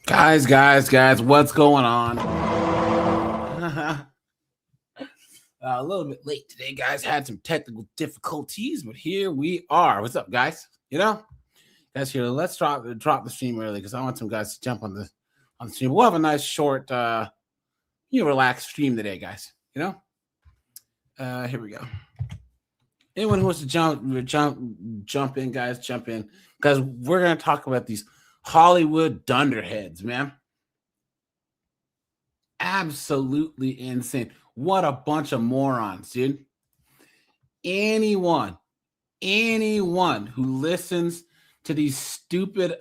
Guys, what's going on? A little bit late today, guys. Had some technical difficulties, but here we are. What's up, guys? Guys, here. Let's drop the stream early because I want some guys to jump on the stream. We'll have a nice short, relaxed stream today, guys. Here we go. Anyone who wants to jump in, guys, jump in because we're gonna talk about these Hollywood dunderheads, man. Absolutely insane. What a bunch of morons, dude. Anyone who listens to these stupid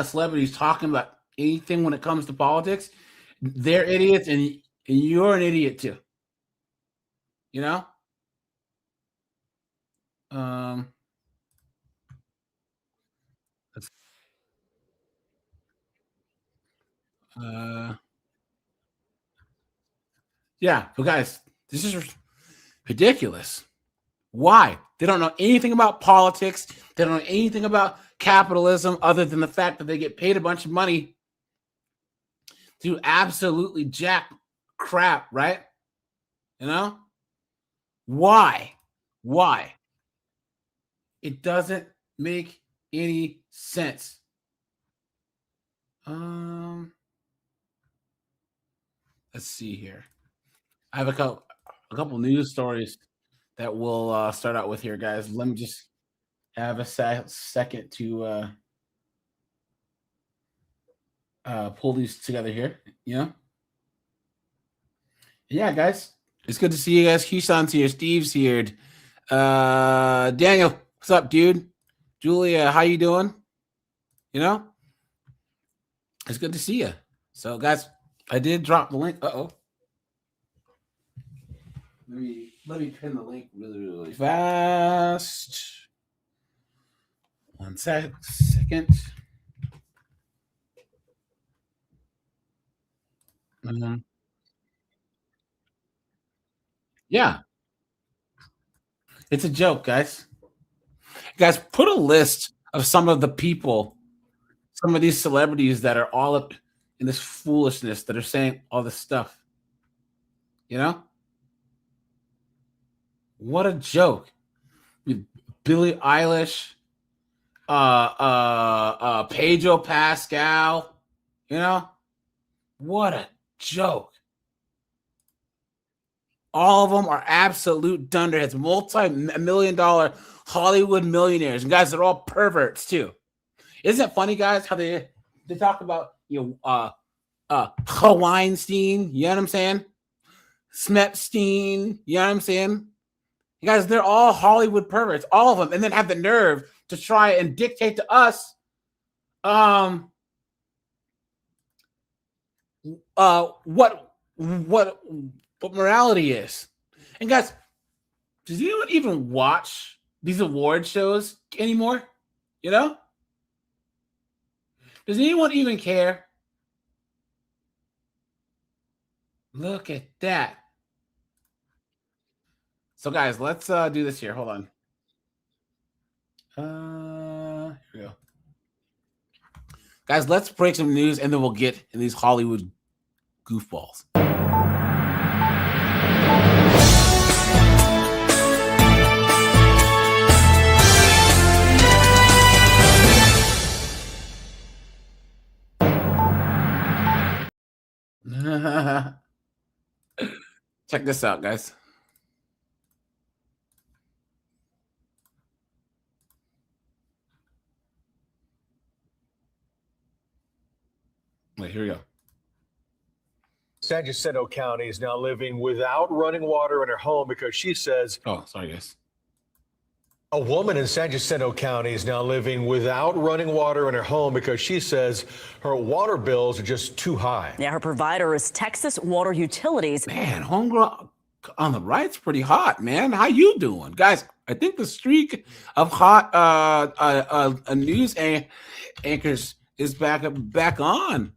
celebrities talking about anything when it comes to politics, they're idiots, and you're an idiot too. Yeah, but guys, this is ridiculous. Why? They don't know anything about politics. They don't know anything about capitalism other than the fact that they get paid a bunch of money to absolutely jack crap, right? Why? It doesn't make any sense. Let's see here. I have a couple news stories that we'll start out with here, guys. Let me just have a second to pull these together here. Yeah, guys, it's good to see you guys. Keyshawn's here, Steve's here. Daniel, what's up, dude? Julia, how you doing? It's good to see you. So, guys, I did drop the link. Let me pin the link really fast. 1 second. Yeah. It's a joke, guys. Guys, put a list of some of the people, some of these celebrities that are all up in this foolishness, that are saying all this stuff. What a joke. Billie Eilish, Pedro Pascal, what a joke. All of them are absolute dunderheads, multi-million-dollar Hollywood millionaires. And guys, they're all perverts too. Isn't it funny, guys, how they talk about Weinstein, you know what I'm saying? Smepstein, you know what I'm saying? You guys, they're all Hollywood perverts, all of them, and then have the nerve to try and dictate to us what morality is. And guys, does anyone even watch these award shows anymore? Does anyone even care? Look at that. So, guys, let's do this here. Hold on. Here we go. Guys, let's break some news, and then we'll get in these Hollywood goofballs. Check this out, guys. Wait, here we go. San Jacinto County is now living without running water in her home because she says... Oh, sorry, guys. A woman in San Jacinto County is now living without running water in her home because she says her water bills are just too high. Yeah, her provider is Texas Water Utilities. Man, homegirl on the right's pretty hot, man. How you doing? Guys, I think the streak of hot news anchors is back on.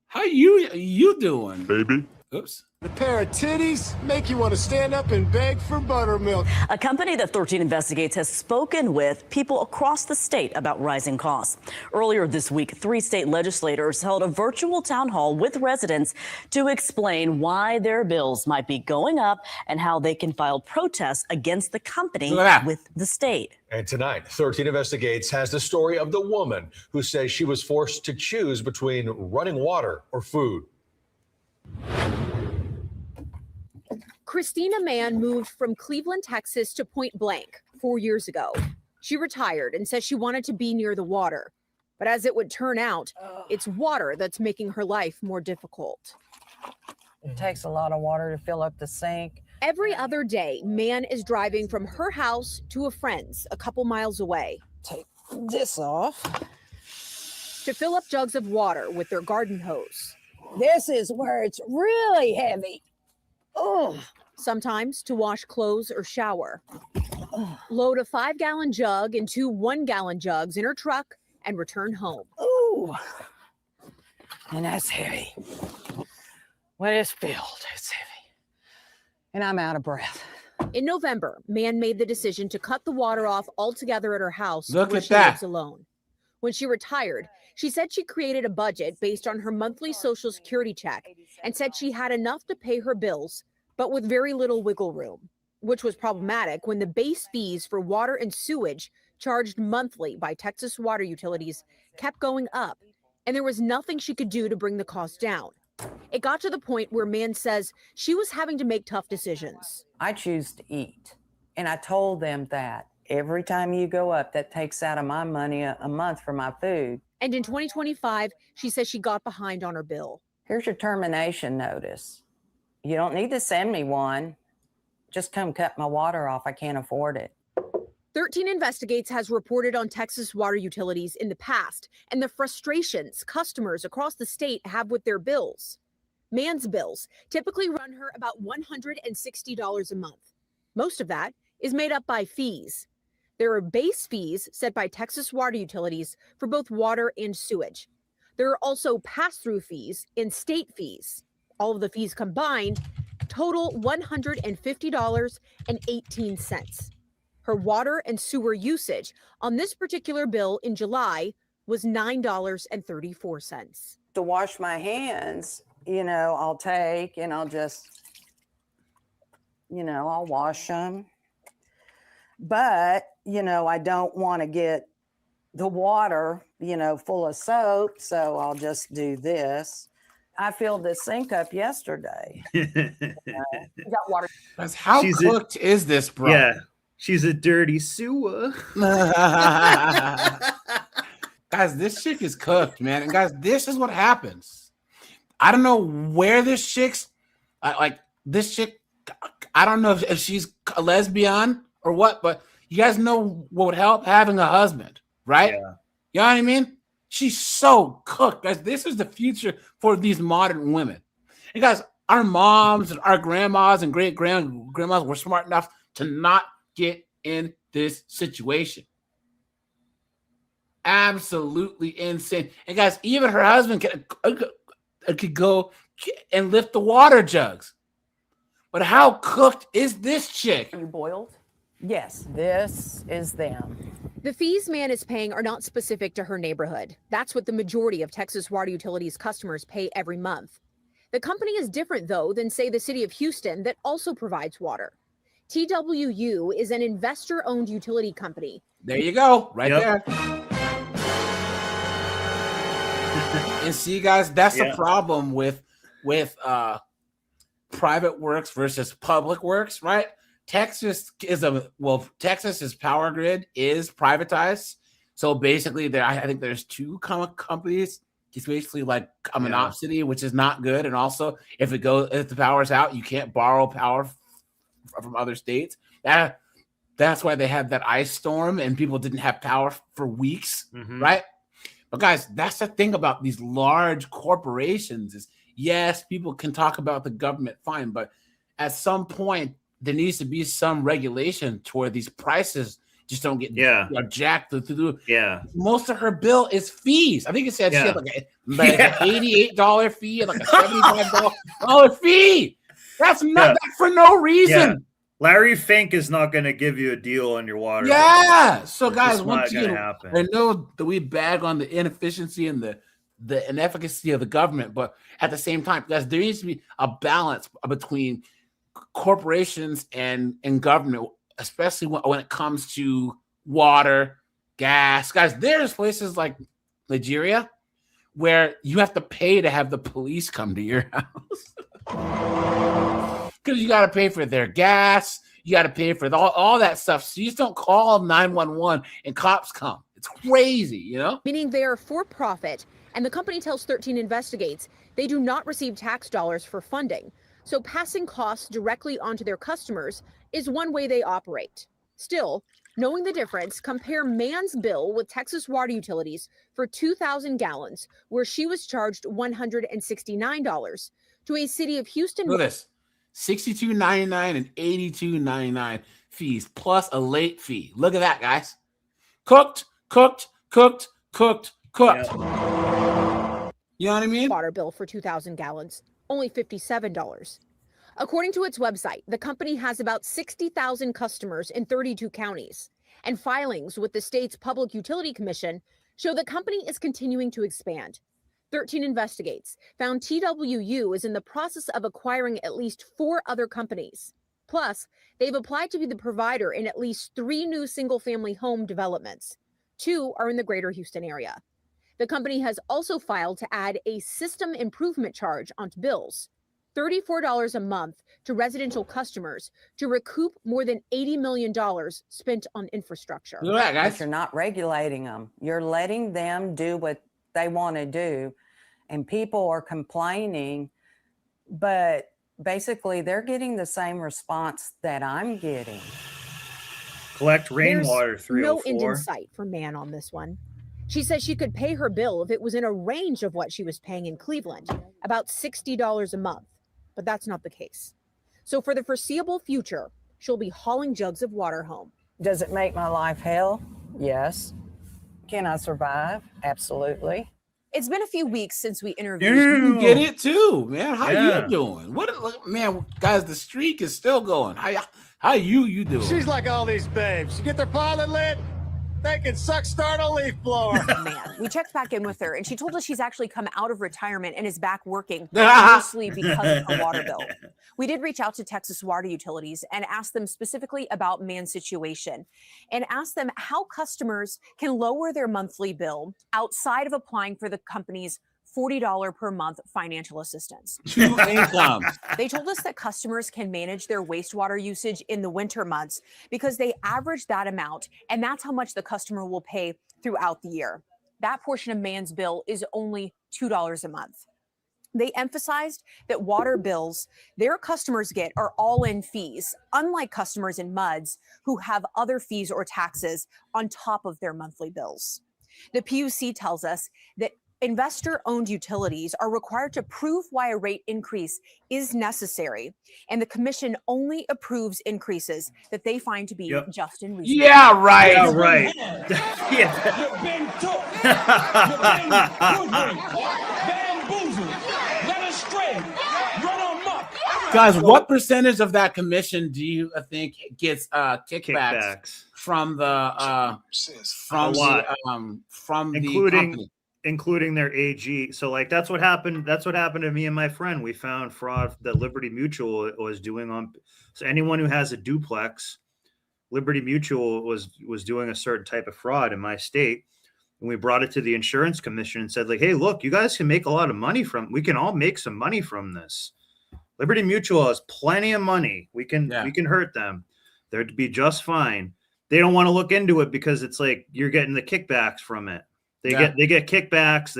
How you doing? Baby. Oops. A pair of titties make you want to stand up and beg for buttermilk. A company that 13 Investigates has spoken with people across the state about rising costs. Earlier this week, 3 state legislators held a virtual town hall with residents to explain why their bills might be going up and how they can file protests against the company with the state. And tonight, 13 Investigates has the story of the woman who says she was forced to choose between running water or food. Christina Mann moved from Cleveland, Texas to Point Blank 4 years ago. She retired and says she wanted to be near the water. But as it would turn out, it's water that's making her life more difficult. It takes a lot of water to fill up the sink. Every other day, Mann is driving from her house to a friend's a couple miles away. Take this off. To fill up jugs of water with their garden hose. This is where it's really heavy. Oh. Sometimes to wash clothes or shower. Load a 5-gallon jug and 2 1-gallon jugs in her truck and return home. Ooh. And that's heavy. When it's filled, it's heavy. And I'm out of breath. In November, Mann made the decision to cut the water off altogether at her house. Look where at she that. lives alone. When she retired, she said she created a budget based on her monthly Social Security check and said she had enough to pay her bills, but with very little wiggle room, which was problematic when the base fees for water and sewage charged monthly by Texas water utilities kept going up, and there was nothing she could do to bring the cost down. It got to the point where Mann says she was having to make tough decisions. I choose to eat. And I told them that every time you go up, that takes out of my money a month for my food. And in 2025, she says she got behind on her bill. Here's your termination notice. You don't need to send me one. Just come cut my water off. I can't afford it. 13 Investigates has reported on Texas water utilities in the past and the frustrations customers across the state have with their bills. Mann's bills typically run her about $160 a month. Most of that is made up by fees. There are base fees set by Texas water utilities for both water and sewage. There are also pass-through fees and state fees. All of the fees combined total $150.18. Her water and sewer usage on this particular bill in July was $9.34. To wash my hands, I'll take and I'll just, I'll wash them. But, I don't want to get the water, full of soap. So I'll just do this. I filled the sink up yesterday. Got water. That's how cooked is this, bro? Yeah. She's a dirty sewer. Guys, this chick is cooked, man. And guys, this is what happens. I don't know where this chick's this chick. I don't know if she's a lesbian or what, but you guys know what would help? Having a husband, right? Yeah. You know what I mean? She's so cooked, guys. This is the future for these modern women. And guys, our moms and our grandmas and grandmas were smart enough to not get in this situation. Absolutely insane. And guys, even her husband could go and lift the water jugs. But how cooked is this chick? Are you boiled? Yes, this is them. The fees Mann is paying are not specific to her neighborhood. That's what the majority of Texas water utilities customers pay every month. The company is different, though, than, say, the city of Houston that also provides water. TWU is an investor-owned utility company. There you go, right there. And see, guys, that's the problem with private works versus public works, right? Texas's power grid is privatized. So basically, I think there's 2 companies. It's basically like a monopsony, which is not good. And also, if the power's out, you can't borrow power from other states. That's why they had that ice storm and people didn't have power for weeks, right? But guys, that's the thing about these large corporations is, yes, people can talk about the government, fine, but at some point there needs to be some regulation to where these prices just don't get jacked through. Yeah. Most of her bill is fees. I think it said she had like an $88 fee and like a $75 fee. That's not that's for no reason. Yeah. Larry Fink is not going to give you a deal on your water. Yeah. So guys, once again, I know that we bag on the inefficiency and the inefficacy of the government, but at the same time, guys, there needs to be a balance between corporations and government, especially when it comes to water, gas. Guys, there's places like Nigeria where you have to pay to have the police come to your house. Because you got to pay for their gas, you got to pay for all that stuff. So you just don't call 911 and cops come. It's crazy, you know? Meaning they are for profit, and the company tells 13 Investigates they do not receive tax dollars for funding. So passing costs directly onto their customers is one way they operate. Still, knowing the difference, compare Mann's bill with Texas Water Utilities for 2,000 gallons, where she was charged $169, to a city of Houston. Look at this. $62.99 and $82.99 fees plus a late fee. Look at that, guys. Cooked. Yep. You know what I mean? Water bill for 2,000 gallons, only $57. According to its website, the company has about 60,000 customers in 32 counties, and filings with the state's Public Utility Commission show the company is continuing to expand. 13 Investigates found TWU is in the process of acquiring at least 4 other companies. Plus, they've applied to be the provider in at least 3 new single-family home developments. 2 are in the greater Houston area. The company has also filed to add a system improvement charge onto bills, $34 a month to residential customers to recoup more than $80 million spent on infrastructure. Look at that, guys. But you're not regulating them. You're letting them do what they want to do. And people are complaining, but basically they're getting the same response that I'm getting. Collect rainwater. There's 304. no end in sight for Mann on this one. She says she could pay her bill if it was in a range of what she was paying in Cleveland, about $60 a month, but that's not the case. So for the foreseeable future, she'll be hauling jugs of water home. Does it make my life hell? Yes. Can I survive? Absolutely. It's been a few weeks since we interviewed. You get it too, man. How you doing? Man, guys, the streak is still going. How you doing? She's like all these babes. You get their pilot lit, they can start a leaf blower. Man, we checked back in with her, and she told us she's actually come out of retirement and is back working, mostly because of her water bill. We did reach out to Texas Water Utilities and asked them specifically about Mann's situation and asked them how customers can lower their monthly bill outside of applying for the company's $40 per month financial assistance. Income. They told us that customers can manage their wastewater usage in the winter months because they average that amount, and that's how much the customer will pay throughout the year. That portion of Mann's bill is only $2 a month. They emphasized that water bills their customers get are all-in fees, unlike customers in MUDs who have other fees or taxes on top of their monthly bills. The PUC tells us that investor-owned utilities are required to prove why a rate increase is necessary, and the commission only approves increases that they find to be just and reasonable. Yeah, right. Yeah, right. You've been took. You've been bamboozled, led astray, run amok. Guys, what percentage of that commission do you think gets kickbacks from the including their AG? So like that's what happened to me and my friend. We found fraud that Liberty Mutual was doing on, so anyone who has a duplex, Liberty Mutual was doing a certain type of fraud in my state. And we brought it to the insurance commission and said, like, hey, look, you guys can make a lot of money we can all make some money from this. Liberty Mutual has plenty of money. We can hurt them. They'd be just fine. They don't want to look into it because it's like you're getting the kickbacks from it. They get kickbacks.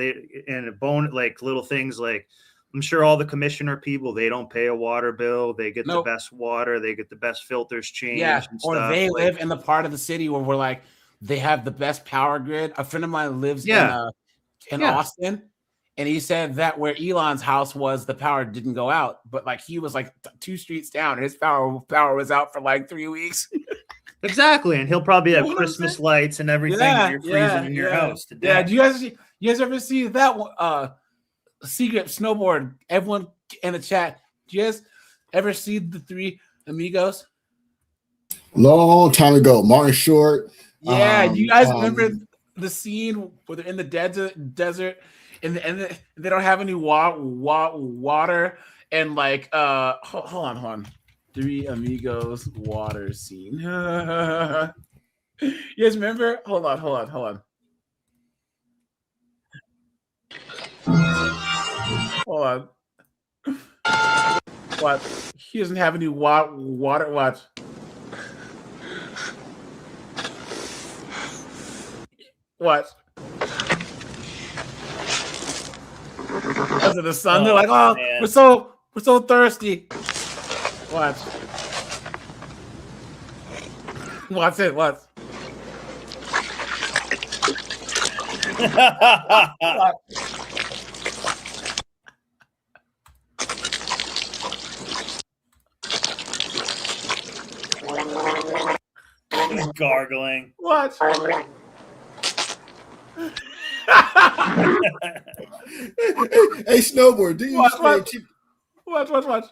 And a bone, like little things like, I'm sure all the commissioner people, they don't pay a water bill. They get the best water. They get the best filters changed. Yeah, and or stuff. they live in the part of the city where we're like, they have the best power grid. A friend of mine lives in Austin, and he said that where Elon's house was, the power didn't go out, but like he was like 2 streets down, and his power was out for like 3 weeks. Exactly, and he'll probably have You know what I'm Christmas saying? lights and everything that you're freezing in your house to Yeah. death. Do you guys ever see that one? Secret snowboard. Everyone in the chat. Do you guys ever see the Three Amigos? Long time ago, Martin Short. Yeah, you guys remember the scene where they're in the desert, and they don't have any water, and like hold on, Three Amigos water scene. You guys remember? Hold on. Hold on. What? He doesn't have any water. Watch. What? Because of the sun, they're like, "Oh, man. we're so thirsty." Watch. Watch it. Watch. Gargling. Watch. Hey, snowboard, do you Watch. Watch. Watch.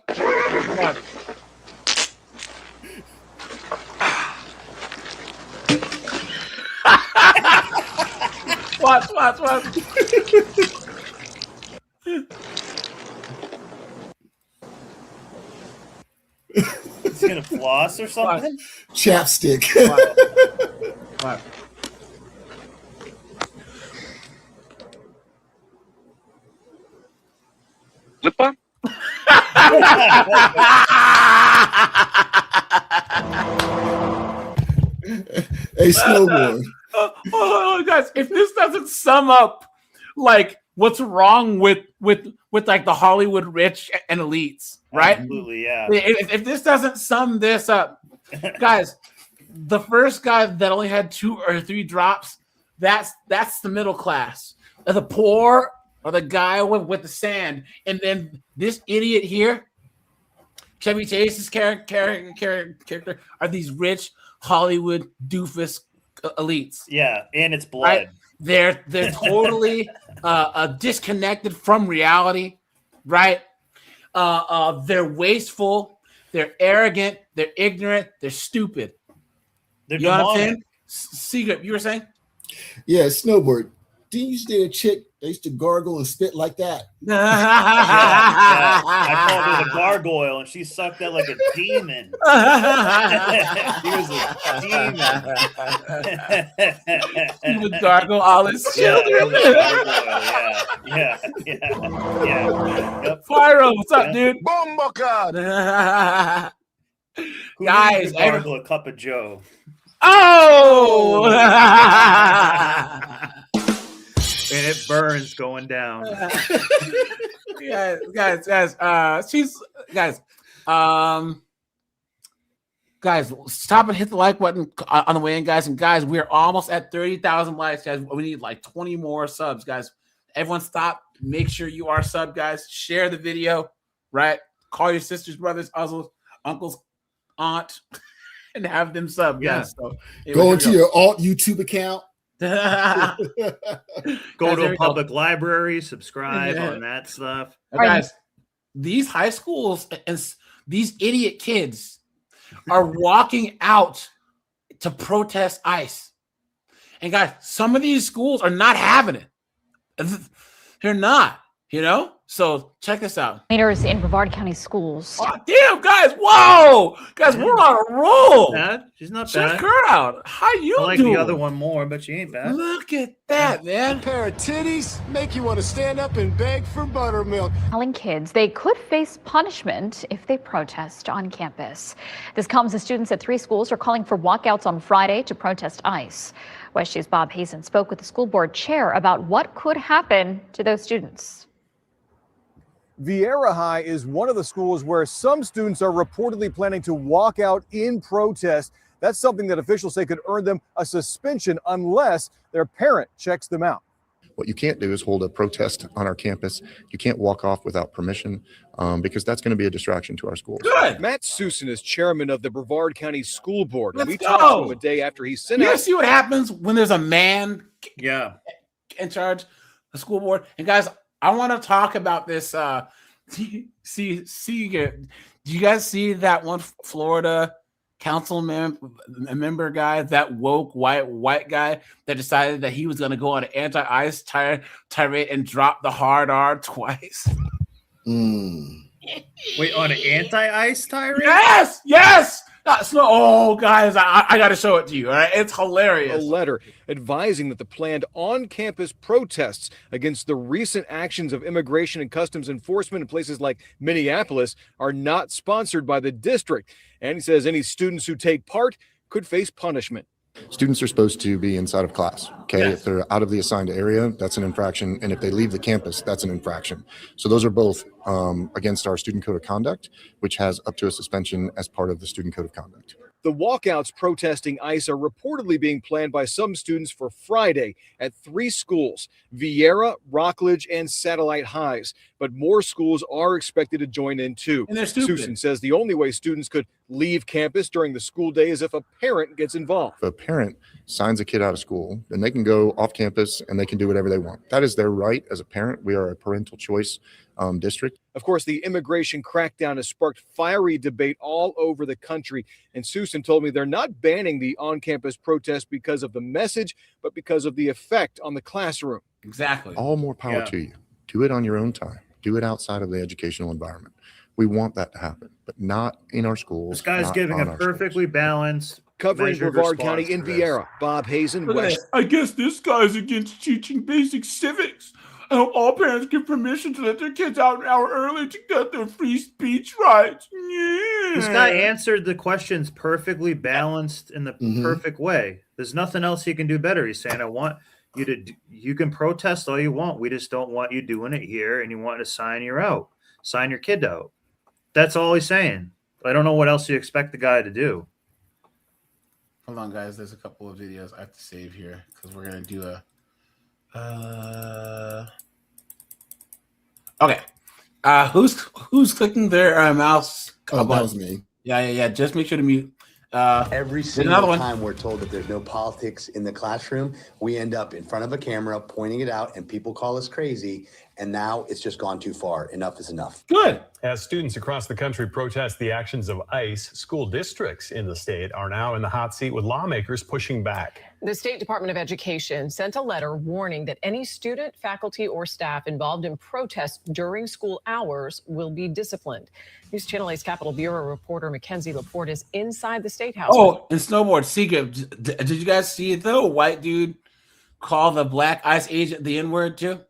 He's gonna floss or something? chapstick? Watch. Lip balm? Hey, snowboard. Oh, guys, if this doesn't sum up like what's wrong with like the Hollywood rich and elites, right? Absolutely, yeah. If this doesn't sum this up, guys, the first guy that only had 2 or 3 drops, that's the middle class. The poor are the guy with the sand, and then this idiot here, Chevy Chase's character, are these rich Hollywood doofus elites. Yeah, and it's blood. Right? They're totally disconnected from reality, right? They're wasteful, they're arrogant, they're ignorant, they're stupid. They're you know what I'm saying? demonic. Secret, you were saying? Yeah, snowboard. Didn't you used to date a chick that used to gargle and spit like that? Yeah, I called her the gargoyle, and she sucked that like a demon. She was a demon. He would gargle all his children. Yeah. Yep. Pyro, what's up, dude? Bomba God. Who Guys, needs to gargle a cup of Joe? Oh! And it burns going down. guys, stop and hit the like button on the way in, guys. And guys, we're almost at 30,000 likes, guys. We need like 20 more subs, guys. Everyone stop. Make sure you are sub, guys. Share the video, right? Call your sisters, brothers, uncles, aunt, and have them sub, guys. So, Go into your alt YouTube account. Go to a public library, subscribe on that stuff. Guys, these high schools and these idiot kids are walking out to protest ICE. And guys, some of these schools are not having it. They're not, you know? So check this out. Leaders in Brevard County schools. Oh, damn, guys. Whoa. Guys, we're on a roll. Bad. She's not Check bad. her out. How you I like doing? the other one more, but she ain't bad. Look at that, man. A pair of titties make you want to stand up and beg for buttermilk. Telling kids they could face punishment if they protest on campus. This comes as students at 3 schools are calling for walkouts on Friday to protest ICE. West U's Bob Hazen spoke with the school board chair about what could happen to those students. Vieira High is one of the schools where some students are reportedly planning to walk out in protest. That's something that officials say could earn them a suspension unless their parent checks them out. What you can't do is hold a protest on our campus. You can't walk off without permission because that's going to be a distraction to our schools. Good. Matt Susan is chairman of the Brevard County School Board. Let's We go. talked to him a day after he sent You out. guys see what happens when there's a man in charge of the school board? And guys, I want to talk about this. Do you guys see that one Florida council member guy, that woke white guy that decided that he was going to go on an anti-ICE tirade and drop the hard R twice? Wait, on an anti-ICE tirade? Yes. Oh, guys, I got to show it to you. All right, it's hilarious. A letter advising that the planned on-campus protests against the recent actions of Immigration and Customs Enforcement in places like Minneapolis are not sponsored by the district. And he says any students who take part could face punishment. Students are supposed to be inside of class. Okay. Yes. If they're out of the assigned area, that's an infraction. And if they leave the campus, that's an infraction. So those are both against our student code of conduct, which has up to a suspension as part of the student code of conduct. The walkouts protesting ICE are reportedly being planned by some students for Friday at 3 schools, Vieira, Rockledge, and Satellite Highs. But more schools are expected to join in too. And they're stupid. Susan says the only way students could leave campus during the school day is if a parent gets involved. If a parent signs a kid out of school, then they can go off campus and they can do whatever they want. That is their right as a parent. We are a parental choice district. Of course, the immigration crackdown has sparked fiery debate all over the country. And Susan told me they're not banning the on-campus protest because of the message, but because of the effect on the classroom. Exactly. All more power to you. Do it on your own time. Do it outside of the educational environment. We want that to happen, but not in our schools. This guy's giving a perfectly balanced, covering Brevard County in Vieira. Bob Hazen, West. I guess this guy's against teaching basic civics. I hope all parents give permission to let their kids out an hour early to get their free speech rights. Yeah. This guy answered the questions perfectly balanced in the perfect way. There's nothing else he can do better. He's saying, I want you to, you can protest all you want. We just don't want you doing it here. And you want to sign your kid out. That's all he's saying. I don't know what else you expect the guy to do. Hold on, guys. There's a couple of videos I have to save here because we're going to do a okay. Who's clicking their mouse? Oh, that was me. Yeah. Just make sure to mute. Every single time we're told that there's no politics in the classroom, we end up in front of a camera pointing it out, and people call us crazy. And now it's just gone too far. Enough is enough. Good. As students across the country protest the actions of ICE, school districts in the state are now in the hot seat with lawmakers pushing back. The State Department of Education sent a letter warning that any student, faculty, or staff involved in protests during school hours will be disciplined. News Channel 8's Capitol Bureau reporter Mackenzie Laporte is inside the State House. Oh, and snowboard secret. Did you guys see it though? White dude call the black ICE agent the N-word too?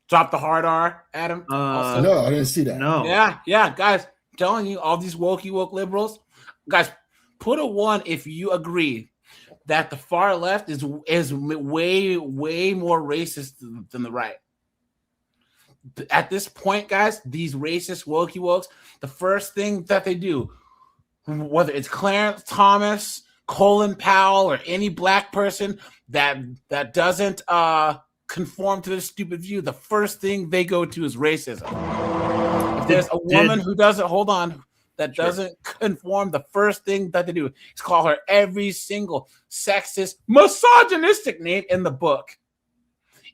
Drop the hard R, Adam. No, I didn't see that. No. Yeah, guys. I'm telling you, all these woke liberals, guys, put a 1 if you agree that the far left is way more racist than the right. At this point, guys, these racist wokes, the first thing that they do, whether it's Clarence Thomas, Colin Powell, or any black person that doesn't conform to this stupid view, the first thing they go to is racism. If there's a woman who doesn't doesn't conform, the first thing that they do is call her every single sexist, misogynistic name in the book.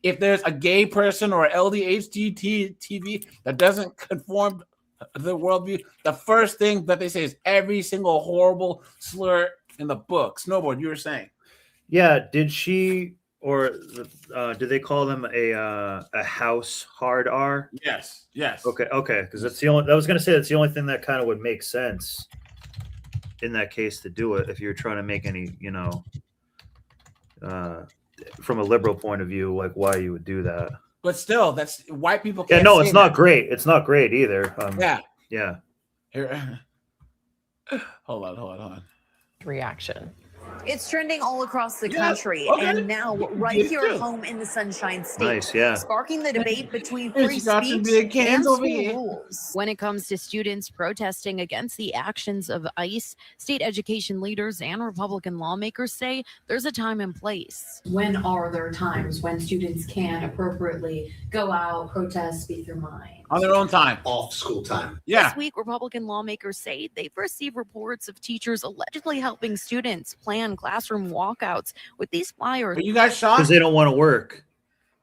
If there's a gay person or LDHT TV that doesn't conform to the worldview, the first thing that they say is every single horrible slur in the book. Snowboard, you were saying. Yeah, did she or do they call them a house hard R? Yes. Okay, because that's the only. I was going to say that's the only thing that kind of would make sense in that case to do it if you're trying to make any, from a liberal point of view, like why you would do that. But still, that's white people. Yeah, Can't no, say it's not that. great. It's not great either. Yeah. Here, hold on. Reaction. It's trending all across the country, and now right here at home in the Sunshine State, Nice, yeah. sparking the debate between Hey, free she got some speech big cans and over school here. rules. When it comes to students protesting against the actions of ICE, state education leaders and Republican lawmakers say there's a time and place. When are there times when students can appropriately go out, protest, speak their mind? On their own time. Off school time. Yeah. This week, Republican lawmakers say they've received reports of teachers allegedly helping students plan classroom walkouts with these flyers. Are you guys shocked? Because they don't want to work.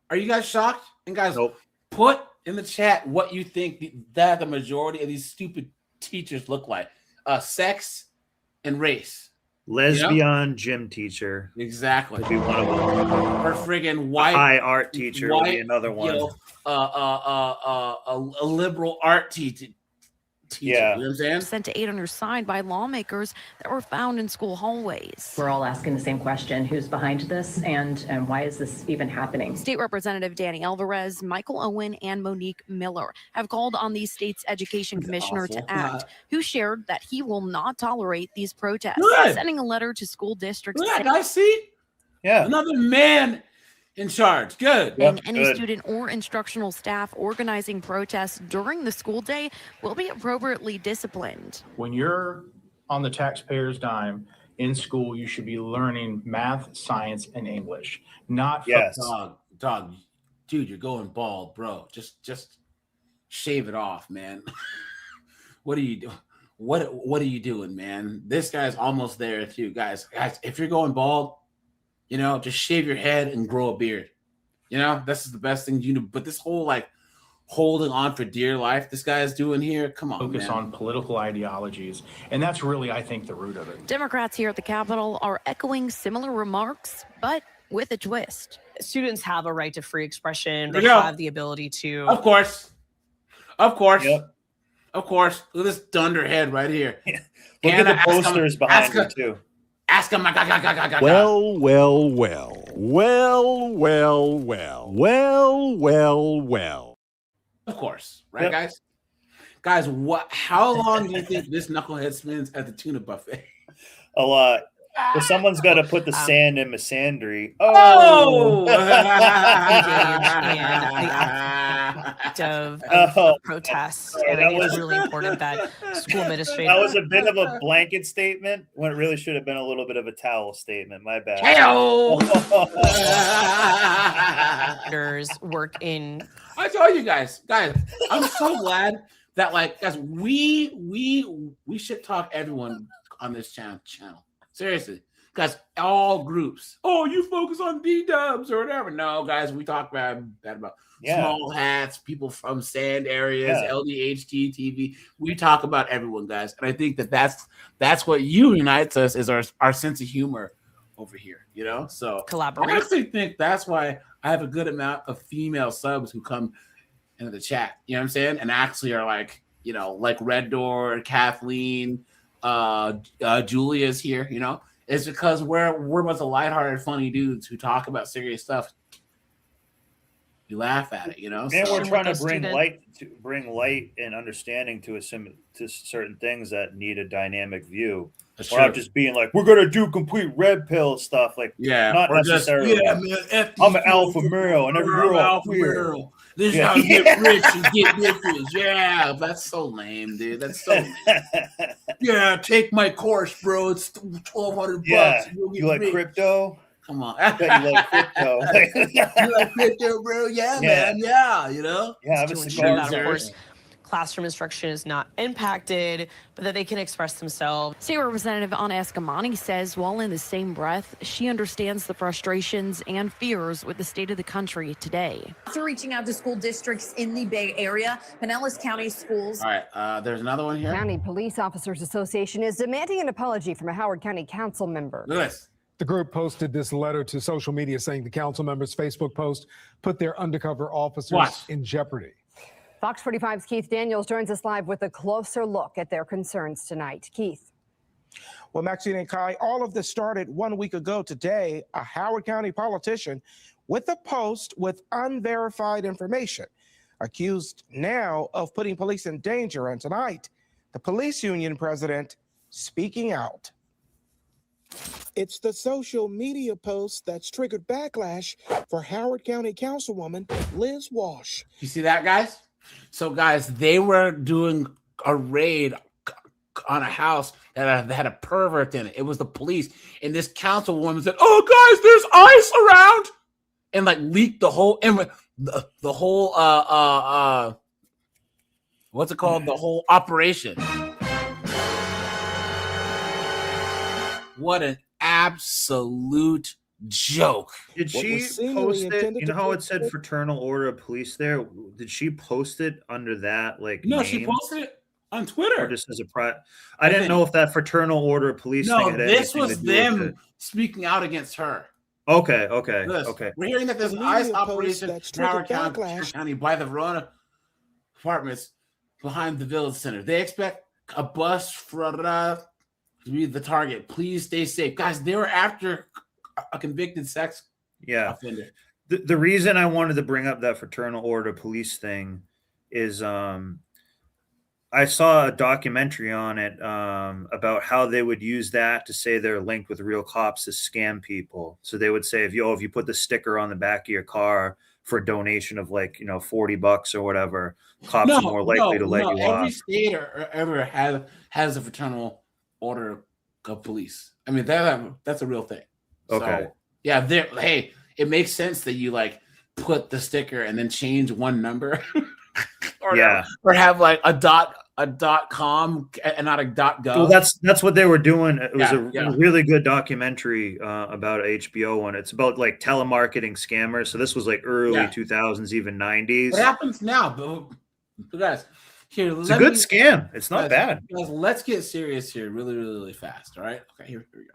Are you guys shocked? And guys, Nope. put in the chat what you think that the majority of these stupid teachers look like. Sex and race. Lesbian gym teacher. Exactly. Would be one of them. Or friggin' white. High art teacher would be another one. You know, a liberal art teacher. Yeah. You know what I'm saying? Sent to aid on your side by lawmakers that were found in school hallways. We're all asking the same question: who's behind this, and why is this even happening? State Representative Danny Alvarez, Michael Owen, and Monique Miller have called on the state's education commissioner to act, who shared that he will not tolerate these protests, Good. sending a letter to school districts. Look at that, guys, see? Yeah. Another man in charge. Good. saying any student or instructional staff organizing protests during the school day will be appropriately disciplined. When you're on the taxpayer's dime in school, you should be learning math, science, and English. Not Dog, dude, you're going bald, bro. Just shave it off, man. What are you doing? What are you doing, man? This guy's almost there too, guys. If you're going bald, you know, just shave your head and grow a beard. You know, this is the best thing you do. But this whole like holding on for dear life this guy is doing here, come on, focus on political ideologies. And that's really, I think, the root of it. Democrats here at the Capitol are echoing similar remarks, but with a twist. Students have a right to free expression. There They you go. have the ability to. Of course. Yep. Of course. Look at this dunderhead right here. Look at the posters behind you, too. Ask him. Well. Of course, right, guys? Guys, how long do you think this knucklehead spends at the tuna buffet? A lot. But someone's got to put the sand in misandry. Oh! Of protests. And I that think it's was- really important that school administrators. That was a bit of a blanket statement when it really should have been a little bit of a towel statement. My bad. Work in. I told you guys, I'm so glad that guys, we should talk everyone on this channel. Seriously, guys, all groups. Oh, you focus on D-dubs or whatever. No, guys, we talk bad about small hats, people from sand areas, LDHT TV. We talk about everyone, guys, and I think that's what unites us is our sense of humor over here. You know, so collaborate. I actually think that's why I have a good amount of female subs who come into the chat. You know what I'm saying? And actually are like Red Door, Kathleen. Julia's here, it's because we're a bunch of lighthearted, funny dudes who talk about serious stuff. You laugh at it, And we're trying to bring light and understanding to certain things that need a dynamic view. We're not just being like, we're gonna do complete red pill stuff, not necessarily. I'm an alpha male, and every girl alpha queer. male. This is how you get rich and get bitches. Yeah, that's so lame, dude. That's so lame. Yeah, take my course, bro. It's $1,200. Yeah, You'll you like rich. crypto? Come on. I bet you like crypto. You like crypto, bro? Yeah, man. Yeah, Yeah, have a to ensure cigar that, of first. course, classroom instruction is not impacted, but that they can express themselves. State Representative Anna Eskamani says while in the same breath, she understands the frustrations and fears with the state of the country today. After reaching out to school districts in the Bay Area, Pinellas County schools. All right, there's another one here. County Police Officers Association is demanding an apology from a Howard County Council member. Look at this. The group posted this letter to social media saying the council members' Facebook post put their undercover officers in jeopardy. Fox 45's Keith Daniels joins us live with a closer look at their concerns tonight. Keith. Well, Maxine and Kai, all of this started 1 week ago today. A Howard County politician with a post with unverified information, accused now of putting police in danger. And tonight, the police union president speaking out. It's the social media post that's triggered backlash for Howard County Councilwoman Liz Walsh. You see that, guys? So, guys, they were doing a raid on a house that had a pervert in it. It was the police. And this councilwoman said, "Oh, guys, there's ice around," and like leaked the whole the whole what's it called? The whole operation. What an absolute joke. Did she post it? You know how it said Fraternal Order of Police there? Did she post it under that No, name? she posted it on Twitter. Or just as a I didn't know if that Fraternal Order of Police thing had this anything was to do them with it. speaking out against her. Okay. We're hearing that there's an ICE operation in Howard County by the Verona apartments behind the Village Center. They expect a bus to be the target. Please stay safe. Guys, they were after a convicted sex offender. The reason I wanted to bring up that Fraternal Order of Police thing is I saw a documentary on it about how they would use that to say they're linked with real cops to scam people. So they would say, if you put the sticker on the back of your car for a donation of $40 or whatever, cops are more likely to let you every off. state ever has a Fraternal Order of Police. I mean, that's a real thing. Okay. So, yeah, hey, it makes sense that you put the sticker and then change one number. or have a .com and not a .gov. Well, that's what they were doing. It was a really good documentary about HBO one. It's about telemarketing scammers. So this was early 2000s, even 90s. What happens now, but guys? Here, it's a good scam. It's not bad. Guys, let's get serious here, really, really, really fast. All right. Okay. Here we go.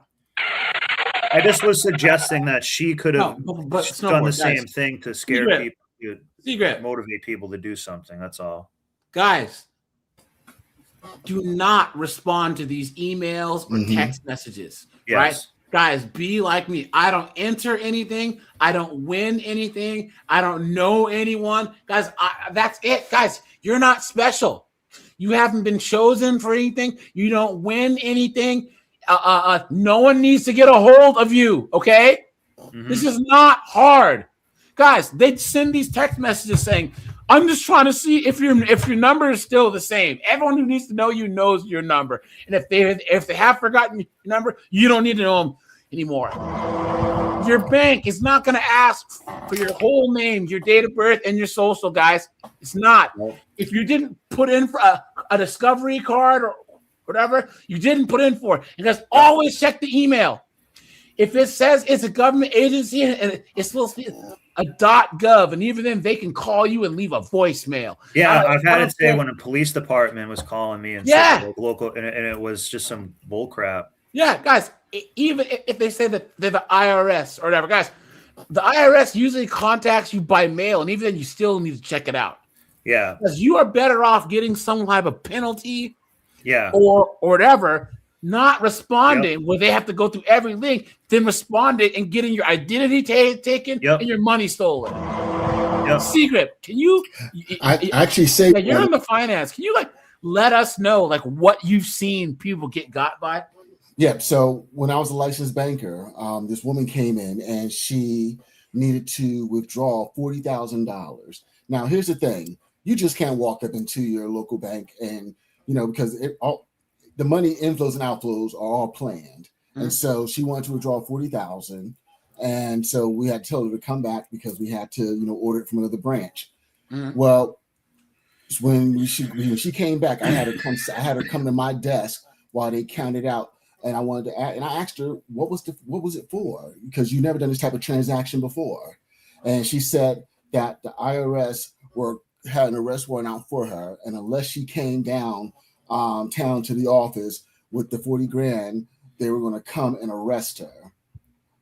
I just was suggesting that she could have done the same thing to scare people. Motivate people to do something. That's all. Guys, do not respond to these emails or text messages. Yes. Right? Guys, be like me. I don't enter anything. I don't win anything. I don't know anyone. Guys, that's it. Guys, you're not special. You haven't been chosen for anything. You don't win anything. No one needs to get a hold of you. Okay? This is not hard. Guys, they'd send these text messages saying, "I'm just trying to see if your number is still the same." Everyone who needs to know you knows your number. And if they have forgotten your number, you don't need to know them anymore. Your bank is not going to ask for your whole name, your date of birth, and your social, guys. It's not. If you didn't put in for a discovery card or whatever, you didn't put in for it. And guys, always check the email. If it says it's a government agency and it's supposed to be a .gov, and even then they can call you and leave a voicemail. Yeah, I've had it say when a police department was calling me and said local, and it was just some bull crap. Yeah, guys, even if they say that they're the IRS or whatever, guys, the IRS usually contacts you by mail, and even then you still need to check it out. Yeah, because you are better off getting some type of penalty, or whatever. Not responding where they have to go through every link, then responding and getting your identity taken and your money stolen. Secret, can you? I actually say you're in the finance. Can you let us know what you've seen people got by? Yeah. So when I was a licensed banker, this woman came in and she needed to withdraw $40,000. Now here's the thing: you just can't walk up into your local bank and because the money inflows and outflows are all planned. And so she wanted to withdraw $40,000. And so we had to tell her to come back because we had to, order it from another branch. Well, when she came back, I had her come to my desk while they counted out. And I wanted to and I asked her, what was it for? Because you've never done this type of transaction before. And she said that the IRS had an arrest warrant out for her. And unless she came down town to the office with the $40,000, they were going to come and arrest her.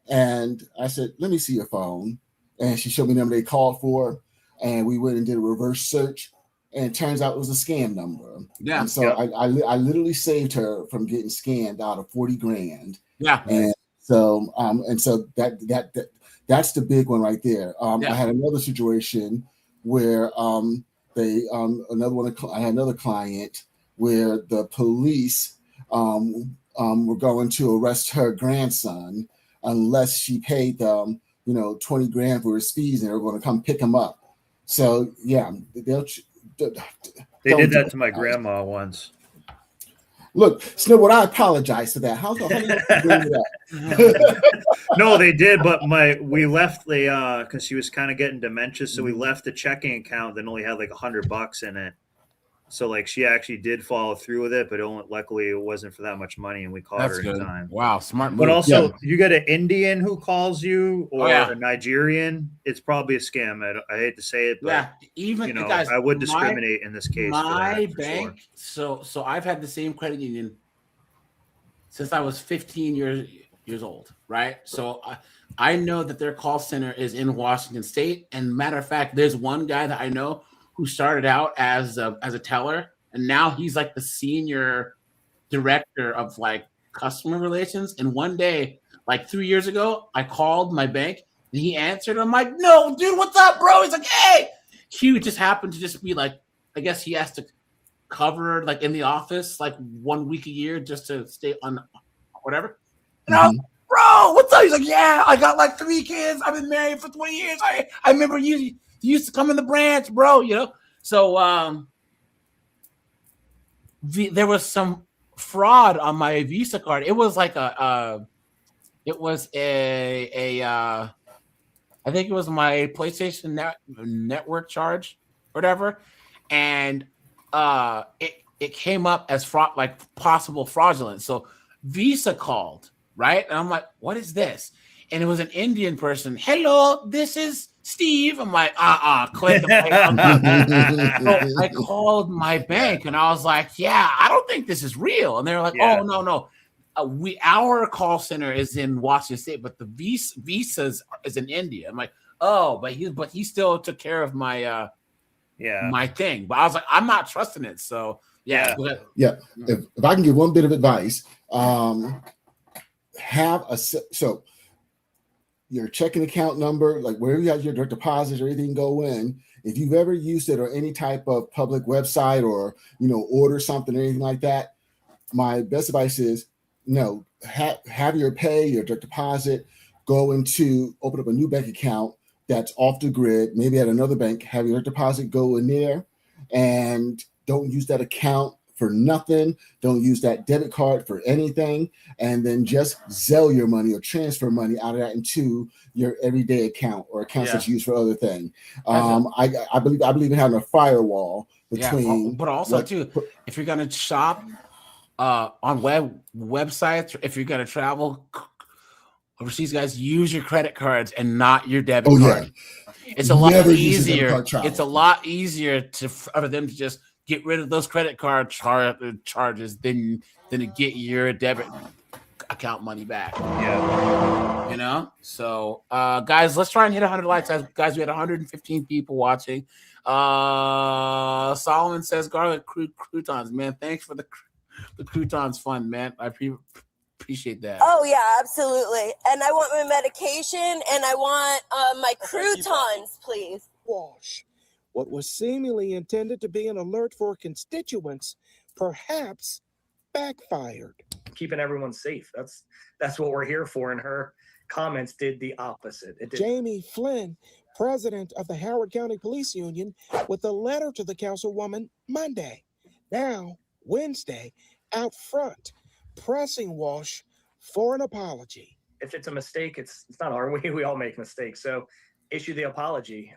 And I said, "Let me see your phone." And she showed me the number they called for, and we went and did a reverse search, and it turns out it was a scam number. Yeah. And so I literally saved her from getting scammed out of $40,000. Yeah. And so that's the big one right there. I had another situation where I had another client where the police were going to arrest her grandson unless she paid them, 20 grand for his fees, and they were going to come pick him up. So yeah, they did that to my grandma once. Look, Snowboard, I apologize for that. How you bring it up? No, they did, but we left the because she was kind of getting dementia, so we left the checking account that only had like $100 in it. So like she actually did follow through with it, but luckily it wasn't for that much money, and we caught her in time. Wow, smart move. But also, you get an Indian who calls you or yeah. a Nigerian, it's probably a scam. I hate to say it, but yeah, even guys, I would discriminate in this case. My bank, sure. So I've had the same credit union since I was 15 years old, right? So I know that their call center is in Washington State, and matter of fact, there's one guy that I know who started out as a teller, and now he's like the senior director of like customer relations. And one day, like 3 years ago, I called my bank and he answered. I'm like, no, dude, what's up, bro? He's like, hey. He just happened to just be like, I guess he has to cover like in the office like 1 week a year just to stay on whatever. And I was like, bro, what's up? He's like, yeah, I got like 3 kids. I've been married for 20 years. I remember you used to come in the branch, bro, So there was some fraud on my Visa card. It was like I think it was my PlayStation network charge or whatever. And it came up as fraud, like possible fraudulent. So Visa called, right? And I'm like, what is this? And it was an Indian person. Hello, this is Steve. I'm like, click. So I called my bank and I was like, yeah, I don't think this is real. And they're like, oh, no. Our call center is in Washington State, but the visas is in India. I'm like, oh, but he still took care of my my thing. But I was like, I'm not trusting it. So yeah. If I can give one bit of advice, so your checking account number, like wherever you have your direct deposits or anything go in, if you've ever used it or any type of public website or order something or anything like that, my best advice is no, have your direct deposit, open up a new bank account that's off the grid, maybe at another bank, have your direct deposit go in there, and don't use that account for nothing. Don't use that debit card for anything, and then just Zelle your money or transfer money out of that into your everyday account or accounts that's used for other things. I believe in having a firewall between. But also too, if you're gonna shop on websites, if you're gonna travel overseas, guys, use your credit cards and not your debit card. It's a lot easier. It's a lot easier for them to just get rid of those credit card charges than to get your debit account money back. Yeah. So guys, let's try and hit 100 likes. Guys, we had 115 people watching. Solomon says garlic croutons. Man, thanks for the croutons fun, man. I appreciate that. Oh yeah, absolutely. And I want my medication and I want my croutons, please. Wash. What was seemingly intended to be an alert for constituents perhaps backfired. Keeping everyone safe. That's what we're here for. And her comments did the opposite. Jamie Flynn, president of the Howard County Police Union, with a letter to the councilwoman Monday. Now, Wednesday, out front, pressing Walsh for an apology. If it's a mistake, it's not hard. We all make mistakes. So issue the apology.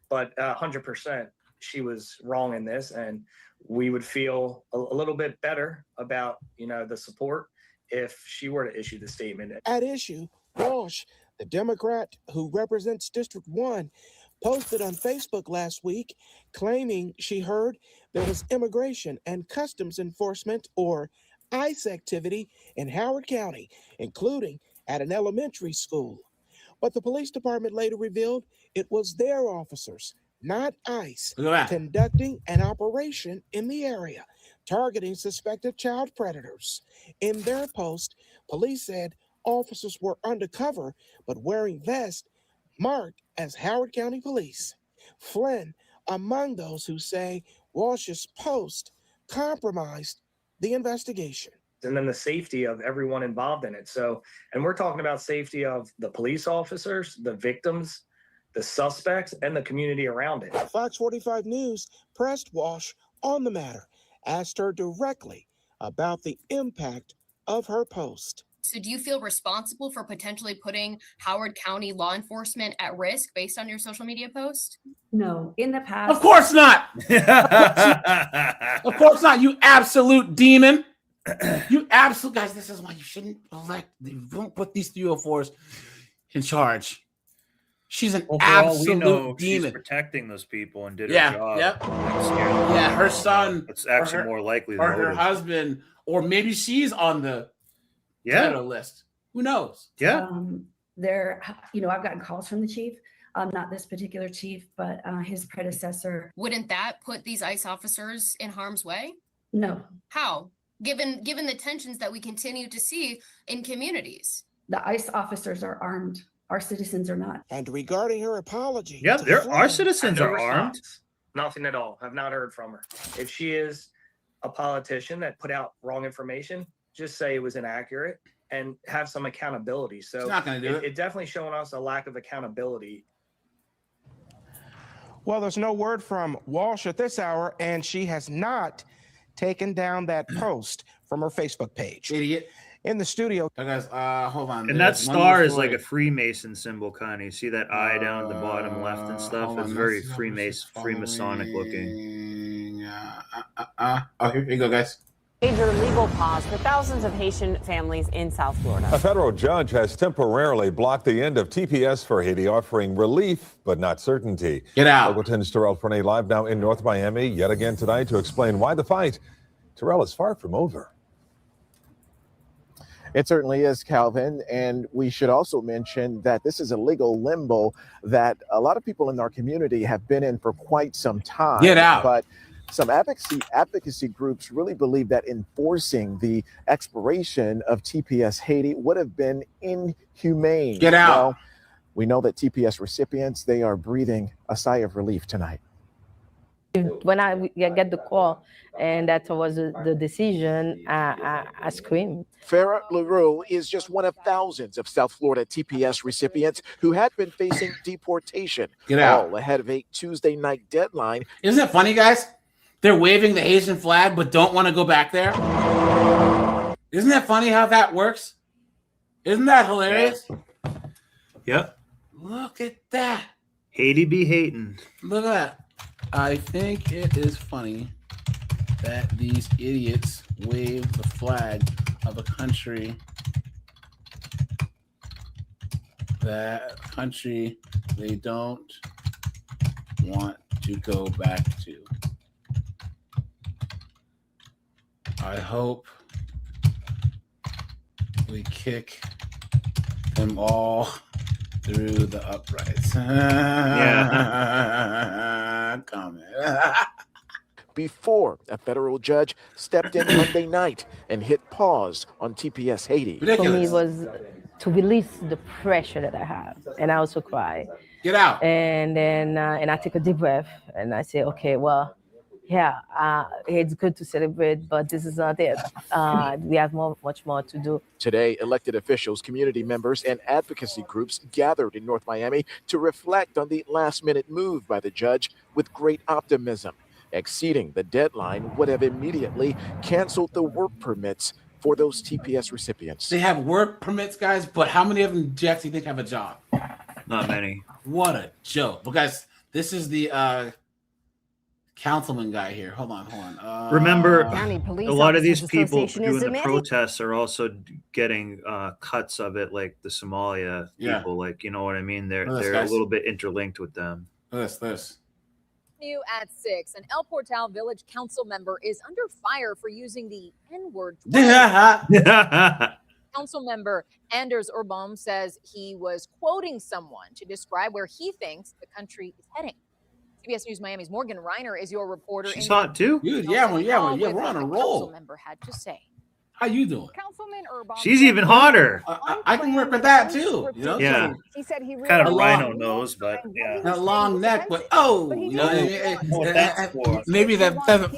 But 100%, she was wrong in this, and we would feel a little bit better about the support if she were to issue the statement. At issue, Walsh, the Democrat who represents District 1, posted on Facebook last week claiming she heard there was immigration and customs enforcement or ICE activity in Howard County, including at an elementary school. But the police department later revealed it was their officers, not ICE, conducting an operation in the area, targeting suspected child predators. In their post, police said officers were undercover, but wearing vests marked as Howard County Police. Flynn, among those who say Walsh's post compromised the investigation. and then the safety of everyone involved in it. So, and we're talking about safety of the police officers, the victims, the suspects, and the community around it. Fox 45 News pressed Walsh on the matter, asked her directly about the impact of her post. So do you feel responsible for potentially putting Howard County law enforcement at risk based on your social media post? No, in the past. Of course not. Of course not. You absolute demon. You absolute guys. This is why you shouldn't don't put these 304s in charge. She's an absolute demon. She's protecting those people and did her job. Yeah, her son. It's actually more likely than or her husband, or maybe she's on the federal list. Who knows? I've gotten calls from the chief, not this particular chief, but his predecessor. Wouldn't that put these ICE officers in harm's way? No. How? Given the tensions that we continue to see in communities. The ICE officers are armed. Our citizens are not. And regarding her apology. Yeah, our citizens are armed. Nothing at all. I've not heard from her. If she is a politician that put out wrong information, just say it was inaccurate and have some accountability. So she's not going to do it. It definitely showing us a lack of accountability. Well, there's no word from Walsh at this hour, and she has not taken down that post from her Facebook page. Idiot. In the studio. Guys, hold on. And that star is like a Freemason symbol, kind of. You see that eye down at the bottom left and stuff? It's very Freemasonic looking. Oh, here you go, guys. Major legal pause for thousands of Haitian families in South Florida. A federal judge has temporarily blocked the end of TPS for Haiti, offering relief but not certainty. Get out. Local 10's Terrell Fernay live now in North Miami yet again tonight to explain why the fight, Terrell, is far from over. It certainly is, Calvin, and we should also mention that this is a legal limbo that a lot of people in our community have been in for quite some time. Get out. But some advocacy groups really believe that enforcing the expiration of TPS Haiti would have been inhumane. Get out. Well, we know that TPS recipients, they are breathing a sigh of relief tonight. When I get the call and that was the decision, I screamed. Farah LaRue is just one of thousands of South Florida TPS recipients who had been facing deportation. Get out. All ahead of a Tuesday night deadline. Isn't it funny, guys? They're waving the Haitian flag but don't want to go back there. Isn't that funny how that works? Isn't that hilarious? Yep. Look at that. Haiti be hating. Look at that. I think it is funny that these idiots wave the flag of a country they don't want to go back to. I hope we kick them all through the uprights. Comment. Before a federal judge stepped in Monday night and hit pause on TPS Haiti. For me, it was to release the pressure that I have, and I also cry. Get out. And then I take a deep breath, and I say, okay, well, yeah, it's good to celebrate, but this is not it. We have much more to do. Today, elected officials, community members, and advocacy groups gathered in North Miami to reflect on the last-minute move by the judge with great optimism. Exceeding the deadline would have immediately canceled the work permits for those TPS recipients. They have work permits, guys, but how many of them do you actually think have a job? Not many. What a joke. But guys, this is the councilman guy here. Hold on. Remember, Police a lot of these Officers people Association is doing the demanding- protests are also getting cuts of it, like the Somalia people. Like, you know what I mean? They're a little bit interlinked with them. This. New at 6, an El Portal Village council member is under fire for using the N-word. Council member Anders Urbaum says he was quoting someone to describe where he thinks the country is heading. CBS News Miami's Morgan Reiner is your reporter. She's hot too. Dude, yeah, we're on a roll. Council member had to say. How you doing? Councilman Urban. She's even hotter. I can work with that too. You know, Yeah. He said he Kind of a realized rhino nose, but yeah. that long neck, but you know, what that's for. maybe that's a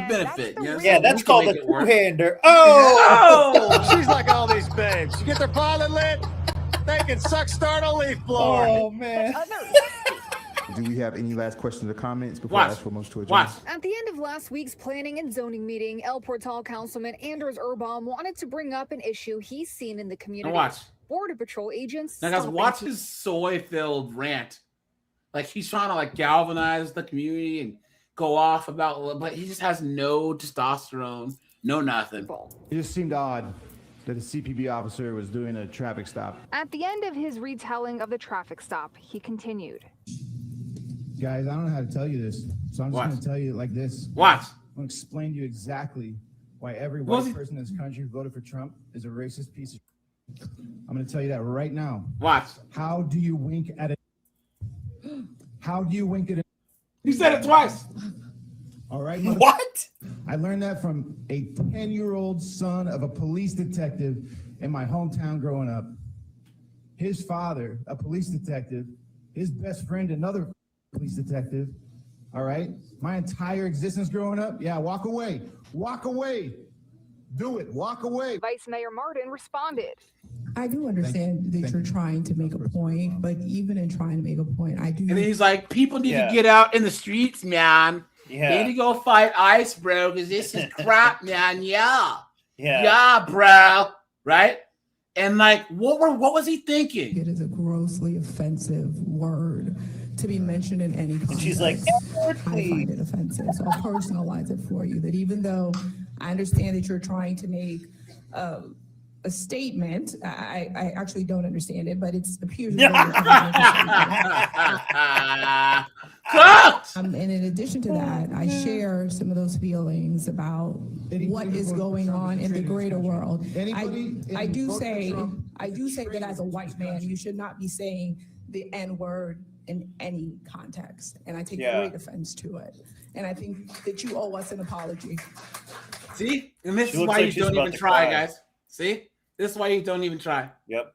benefit. You know? Yeah, that's We can called make a it work. two-hander. Oh! Oh, she's like all these babes. You get their pilot lit, they can suck start a leaf blower. Oh, man. Do we have any last questions or comments before I ask for most to adjourn? Watch. At the end of last week's planning and zoning meeting, El Portal Councilman Anders Urban wanted to bring up an issue he's seen in the community. Now watch. Border Patrol agents. Now, guys, stopping watch his soy-filled rant. Like he's trying to like galvanize the community and go off about, but he just has no testosterone, no nothing. It just seemed odd that a CPB officer was doing a traffic stop. At the end of his retelling of the traffic stop, he continued. Guys, I don't know how to tell you this, so I'm just going to tell you it like this. Watch. I'm going to explain to you exactly why every What was white he- person in this country who voted for Trump is a racist piece of shit. I'm going to tell you that right now. Watch. How do you wink at it? How do you wink at it? You said it twice. All right. What? I learned that from a 10-year-old son of a police detective in my hometown growing up. His father, a police detective, his best friend, another police detective. All right. My entire existence growing up. Yeah. Walk away. Walk away. Do it. Walk away. Vice Mayor Martin responded. I do understand that you're trying to make a point, but even in trying to make a point, I do. And then he's like, people need to get out in the streets, man. Yeah. They need to go fight ICE, bro, because this is crap, man. Yeah. Yeah. Yeah, bro. Right? And like, what was he thinking? It is a grossly offensive word to be mentioned in any context. And she's like, I find it offensive. So I'll personalize it for you. That even though I understand that you're trying to make a statement, I actually don't understand it, but it appears. And in addition to that, I share some of those feelings about what is going on in the greater world. I do say that as a white man, you should not be saying the N-word in any context, and I take great offense to it. And I think that you owe us an apology. See? And this is why you don't even try, guys. See? This is why you don't even try. Yep.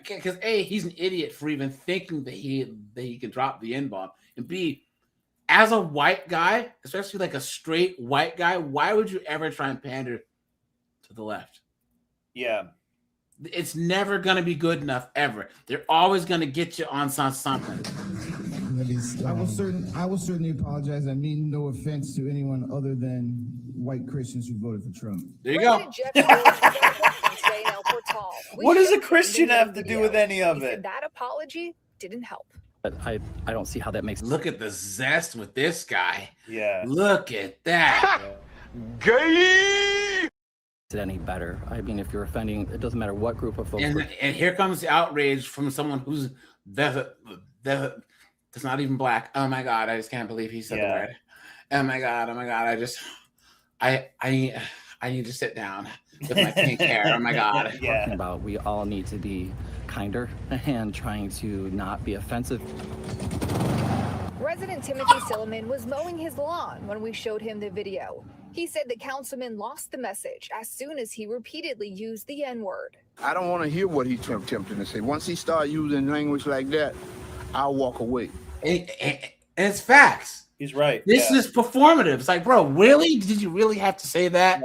Because A, he's an idiot for even thinking that he can drop the N-bomb. And B, as a white guy, especially like a straight white guy, why would you ever try and pander to the left? Yeah. It's never going to be good enough, ever. They're always going to get you on something. I will certainly apologize. I mean no offense to anyone other than white Christians who voted for Trump. There you go. What does a Christian have to do with any of it? That apology didn't help. But I don't see how that makes. Look at the zest with this guy. Yeah. Look at that. Gay. It any better? I mean, if you're offending, it doesn't matter what group of folks. And here comes the outrage from someone who's that's not even black. Oh my God, I just can't believe he said the word. Oh my God, I need to sit down with my pink hair. Oh my God. Talking about we all need to be kinder and trying to not be offensive. Resident Timothy Silliman was mowing his lawn when we showed him the video. He said the councilman lost the message as soon as he repeatedly used the N-word. I don't want to hear what he's attempting to say. Once he starts using language like that, I'll walk away. And it's facts. He's right. This is performative. It's like, bro, really? Did you really have to say that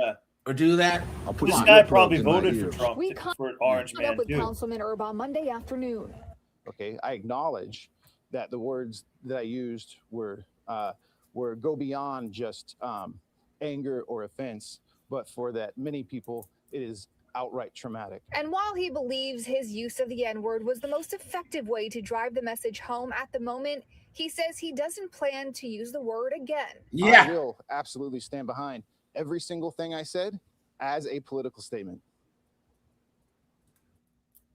or do that? This guy probably voted for Trump for Orange Caught up Man with too. Councilman Urban Monday afternoon. Okay, I acknowledge that the words that I used were go beyond just anger or offense, but for that many people, it is outright traumatic. And while he believes his use of the N-word was the most effective way to drive the message home at the moment, he says he doesn't plan to use the word again. I will absolutely stand behind every single thing I said as a political statement.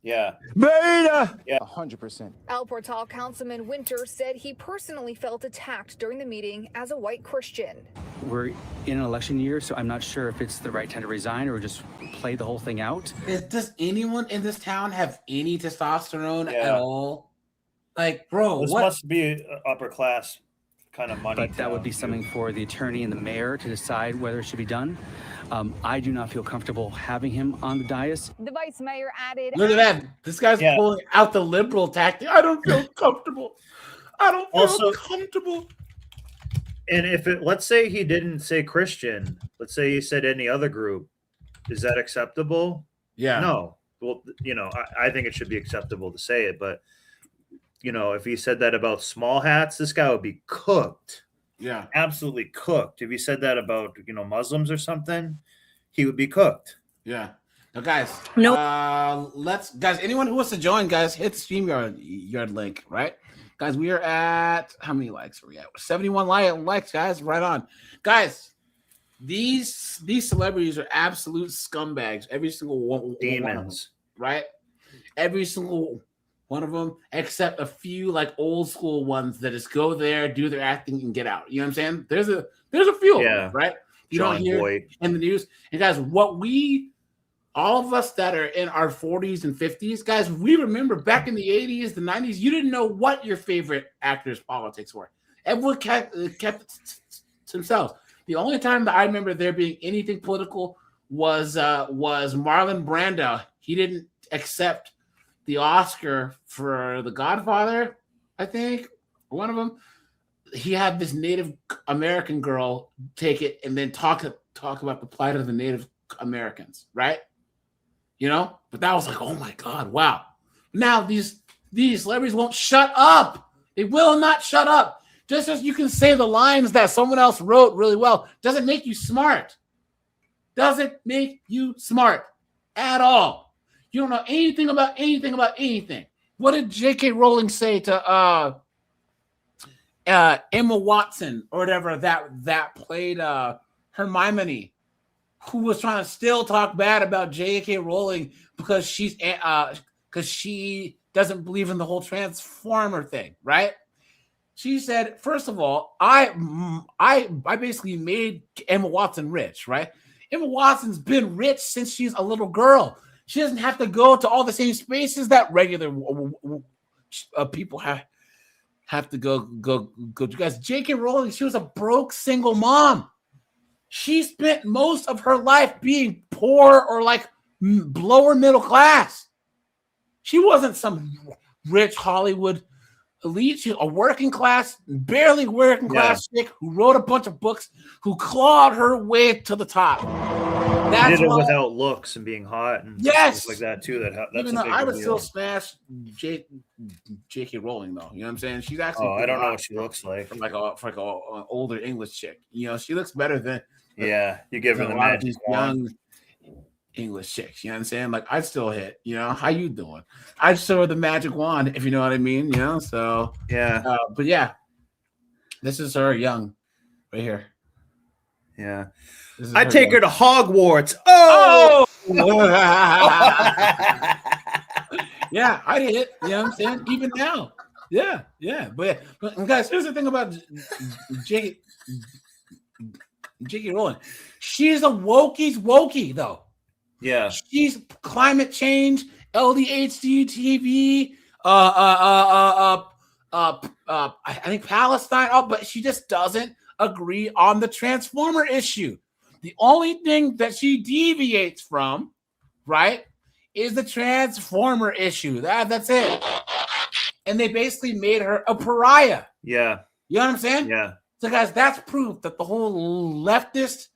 Yeah. Beta! Yeah. 100%. El Portal Councilman Winter said he personally felt attacked during the meeting as a white Christian. We're in an election year, so I'm not sure if it's the right time to resign or just play the whole thing out. Does anyone in this town have any testosterone at all? Like, bro, This must be upper class kind of money. But that would be something for the attorney and the mayor to decide whether it should be done. I do not feel comfortable having him on the dais. The vice mayor added. Look at that. This guy's pulling out the liberal tactic. I don't feel comfortable. I don't feel comfortable. And if it, let's say he didn't say Christian, let's say he said any other group, is that acceptable? Yeah. No. Well, you know, I think it should be acceptable to say it, but you know, if he said that about small hats, this guy would be cooked. Yeah. Absolutely cooked. If he said that about, you know, Muslims or something, he would be cooked. Yeah. Now, guys, guys, anyone who wants to join, guys, hit the StreamYard link, right? Guys, we are at, how many likes are we at? 71 likes, guys, right on. Guys, these celebrities are absolute scumbags. Every single one. Demons. Right? Every single one of them, except a few like old school ones that just go there, do their acting, and get out. You know what I'm saying? There's a few of them, right? You John don't hear Boyd. in the news. And guys, all of us that are in our 40s and 50s, guys, we remember back in the 80s, the 90s, you didn't know what your favorite actors' politics were. Everyone kept it to themselves. The only time that I remember there being anything political was Marlon Brando. He didn't accept the Oscar for The Godfather, I think, one of them. He had this Native American girl take it and then talk about the plight of the Native Americans, right? You know, but that was like, oh my God, wow. Now these celebrities won't shut up. They will not shut up. Just as you can say the lines that someone else wrote really well, doesn't make you smart. Doesn't make you smart at all. You don't know anything about anything. What did J.K. Rowling say to Emma Watson or whatever that played Hermione, who was trying to still talk bad about J.K. Rowling because she doesn't believe in the whole transformer thing, right? She said, first of all, I basically made Emma Watson rich, right? Emma Watson's been rich since she's a little girl. She doesn't have to go to all the same spaces that regular people have to go to. Guys, J.K. Rowling, she was a broke single mom. She spent most of her life being poor or like lower middle class. She wasn't some rich Hollywood elite. She's a working class, barely working class chick who wrote a bunch of books, who clawed her way to the top. That's did it without looks and being hot and things like that too. That's even though I would still smash J.K. Rowling though. You know what I'm saying? She's actually. Oh, I don't know what she looks like. For like an older English chick. You know, she looks better than. Yeah, you give her the magic young English chicks. You know what I'm saying? Like I'd still hit. You know, how you doing? I'd show her the magic wand if you know what I mean. You know, so yeah. But yeah, this is her young, right here. Yeah. I take her to Hogwarts. Oh! Yeah, I did it. You know what I'm saying? Even now. Yeah. But guys, here's the thing about J.K. Rowling. She's a wokey, though. Yeah. She's climate change, LDHD TV, I think Palestine, but she just doesn't agree on the transformer issue. The only thing that she deviates from, right, is the transformer issue. That's it. And they basically made her a pariah. Yeah. You know what I'm saying? Yeah. So, guys, that's proof that the whole leftist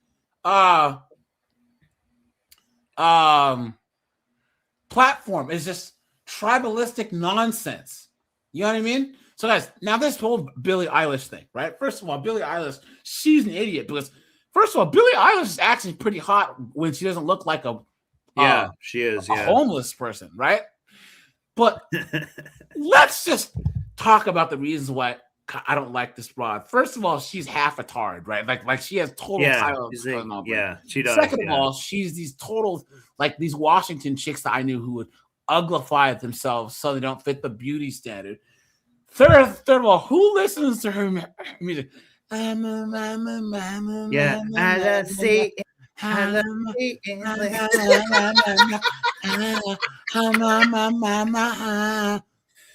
platform is just tribalistic nonsense. You know what I mean? So, guys, now this whole Billie Eilish thing, right? First of all, Billie Eilish, she's an idiot because, first of all, Billie Eilish is actually pretty hot when she doesn't look like she is a homeless person, right? But let's just talk about the reasons why I don't like this broad. First of all, she's half a tard, right? Like she has total title. She does. Second of all, she's these total like these Washington chicks that I knew who would uglify themselves so they don't fit the beauty standard. Third of all, who listens to her music? Yeah, I don't see.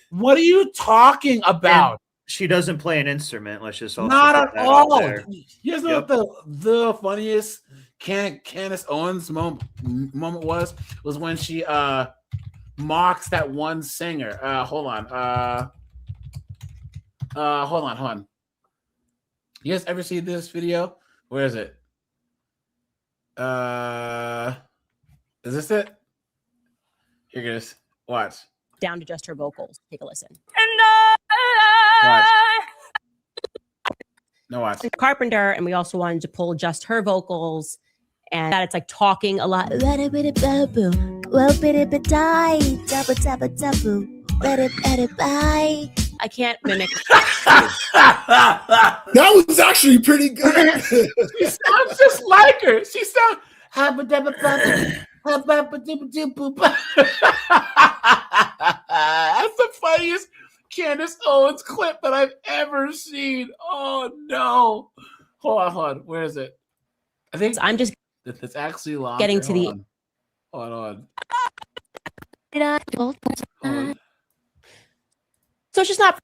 What are you talking about? And she doesn't play an instrument. Let's just not at all. Here's what the funniest Candace Owens' moment was when she mocks that one singer. Hold on. Hold on. You guys ever see this video? Where is it? Is this it? Here it is. Watch. Down to just her vocals. Take a listen. Watch. No, watch. Carpenter, and we also wanted to pull just her vocals, and that it's like talking a lot. I can't mimic. That was actually pretty good. She sounds just like her. She sounds. That's the funniest Candace Owens clip that I've ever seen. Oh no! Hold on. Where is it? I think I'm just. It's actually long. Getting to the. Hold on. So it's just not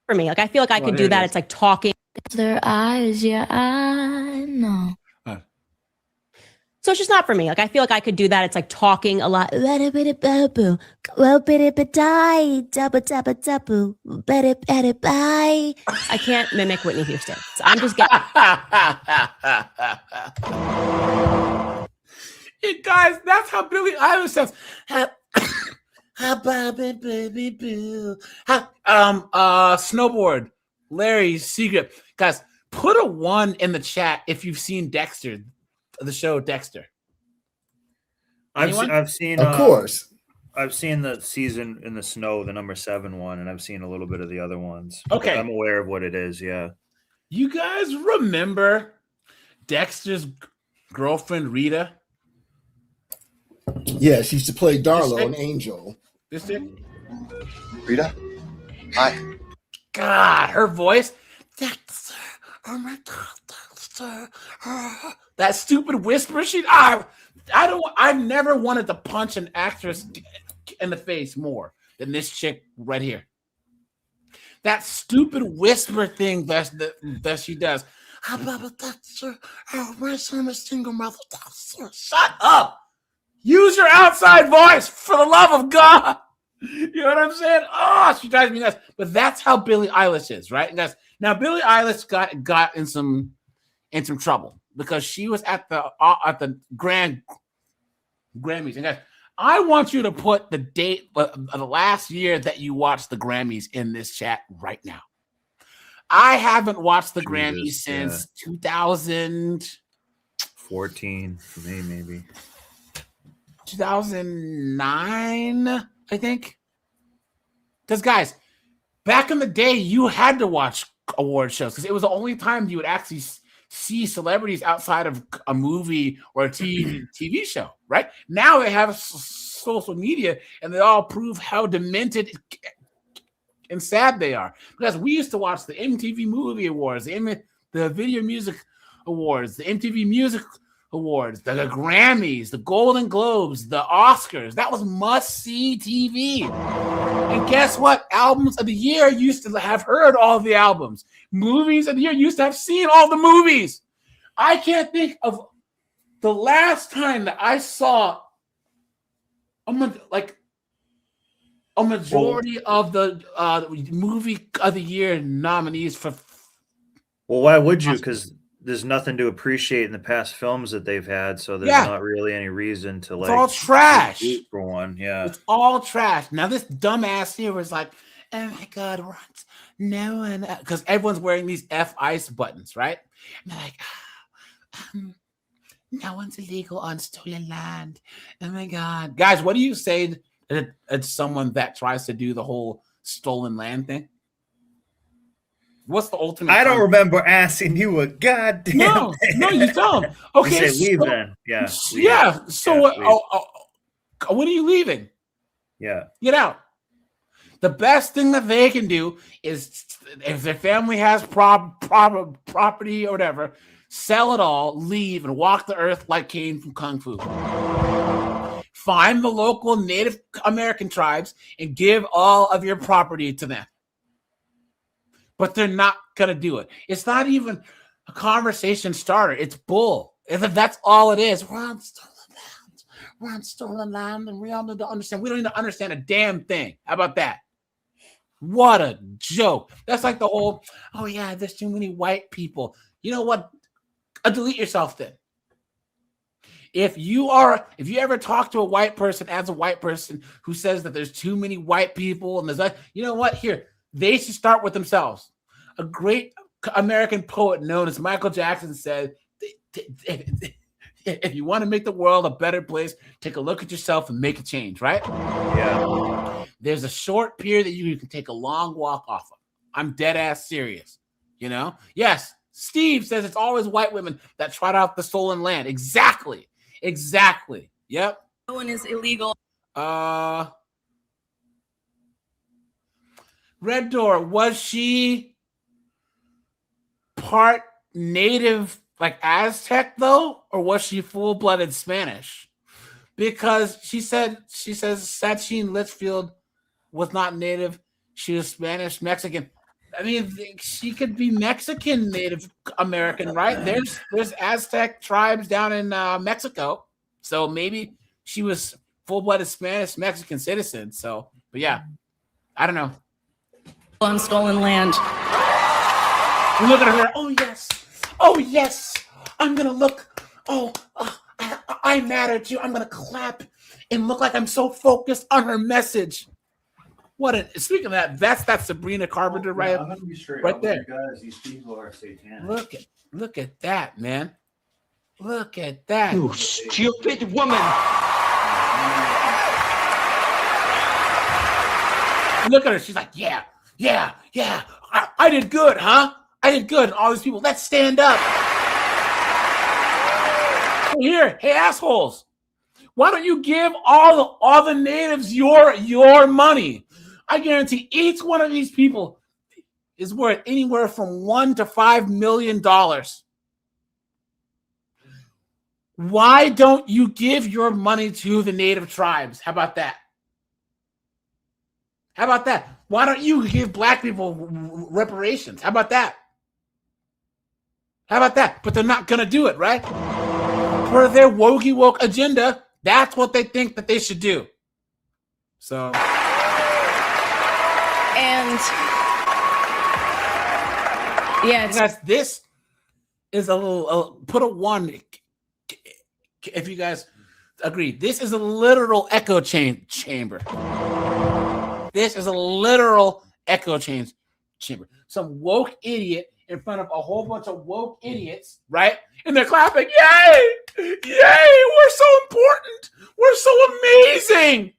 for me. Like I feel like I could do that. It's like talking. Their eyes, yeah, I know. So it's just not for me. Like I feel like I could do that. It's like talking a lot. I can't mimic Whitney Houston. So I'm just getting. Hey guys, that's how Billie Eilish sounds. Snowboard, Larry's Secret. Guys, put a 1 in the chat if you've seen Dexter, the show Dexter. I've seen, of course. I've seen the season in the snow, the number 7 one, and I've seen a little bit of the other ones. Okay, I'm aware of what it is. Yeah. You guys remember Dexter's girlfriend Rita? Yeah, she used to play Darla on Angel. This chick? Rita? Hi. God, her voice. Dexter. Oh my God, Dexter. That stupid whisper. I've never wanted to punch an actress in the face more than this chick right here. That stupid whisper thing that she does. Dexter. Oh, my son is single mother. Dexter. Shut up. Use your outside voice for the love of God. You know what I'm saying? Oh, she drives me nuts. But that's how Billie Eilish is, right? And now Billie Eilish got in some trouble because she was at the Grammys. And guys, I want you to put the date of the last year that you watched the Grammys in this chat right now. I haven't watched the Grammys since 2014 for me, maybe 2009, I think. Because guys, back in the day, you had to watch award shows because it was the only time you would actually see celebrities outside of a movie or a TV show, right? Now they have social media and they all prove how demented and sad they are. Because we used to watch the MTV Movie Awards, the Video Music Awards, the MTV Music Awards, the Grammys, the Golden Globes, the Oscars. That was must-see TV. And guess what? Albums of the year used to have heard all the albums. Movies of the year used to have seen all the movies. I can't think of the last time that I saw a majority of the movie of the year nominees for. Well, why would you? Because there's nothing to appreciate in the past films that they've had, so there's not really any reason to It's all trash. For one, yeah. It's all trash. Now this dumbass here was like, "Oh my God, no one," because everyone's wearing these F ice buttons, right? And they're like, "No one's illegal on stolen land." Oh my God, guys, what do you say to someone that tries to do the whole stolen land thing? What's the ultimate? I don't remember asking you a goddamn. No, you don't. Okay, you say leave then. Yeah. Yeah. So when are you leaving? Yeah. Get out. The best thing that they can do is, if their family has property or whatever, sell it all, leave, and walk the earth like Caine from Kung Fu. Find the local Native American tribes and give all of your property to them. But they're not going to do it. It's not even a conversation starter. It's bull. That's all it is. We're on stolen land, and we all need to understand. We don't need to understand a damn thing. How about that? What a joke. That's like the whole, oh yeah, there's too many white people. You know what? Delete yourself then. If you ever talk to a white person as a white person who says that there's too many white people and there's like, you know what? Here, they should start with themselves. A great American poet known as Michael Jackson said, if you want to make the world a better place, take a look at yourself and make a change, right? Yeah. There's a short period that you can take a long walk off of. I'm dead ass serious. You know? Yes, Steve says it's always white women that trot out the stolen land. Exactly. Yep. No one is illegal. Red Door, was she part native like Aztec though, or was she full-blooded Spanish? Because she says Sachin Litchfield was not native. She was Spanish Mexican. I mean, she could be Mexican Native American, right? There's Aztec tribes down in Mexico, so maybe she was full-blooded Spanish Mexican citizen. So, but yeah, I don't know. On stolen land. You look at her. Oh yes. I'm gonna look. I matter to you. I'm gonna clap and look like I'm so focused on her message. Speaking of that, that's that Sabrina Carpenter, right? I'm gonna be straight right up there. with you guys. These people are satanic. Look at that, man. Look at that. You stupid woman. Look at her. She's like, yeah. I did good, huh? I did good. And all these people, let's stand up. Here, hey assholes. Why don't you give all the natives your money? I guarantee each one of these people is worth anywhere from $1 to $5 million. Why don't you give your money to the native tribes? How about that? Why don't you give black people reparations? How about that? But they're not gonna do it, right? For their woke agenda, that's what they think that they should do. So, And yeah, guys, this is a little put a 1 if you guys agree. This is a literal echo chamber. This is a literal echo chamber. Some woke idiot in front of a whole bunch of woke idiots, right? And they're clapping, yay! We're so important! We're so amazing!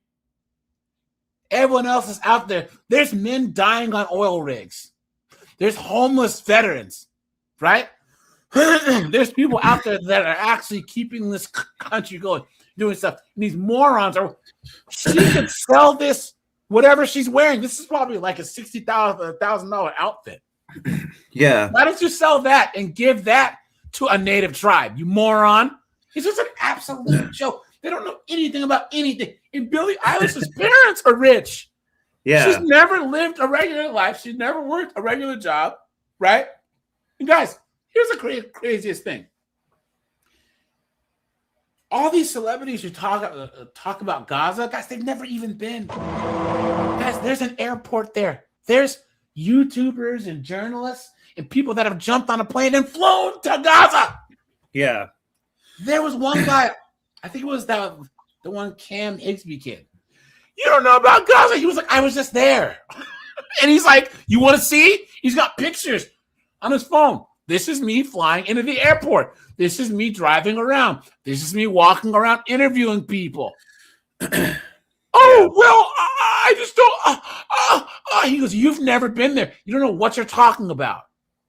Everyone else is out there. There's men dying on oil rigs. There's homeless veterans, right? There's people out there that are actually keeping this country going, doing stuff. And these morons she could sell this, whatever she's wearing. This is probably like a $60,000 outfit. Yeah. Why don't you sell that and give that to a native tribe, you moron? It's just an absolute joke. They don't know anything about anything. And Billie Eilish's parents are rich. Yeah. She's never lived a regular life. She's never worked a regular job, right? And guys, here's the craziest thing. All these celebrities who talk about Gaza, guys, they've never even been. Guys, there's an airport there. There's YouTubers and journalists and people that have jumped on a plane and flown to Gaza. Yeah. There was one guy, I think it was the one Cam Higsby kid. You don't know about Gaza. He was like, I was just there. And he's like, you want to see? He's got pictures on his phone. This is me flying into the airport. This is me driving around. This is me walking around interviewing people. I just don't. He goes, you've never been there. You don't know what you're talking about.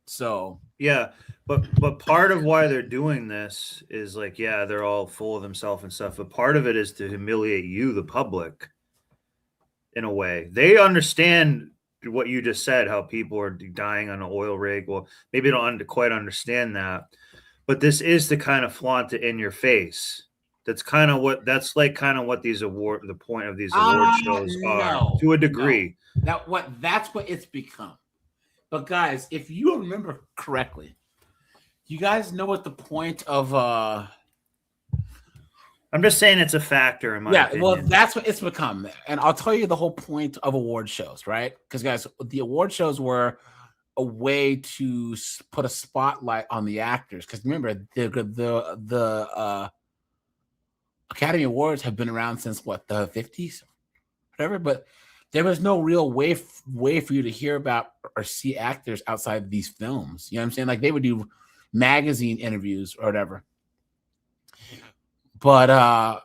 So yeah, but part of why they're doing this is like, yeah, they're all full of themselves and stuff. But part of it is to humiliate you, the public, in a way. They understand what you just said, how people are dying on an oil rig. Well, maybe they don't quite understand that, but this is to kind of flaunt it in your face. That's kind of what the point of these award shows are, to a degree. No. That's what it's become. But guys, if you remember correctly, You guys know what the point of I'm just saying it's a factor in my opinion. Well, that's what it's become. And I'll tell you the whole point of award shows, right? Because guys, the award shows were a way to put a spotlight on the actors. Because remember, the Academy Awards have been around since what, the 50s, whatever. But there was no real way for you to hear about or see actors outside of these films. You know what I'm saying? Like they would do magazine interviews or whatever. But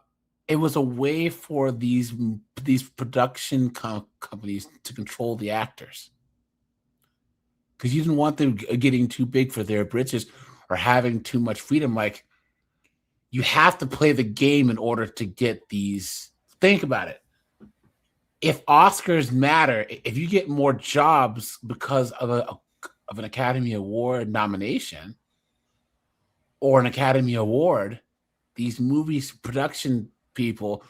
it was a way for these production companies to control the actors, because you didn't want them getting too big for their britches or having too much freedom. Like, you have to play the game in order to get these. Think about it. If Oscars matter, if you get more jobs because of an Academy Award nomination or an Academy Award, these movies production people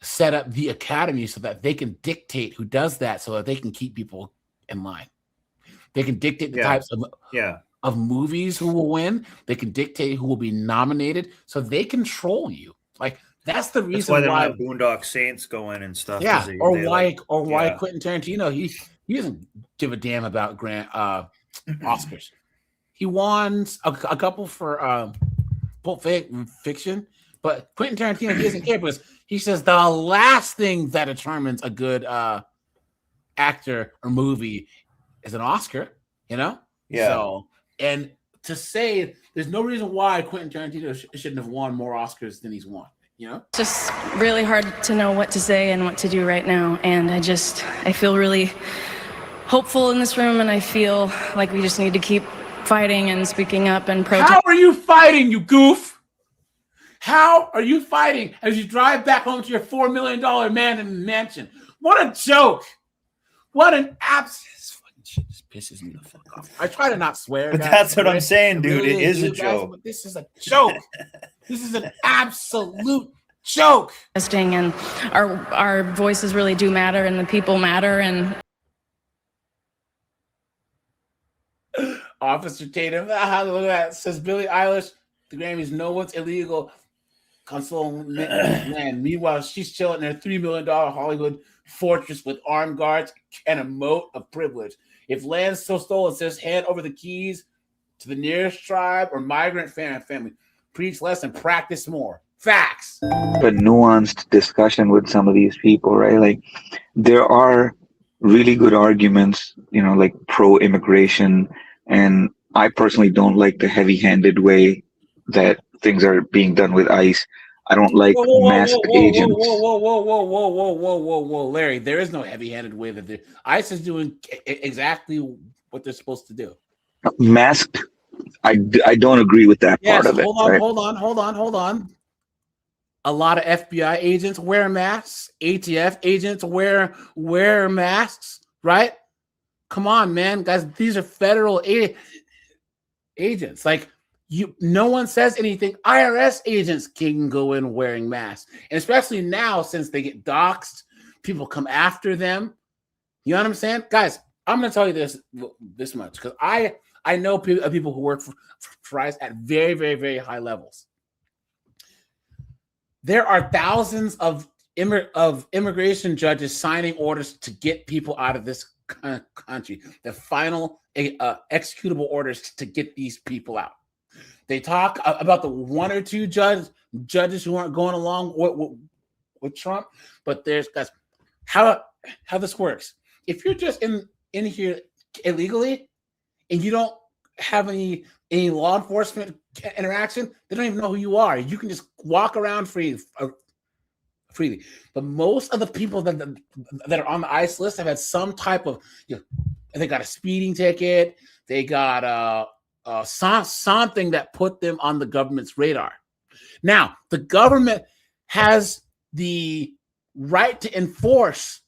set up the Academy so that they can dictate who does that, so that they can keep people in line. They can dictate the types of movies who will win. They can dictate who will be nominated, so they control you. Like, that's the reason that's why they let Boondock Saints go in and stuff. Yeah, or why Quentin Tarantino he doesn't give a damn about Oscars. He won a couple for Pulp Fiction, but Quentin Tarantino, he doesn't care, because he says the last thing that determines a good actor or movie is an Oscar, you know? Yeah. So, and to say there's no reason why Quentin Tarantino shouldn't have won more Oscars than he's won, you know? It's just really hard to know what to say and what to do right now. And I feel really hopeful in this room, and I feel like we just need to keep fighting and speaking up and protesting. How are you fighting, you goof? How are you fighting as you drive back home to your $4 million mansion? What a joke! What an absence! Fucking shit just pisses me the fuck off. I try to not swear, but guys, that's what I'm saying, dude. Really it is a guys, joke. But this is a joke. This is an absolute joke. And our voices really do matter, and the people matter. And Officer Tatum, look at that. Says Billie Eilish, the Grammys, no one's illegal. Console man. Meanwhile, she's chilling in her $3 million Hollywood fortress with armed guards and a moat of privilege. If land's so stolen, says hand over the keys to the nearest tribe or migrant family. Preach less and practice more. Facts. A nuanced discussion with some of these people, right? Like, there are really good arguments, like pro-immigration. And I personally don't like the heavy-handed way that things are being done with ICE. I don't like masked agents. Whoa, Larry, there is no heavy-handed way that ICE is doing exactly what they're supposed to do. Masked, I don't agree with that part of it. Hold on. A lot of FBI agents wear masks. ATF agents wear masks, right? Come on, man, guys. These are federal agents. Like, no one says anything. IRS agents can go in wearing masks, and especially now since they get doxxed, people come after them. You know what I'm saying, guys? I'm going to tell you this much, because I know people who work for ICE at very, very, very high levels. There are thousands of immigration judges signing orders to get people out of this country. The final executable orders to get these people out. They talk about the one or two judges who aren't going along with Trump, but there's, guys, how this works. If you're just in here illegally and you don't have any law enforcement interaction, they don't even know who you are. You can just walk around freely. But most of the people that are on the ICE list have had some type of, they got a speeding ticket, they got something that put them on the government's radar. Now, the government has the right to enforce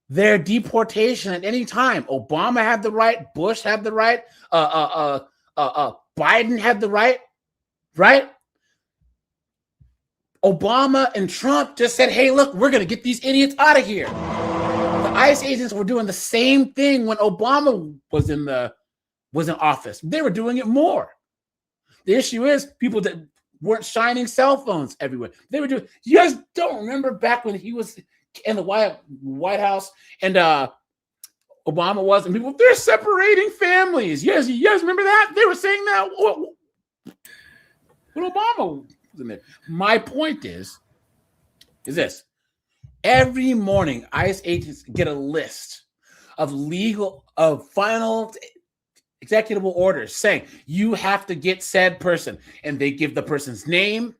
their deportation at any time. Obama had the right, Bush had the right, Biden had the right? Obama and Trump just said, hey, look, we're going to get these idiots out of here. The ICE agents were doing the same thing when Obama was in office. They were doing it more. The issue is people that weren't shining cell phones everywhere. They were doing. You guys don't remember back when he was in the White House and Obama was, and people, they're separating families. You guys remember that? They were saying that when Obama was in there. My point is this. Every morning, ICE agents get a list of final executable orders saying you have to get said person, and they give the person's name,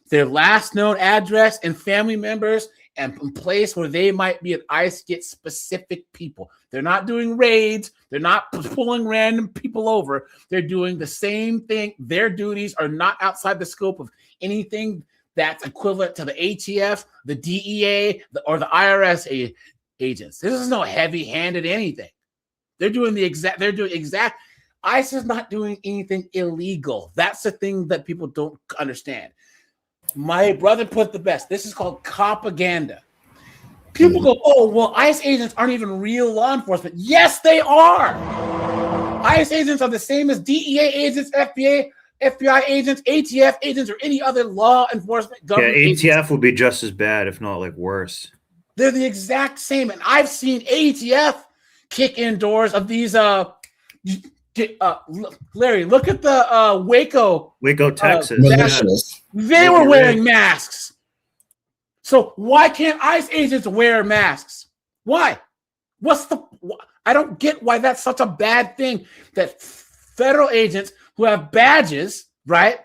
their last known address, and family members, and place where they might be. At ICE get specific people. They're not doing raids. They're not pulling random people over. They're doing the same thing. Their duties are not outside the scope of anything that's equivalent to the ATF, the DEA, or the IRS agents. This is no heavy-handed anything. They're doing exact. ICE is not doing anything illegal. That's the thing that people don't understand. My brother put the best. This is called propaganda. People go, oh, well, ICE agents aren't even real law enforcement. Yes, they are. ICE agents are the same as DEA agents, FBI agents, ATF agents, or any other law enforcement government ATF agency. would be just as bad, if not like worse. They're the exact same. And I've seen ATF kick in doors of these Larry, look at the Waco, Texas. They were wearing masks. So why can't ICE agents wear masks? Why? I don't get why that's such a bad thing that federal agents who have badges, right,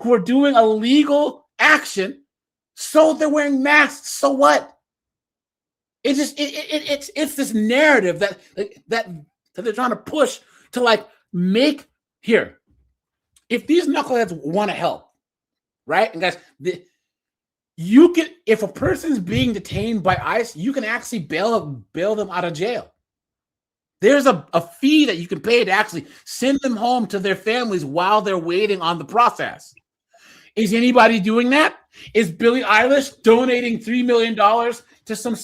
who are doing illegal action, so they're wearing masks. So what? It's this narrative that they're trying to push to like make here. If these knuckleheads want to help, right? And guys, you can, if a person's being detained by ICE, you can actually bail them out of jail. There's a fee that you can pay to actually send them home to their families while they're waiting on the process. Is anybody doing that? Is Billie Eilish donating $3 million to some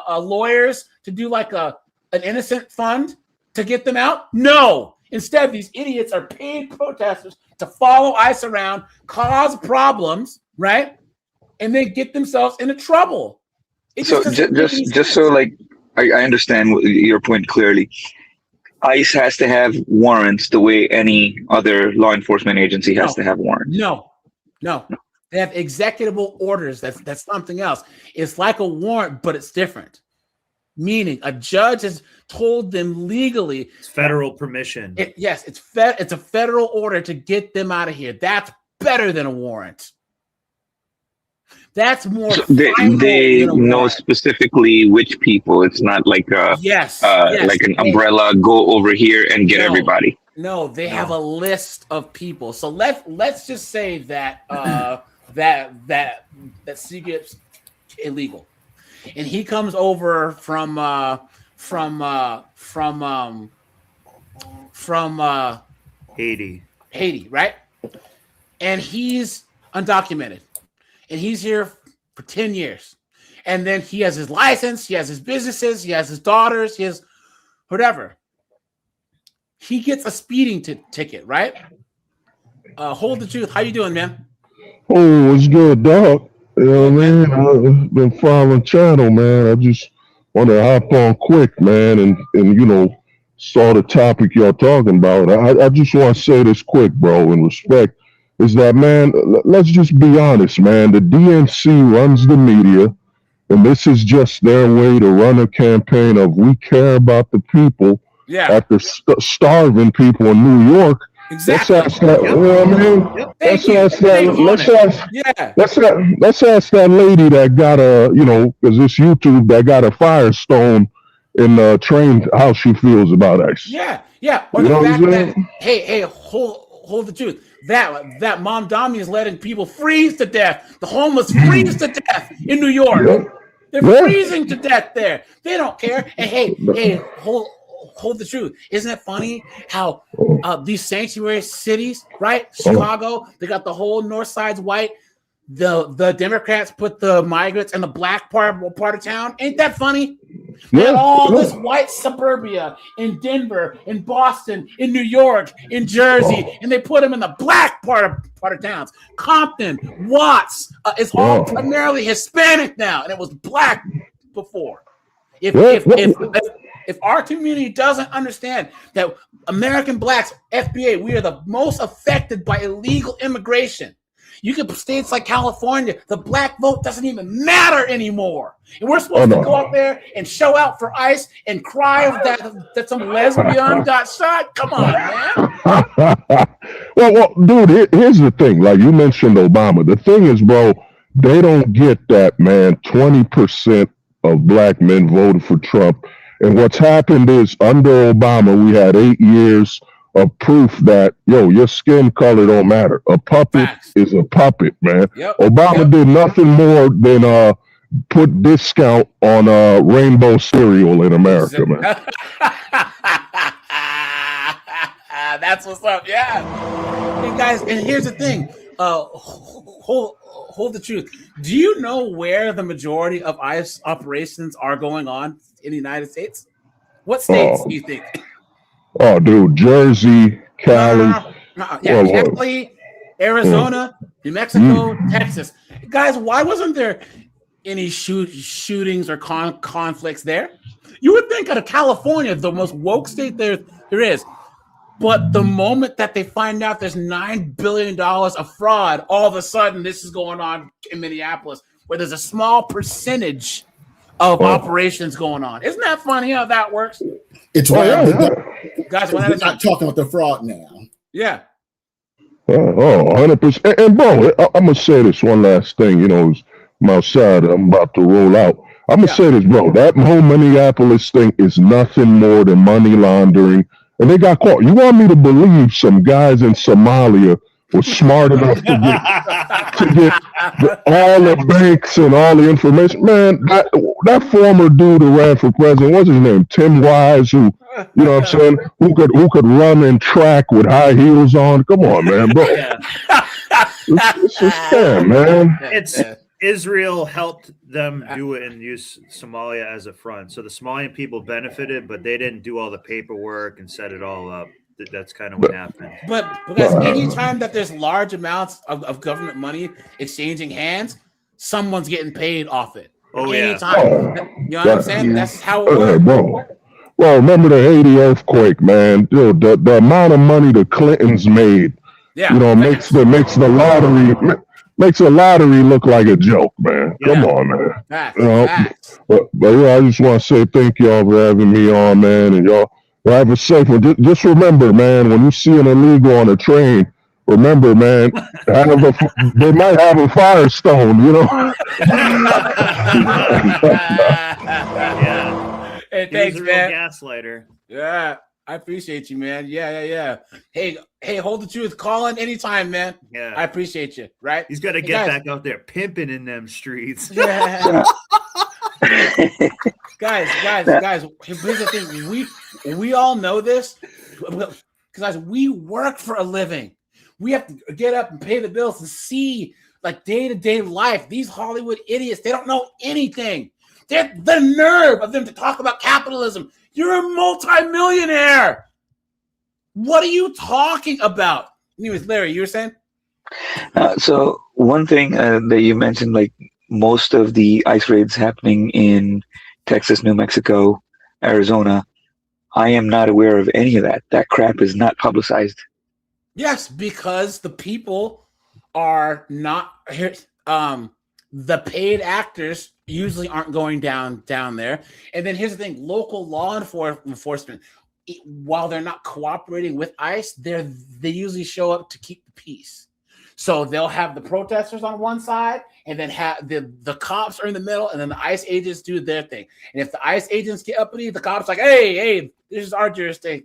lawyers to do like an innocent fund to get them out? No. Instead, these idiots are paid protesters to follow ICE around, cause problems, right? And then get themselves into trouble. So just so like I understand your point clearly. ICE has to have warrants the way any other law enforcement agency has to have warrants. No. They have executable orders. That's something else. It's like a warrant, but it's different. Meaning a judge has told them legally. It's federal permission. It's a federal order to get them out of here. That's better than a warrant. That's more. So they know specifically which people. It's not like like an umbrella. Go over here and get everybody. No, they have a list of people. So let's just say that that Seagip's illegal, and he comes over from Haiti, right? And he's undocumented. And he's here for 10 years. And then he has his license, he has his businesses, he has his daughters, he has whatever. He gets a speeding ticket, right? Hold the truth. How you doing, man? Oh, it's good, dog. You know what I mean? I've been following channel, man. I just want to hop on quick, man, and you know, saw the topic y'all talking about. I just want to say this quick, bro, in respect. Is that, man, let's just be honest, man. The DNC runs the media, and this is just their way to run a campaign of we care about the people after starving people in New York. Exactly. Let's ask that, you know what I mean? Let's ask that lady that got because it's YouTube that got a Firestone in the train, how she feels about ICE. Yeah. Or the fact that, hey, hold the truth. That Mom Dami is letting people freeze to death. The homeless freeze to death in New York. They're freezing to death there. They don't care. And hey, hold the truth. Isn't it funny how these sanctuary cities, right? Chicago, they got the whole north side's white. The Democrats put the migrants in the black part of town. Ain't that funny? They had all this white suburbia in Denver, in Boston, in New York, in Jersey, and they put them in the black part of towns. Compton, Watts, it's all primarily Hispanic now, and it was black before. If our community doesn't understand that American blacks, FBA, we are the most affected by illegal immigration. You get states like California, the black vote doesn't even matter anymore. And we're supposed to go out there and show out for ICE and cry that some lesbian got shot? Come on, man. well, dude, here's the thing. Like you mentioned Obama. The thing is, bro, they don't get that, man. 20% of black men voted for Trump. And what's happened is under Obama, we had 8 years of proof that, your skin color don't matter. A puppet is a puppet, man. Obama did nothing more than put discount on rainbow cereal in America, man. That's what's up, yeah. Hey, guys, and here's the thing. Hold the truth. Do you know where the majority of ICE operations are going on in the United States? What states do you think? Oh, dude, Jersey, Cali. Cali, Arizona, New Mexico, Texas. Guys, why wasn't there any shootings or conflicts there? You would think out of California, the most woke state there is. But the moment that they find out there's $9 billion of fraud, all of a sudden this is going on in Minneapolis, where there's a small percentage of operations going on. Isn't that funny how that works? It's Guys, we're not talking about the fraud now. Yeah. 100%. And bro, I'm gonna say this one last thing. I'm outside. I'm about to roll out. I'm gonna say this, bro. That whole Minneapolis thing is nothing more than money laundering. And they got caught. You want me to believe some guys in Somalia were smart enough to get all the banks and all the information? Man, that former dude who ran for president, what's his name? Tim Wise, who, you know what I'm saying, who could run and track with high heels on. Come on, man, bro. It's a scam, man. Israel helped them do it and use Somalia as a front. So the Somalian people benefited, but they didn't do all the paperwork and set it all up. That's kind of what happened. But because anytime that there's large amounts of government money exchanging hands, someone's getting paid off it. Anytime. You know what I'm saying? That's how it works. Bro. Well, remember the Haiti earthquake, man. Dude, the amount of money the Clintons made, makes the lottery... Makes a lottery look like a joke, man. Come on, man. But I just want to say thank y'all for having me on, man. And y'all have a safe one. Just remember, man, when you see an illegal on a train, remember, man, they might have a Firestone, Hey, thanks, man. Gaslighter. Yeah. I appreciate you, man. Yeah. Hey, hold the truth. Call in anytime, man. Yeah. I appreciate you, right? He's got to get back out there pimping in them streets. Yeah. guys, here's the thing. We all know this. Guys, we work for a living. We have to get up and pay the bills and see like day-to-day life. These Hollywood idiots, they don't know anything. They're the nerve of them to talk about capitalism. You're a multimillionaire. What are you talking about? Anyways, Larry, you were saying? So one thing that you mentioned, like most of the ICE raids happening in Texas, New Mexico, Arizona, I am not aware of any of that. That crap is not publicized. Yes, because the people are not here. The paid actors usually aren't going down there. And then here's the thing: local law enforcement, while they're not cooperating with ICE, they usually show up to keep the peace. So they'll have the protesters on one side, and then have the cops are in the middle, and then the ICE agents do their thing. And if the ICE agents get uppity, the cops like, hey, this is our jurisdiction.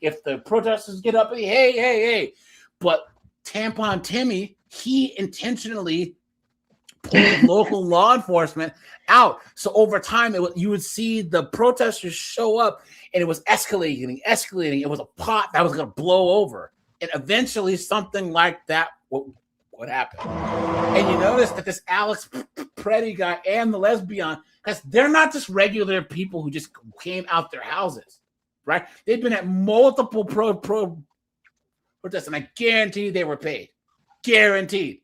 If the protesters get uppity, hey. But Tampon Timmy, he intentionally pulled local law enforcement out. So over time, you would see the protesters show up, and it was escalating. It was a pot that was going to blow over. And eventually something like that what happened. And you notice that this Alex Preddy guy and the lesbian, because they're not just regular people who just came out their houses, right? They've been at multiple protests, and I guarantee they were paid. Guaranteed.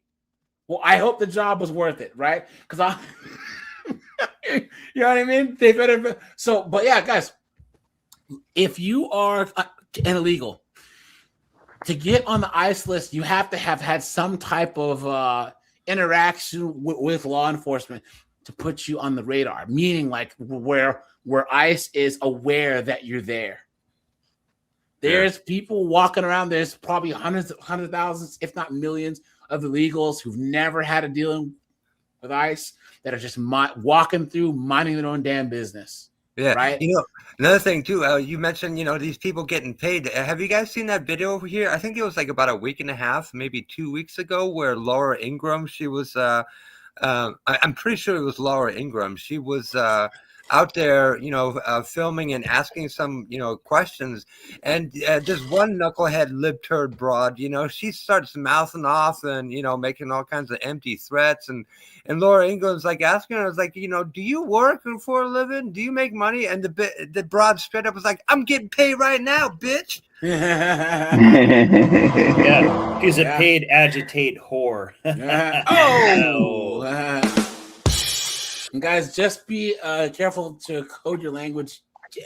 Well, I hope the job was worth it, right? Because I, you know what I mean? They better. So, but yeah, guys, if you are an illegal, to get on the ICE list, you have to have had some type of interaction with law enforcement to put you on the radar, meaning like where ICE is aware that you're there. There's people walking around. There's probably hundreds of thousands, if not millions, of illegals who've never had a dealing with ICE that are just walking through, minding their own damn business. Yeah. Right. You know, another thing too, you mentioned, you know, these people getting paid. Have you guys seen that video over here? I think it was like about a week and a half, maybe 2 weeks ago, where Laura Ingraham, she was, I'm pretty sure it was Laura Ingraham. She was out there, you know, filming and asking some, you know, questions. And this one knucklehead libtard broad, you know, she starts mouthing off and, you know, making all kinds of empty threats. And Laura Ingram's like asking her, I was like, you know, do you work for a living? Do you make money? And the broad straight up was like, I'm getting paid right now, bitch. Yeah, she's a paid agitate whore. And guys, just be careful to code your language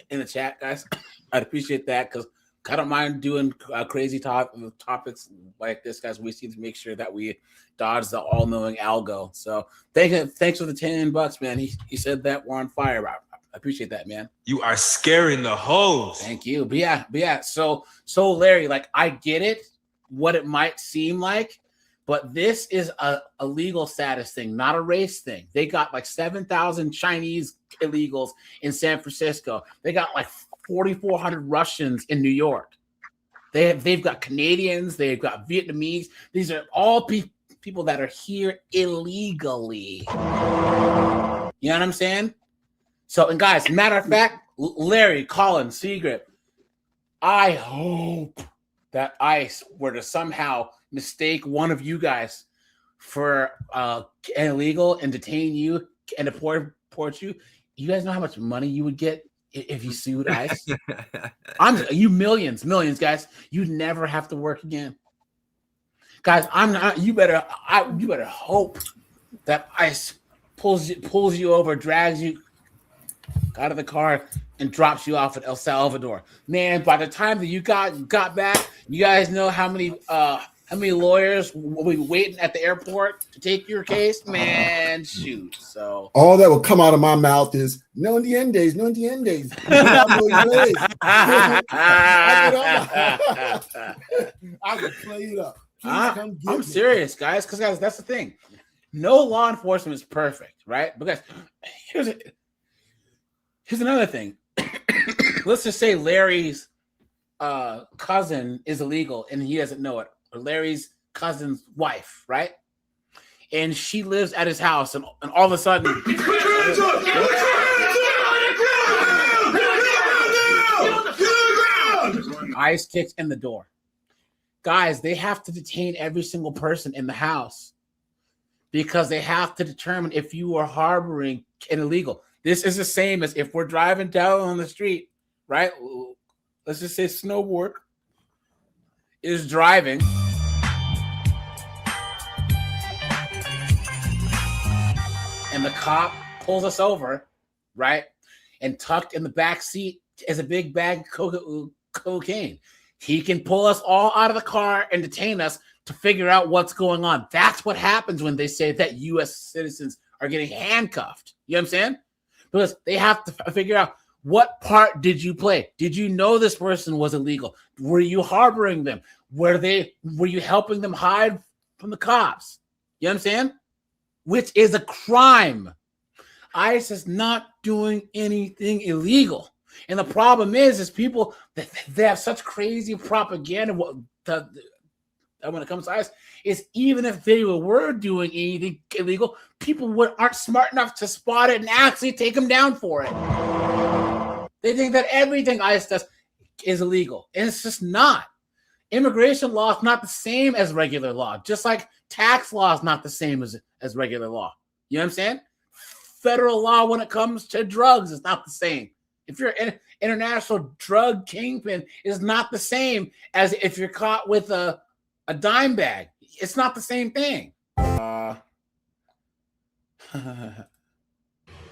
in the chat, guys. I'd appreciate that because I don't mind doing crazy topics like this, guys. We need to make sure that we dodge the all-knowing algo. So thanks for the $10, man. He said that we're on fire. I appreciate that, man. You are scaring the hoes. Thank you. But yeah. So Larry, like I get it, what it might seem like. But this is a legal status thing, not a race thing. They got like 7,000 Chinese illegals in San Francisco. They got like 4,400 Russians in New York. They've got Canadians. They've got Vietnamese. These are all people that are here illegally. You know what I'm saying? So, and guys, matter of fact, Larry, Colin, Seagrip, I hope that ICE were to somehow mistake one of you guys for an illegal and detain you and deport you. You guys know how much money you would get if you sued ICE? You millions, guys. You'd never have to work again. Guys, you better hope that ICE pulls you over, drags you out of the car and drops you off at El Salvador. Man, by the time that you got back, you guys know how many lawyers will be waiting at the airport to take your case? Man, shoot. So all that will come out of my mouth is no entiendes. I can play it up. I'm serious, guys, because guys, that's the thing. No law enforcement is perfect, right? Because here's another thing. Let's just say Larry's cousin is illegal and he doesn't know it. Or Larry's cousin's wife, right? And she lives at his house, and all of a sudden, ICE kicks in the door. Guys, they have to detain every single person in the house because they have to determine if you are harboring an illegal. This is the same as if we're driving down on the street, right? Let's just say Snowboard is driving. And the cop pulls us over, right? And tucked in the back seat is a big bag of cocaine. He can pull us all out of the car and detain us to figure out what's going on. That's what happens when they say that U.S. citizens are getting handcuffed. You know what I'm saying? Because they have to figure out, what part did you play? Did you know this person was illegal? Were you harboring them? Were you helping them hide from the cops? You know what I'm saying? Which is a crime. ICE is not doing anything illegal. And the problem is people, they have such crazy propaganda that when it comes to ICE, is even if they were doing anything illegal, people aren't smart enough to spot it and actually take them down for it. They think that everything ICE does is illegal, and it's just not. Immigration law is not the same as regular law. Just like tax law is not the same as regular law. You know what I'm saying? Federal law when it comes to drugs is not the same. If you're an international drug kingpin, is not the same as if you're caught with a dime bag. It's not the same thing.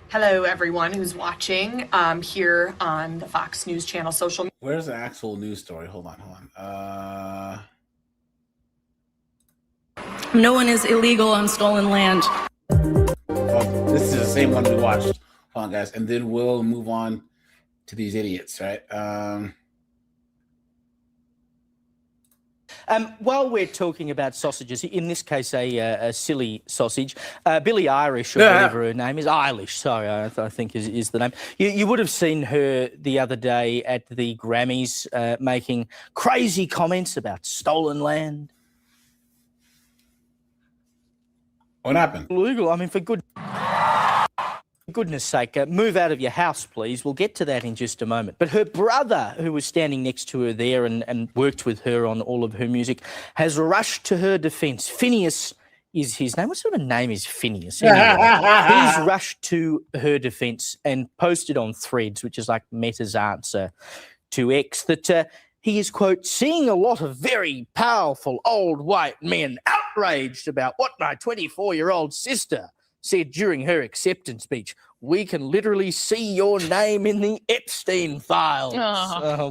Hello, everyone who's watching here on the Fox News Channel social. Where's the actual news story? Hold on. No one is illegal on stolen land. Oh, this is the same one we watched. Hold on, guys. And then we'll move on to these idiots, right? While we're talking about sausages, in this case, a silly sausage, Billie Eilish, or whatever her name is, Eilish, sorry, I think is the name. You would have seen her the other day at the Grammys making crazy comments about stolen land. What happened? Illegal. I mean, for goodness sake, move out of your house, please. We'll get to that in just a moment. But her brother, who was standing next to her there and worked with her on all of her music, has rushed to her defence. Phineas is his name. What sort of name is Phineas? Anyway, he's rushed to her defence and posted on Threads, which is like Meta's answer to X, that he is, quote, seeing a lot of very powerful old white men outraged about what my 24-year-old sister said during her acceptance speech. We can literally see your name in the Epstein files.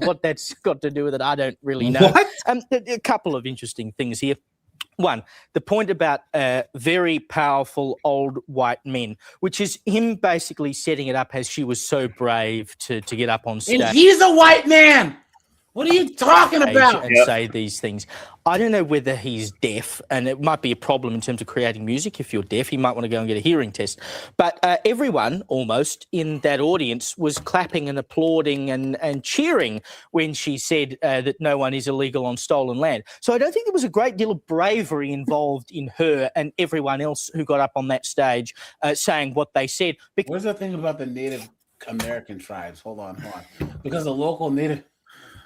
What that's got to do with it, I don't really know. What? A couple of interesting things here. One, the point about very powerful old white men, which is him basically setting it up as she was so brave to get up on stage. And he's a white man. What are you talking about? And say these things. I don't know whether he's deaf, and it might be a problem in terms of creating music. If you're deaf, you might want to go and get a hearing test. But everyone almost in that audience was clapping and applauding and cheering when she said that no one is illegal on stolen land. So I don't think there was a great deal of bravery involved in her and everyone else who got up on that stage saying what they said. Where's the thing about the Native American tribes? Hold on. Because the local Native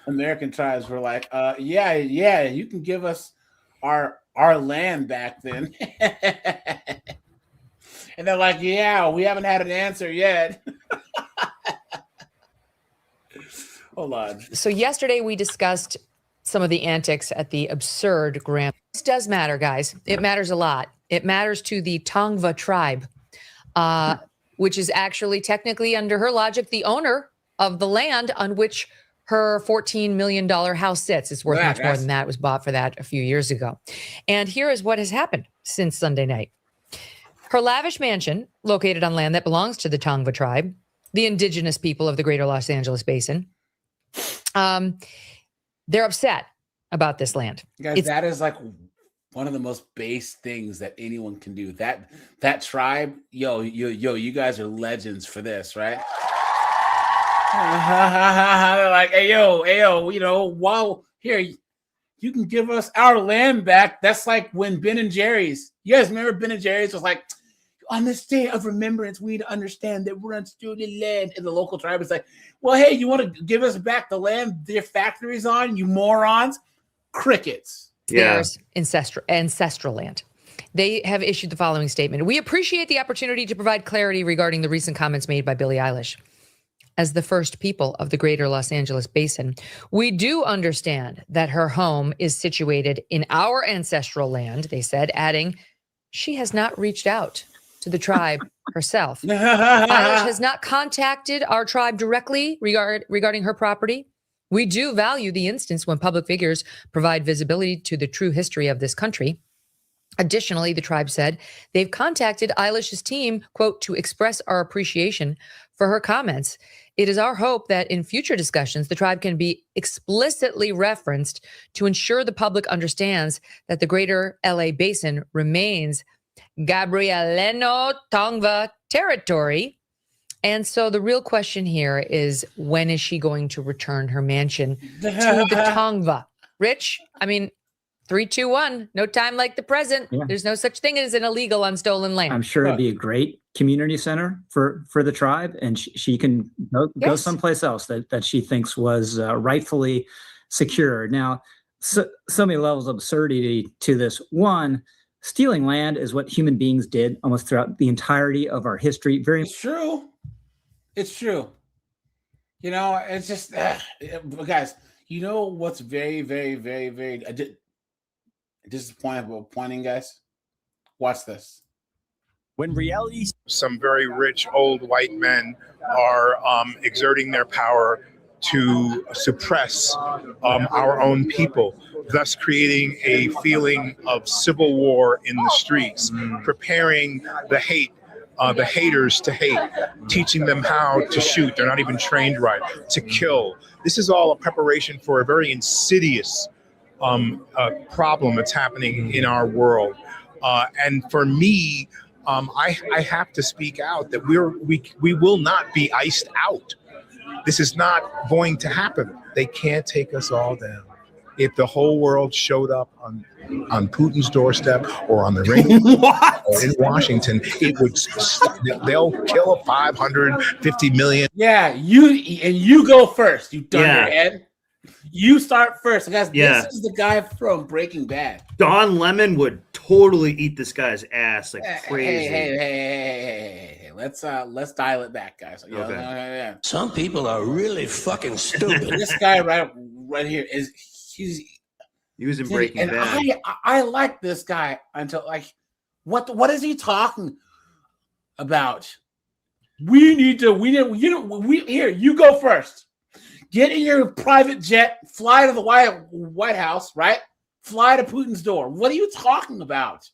American tribes were like, yeah, you can give us our land back then. And they're like, yeah, we haven't had an answer yet. Hold on. So yesterday we discussed some of the antics at the absurd Grammy. This does matter, guys. It matters a lot. It matters to the Tongva tribe, which is actually technically, under her logic, the owner of the land on which her $14 million house sits. It's worth much more than that. It was bought for that a few years ago. And here is what has happened since Sunday night. Her lavish mansion, located on land that belongs to the Tongva tribe, the indigenous people of the greater Los Angeles basin, they're upset about this land. Guys, that is like one of the most base things that anyone can do. That tribe, you guys are legends for this, right? They're like, hey yo, wow, here, you can give us our land back. That's like when Ben and Jerry's. You guys remember Ben and Jerry's was like, on this day of remembrance, we need to understand that we're on stolen land. And the local tribe is like, well, hey, you want to give us back the land their factory's on, you morons? Crickets. There's ancestral land. They have issued the following statement. We appreciate the opportunity to provide clarity regarding the recent comments made by Billie Eilish. As the first people of the greater Los Angeles basin, we do understand that her home is situated in our ancestral land, they said, adding, she has not reached out to the tribe herself. Eilish has not contacted our tribe directly regarding her property. We do value the instance when public figures provide visibility to the true history of this country. Additionally, the tribe said they've contacted Eilish's team, quote, to express our appreciation for her comments. It is our hope that in future discussions, the tribe can be explicitly referenced to ensure the public understands that the greater LA basin remains Gabrielino Tongva territory. And so the real question here is, when is she going to return her mansion to the Tongva? Rich, I mean, 3, 2, 1. No time like the present. Yeah. There's no such thing as an illegal on stolen land. I'm sure it'd be a great community center for the tribe, and she can go someplace else that she thinks was rightfully secure. Now, so many levels of absurdity to this. One, Stealing land is what human beings did almost throughout the entirety of our history. It's true. It's true. You know, it's just, guys, you know what's very, very, very, very disappointing, guys? Watch this. When reality, some very rich old white men are exerting their power to suppress our own people, thus creating a feeling of civil war in the streets, preparing the haters to hate, teaching them how to shoot. They're not even trained right, to kill. This is all a preparation for a very insidious problem that's happening in our world. And for me, I have to speak out that we will not be iced out. This is not going to happen. They can't take us all down. If the whole world showed up on Putin's doorstep or on the ring or in Washington, they'll kill 550 million. Yeah, you go first, you dunderhead. You start first. Guys, this is the guy from Breaking Bad. Don Lemon would totally eat this guy's ass like crazy. Hey. Let's dial it back, guys. Okay. Some people are really fucking stupid. This guy right here he was in Breaking Bad. I like this guy until what is he talking about? You go first. Get in your private jet, fly to the White House, right? Fly to Putin's door. What are you talking about?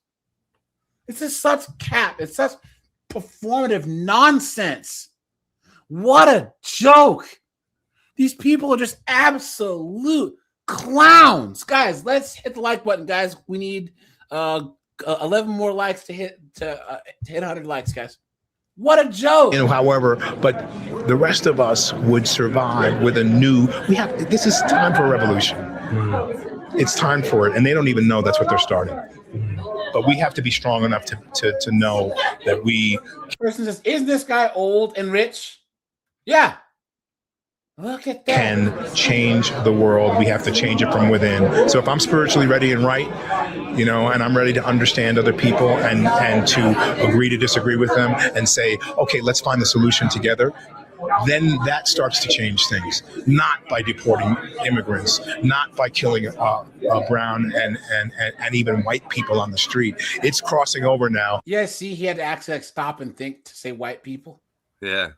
It's just such cap. It's such performative nonsense. What a joke. These people are just absolute clowns. Guys, let's hit the like button, guys. We need 11 more likes to hit 100 likes, guys. What a joke. However, but the rest of us would survive with a new, this is time for a revolution. It's time for it. And they don't even know that's what they're starting. But we have to be strong enough to know that we. Person says, isn't this guy old and rich? Yeah. Look at that. Can change the world. We have to change it from within. So if I'm spiritually ready and right, and I'm ready to understand other people and to agree to disagree with them and say, okay, let's find the solution together, then that starts to change things. Not by deporting immigrants, not by killing brown and even white people on the street. It's crossing over now. Yeah, see, he had to actually stop and think to say white people. Yeah.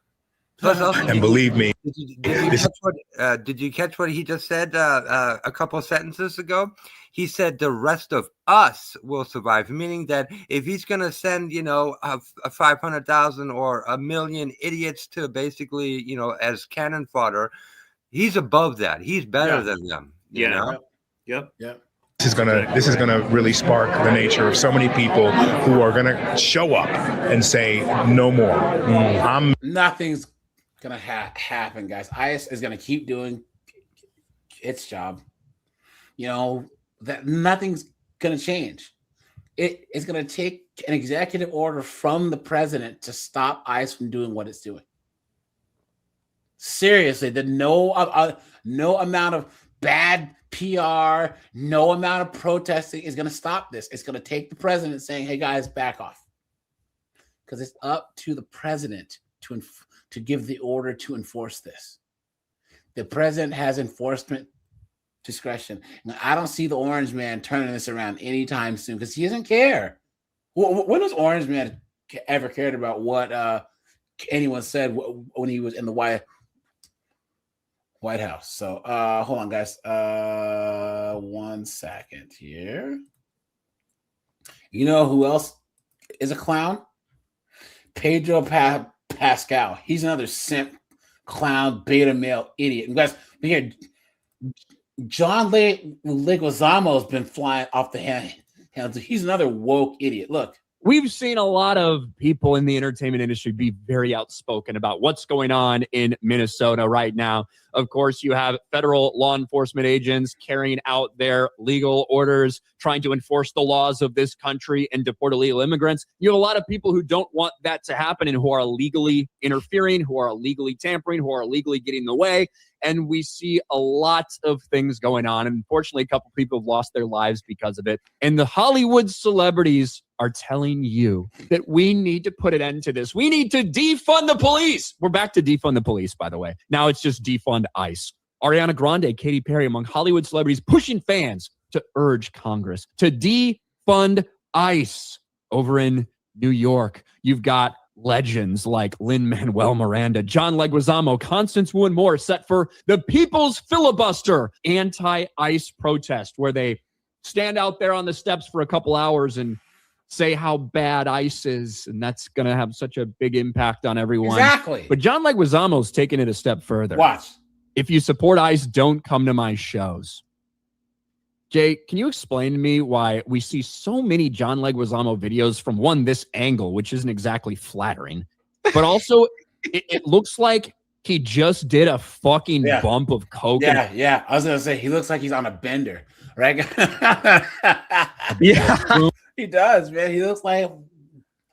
And believe me, did you catch what he just said a couple sentences ago? He said the rest of us will survive, meaning that if he's going to send, a 500,000 or 1 million idiots to basically, as cannon fodder, he's above that. He's better than them. You know? Yep. This is gonna really spark the nature of so many people who are gonna show up and say no more. Nothing's gonna happen, guys. ICE is gonna keep doing its job. That nothing's gonna change. It is gonna take an executive order from the president to stop ICE from doing what it's doing. Seriously, no amount of bad PR, no amount of protesting is going to stop this. It's going to take the president saying, hey, guys, back off. Because it's up to the president to give the order to enforce this. The president has enforcement discretion. Now, I don't see the Orange Man turning this around anytime soon because he doesn't care. When has Orange Man ever cared about what anyone said when he was in the White House? So hold on, guys. 1 second here. You know who else is a clown? Pedro Pascal. He's another simp, clown, beta male idiot. And guys, here, John Leguizamo has been flying off the handle. He's another woke idiot. Look, We've seen a lot of people in the entertainment industry be very outspoken about what's going on in Minnesota right now. Of course, you have federal law enforcement agents carrying out their legal orders, trying to enforce the laws of this country and deport illegal immigrants. You have a lot of people who don't want that to happen and who are illegally interfering, who are illegally tampering, who are illegally getting in the way. And we see a lot of things going on. And unfortunately, a couple people have lost their lives because of it. And the Hollywood celebrities are telling you that we need to put an end to this. We need to defund the police. We're back to defund the police, by the way. Now it's just defund ICE. Ariana Grande, Katy Perry, among Hollywood celebrities pushing fans to urge Congress to defund ICE. Over in New York, you've got legends like Lin-Manuel Miranda, John Leguizamo, Constance Wu, and more set for the People's Filibuster anti-ICE protest, where they stand out there on the steps for a couple hours and say how bad ICE is, and that's going to have such a big impact on everyone. Exactly. But John Leguizamo's taking it a step further. Watch. If you support ICE, don't come to my shows. Jay, can you explain to me why we see so many John Leguizamo videos from one, this angle, which isn't exactly flattering, but also it looks like he just did a fucking bump of coke. Yeah. I was going to say, he looks like he's on a bender, right? Yeah. He does, man. He looks like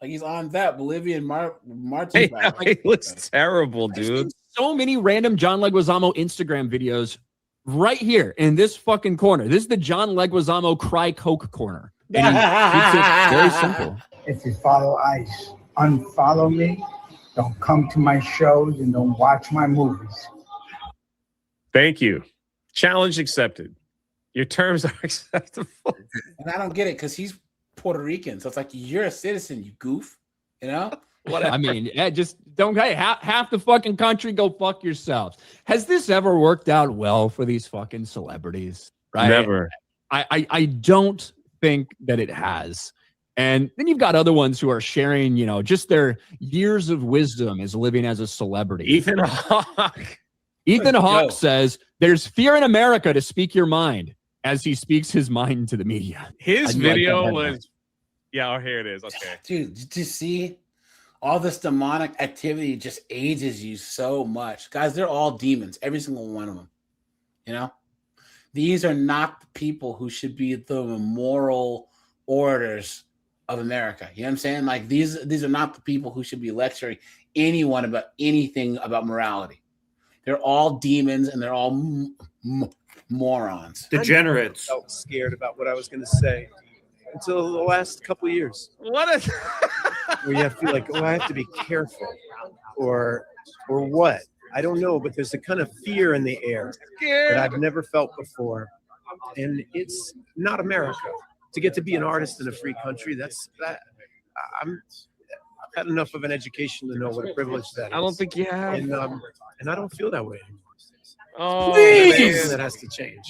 he's on that Bolivian Martin. He looks terrible, dude. So many random John Leguizamo Instagram videos right here in this fucking corner. This is the John Leguizamo Cry Coke corner. And he keeps it very simple. If you follow ICE, unfollow me. Don't come to my shows and don't watch my movies. Thank you. Challenge accepted. Your terms are acceptable. And I don't get it because he's Puerto Rican. So it's like, you're a citizen, you goof. You know? I mean, just don't. Hey, half the fucking country, go fuck yourselves. Has this ever worked out well for these fucking celebrities? Right? Never. I don't think that it has. And then you've got other ones who are sharing, just their years of wisdom as living as a celebrity. Ethan Hawke. Ethan Hawke says there's fear in America to speak your mind as he speaks his mind to the media. His video was, here it is. Okay. Dude, did you see all this demonic activity just ages you so much? Guys, they're all demons, every single one of them. These are not the people who should be the moral orators of America. You know what I'm saying? Like these are not the people who should be lecturing anyone about anything about morality. They're all demons and they're all morons. Degenerates. I felt scared about what I was going to say until the last couple of years. Where you have to feel like, I have to be careful, or what? I don't know, but there's a kind of fear in the air that I've never felt before, and it's not America. To get to be an artist in a free country, I've had enough of an education to know what a privilege that is. I don't think you have. And I don't feel that way anymore. Oh, please! That has to change.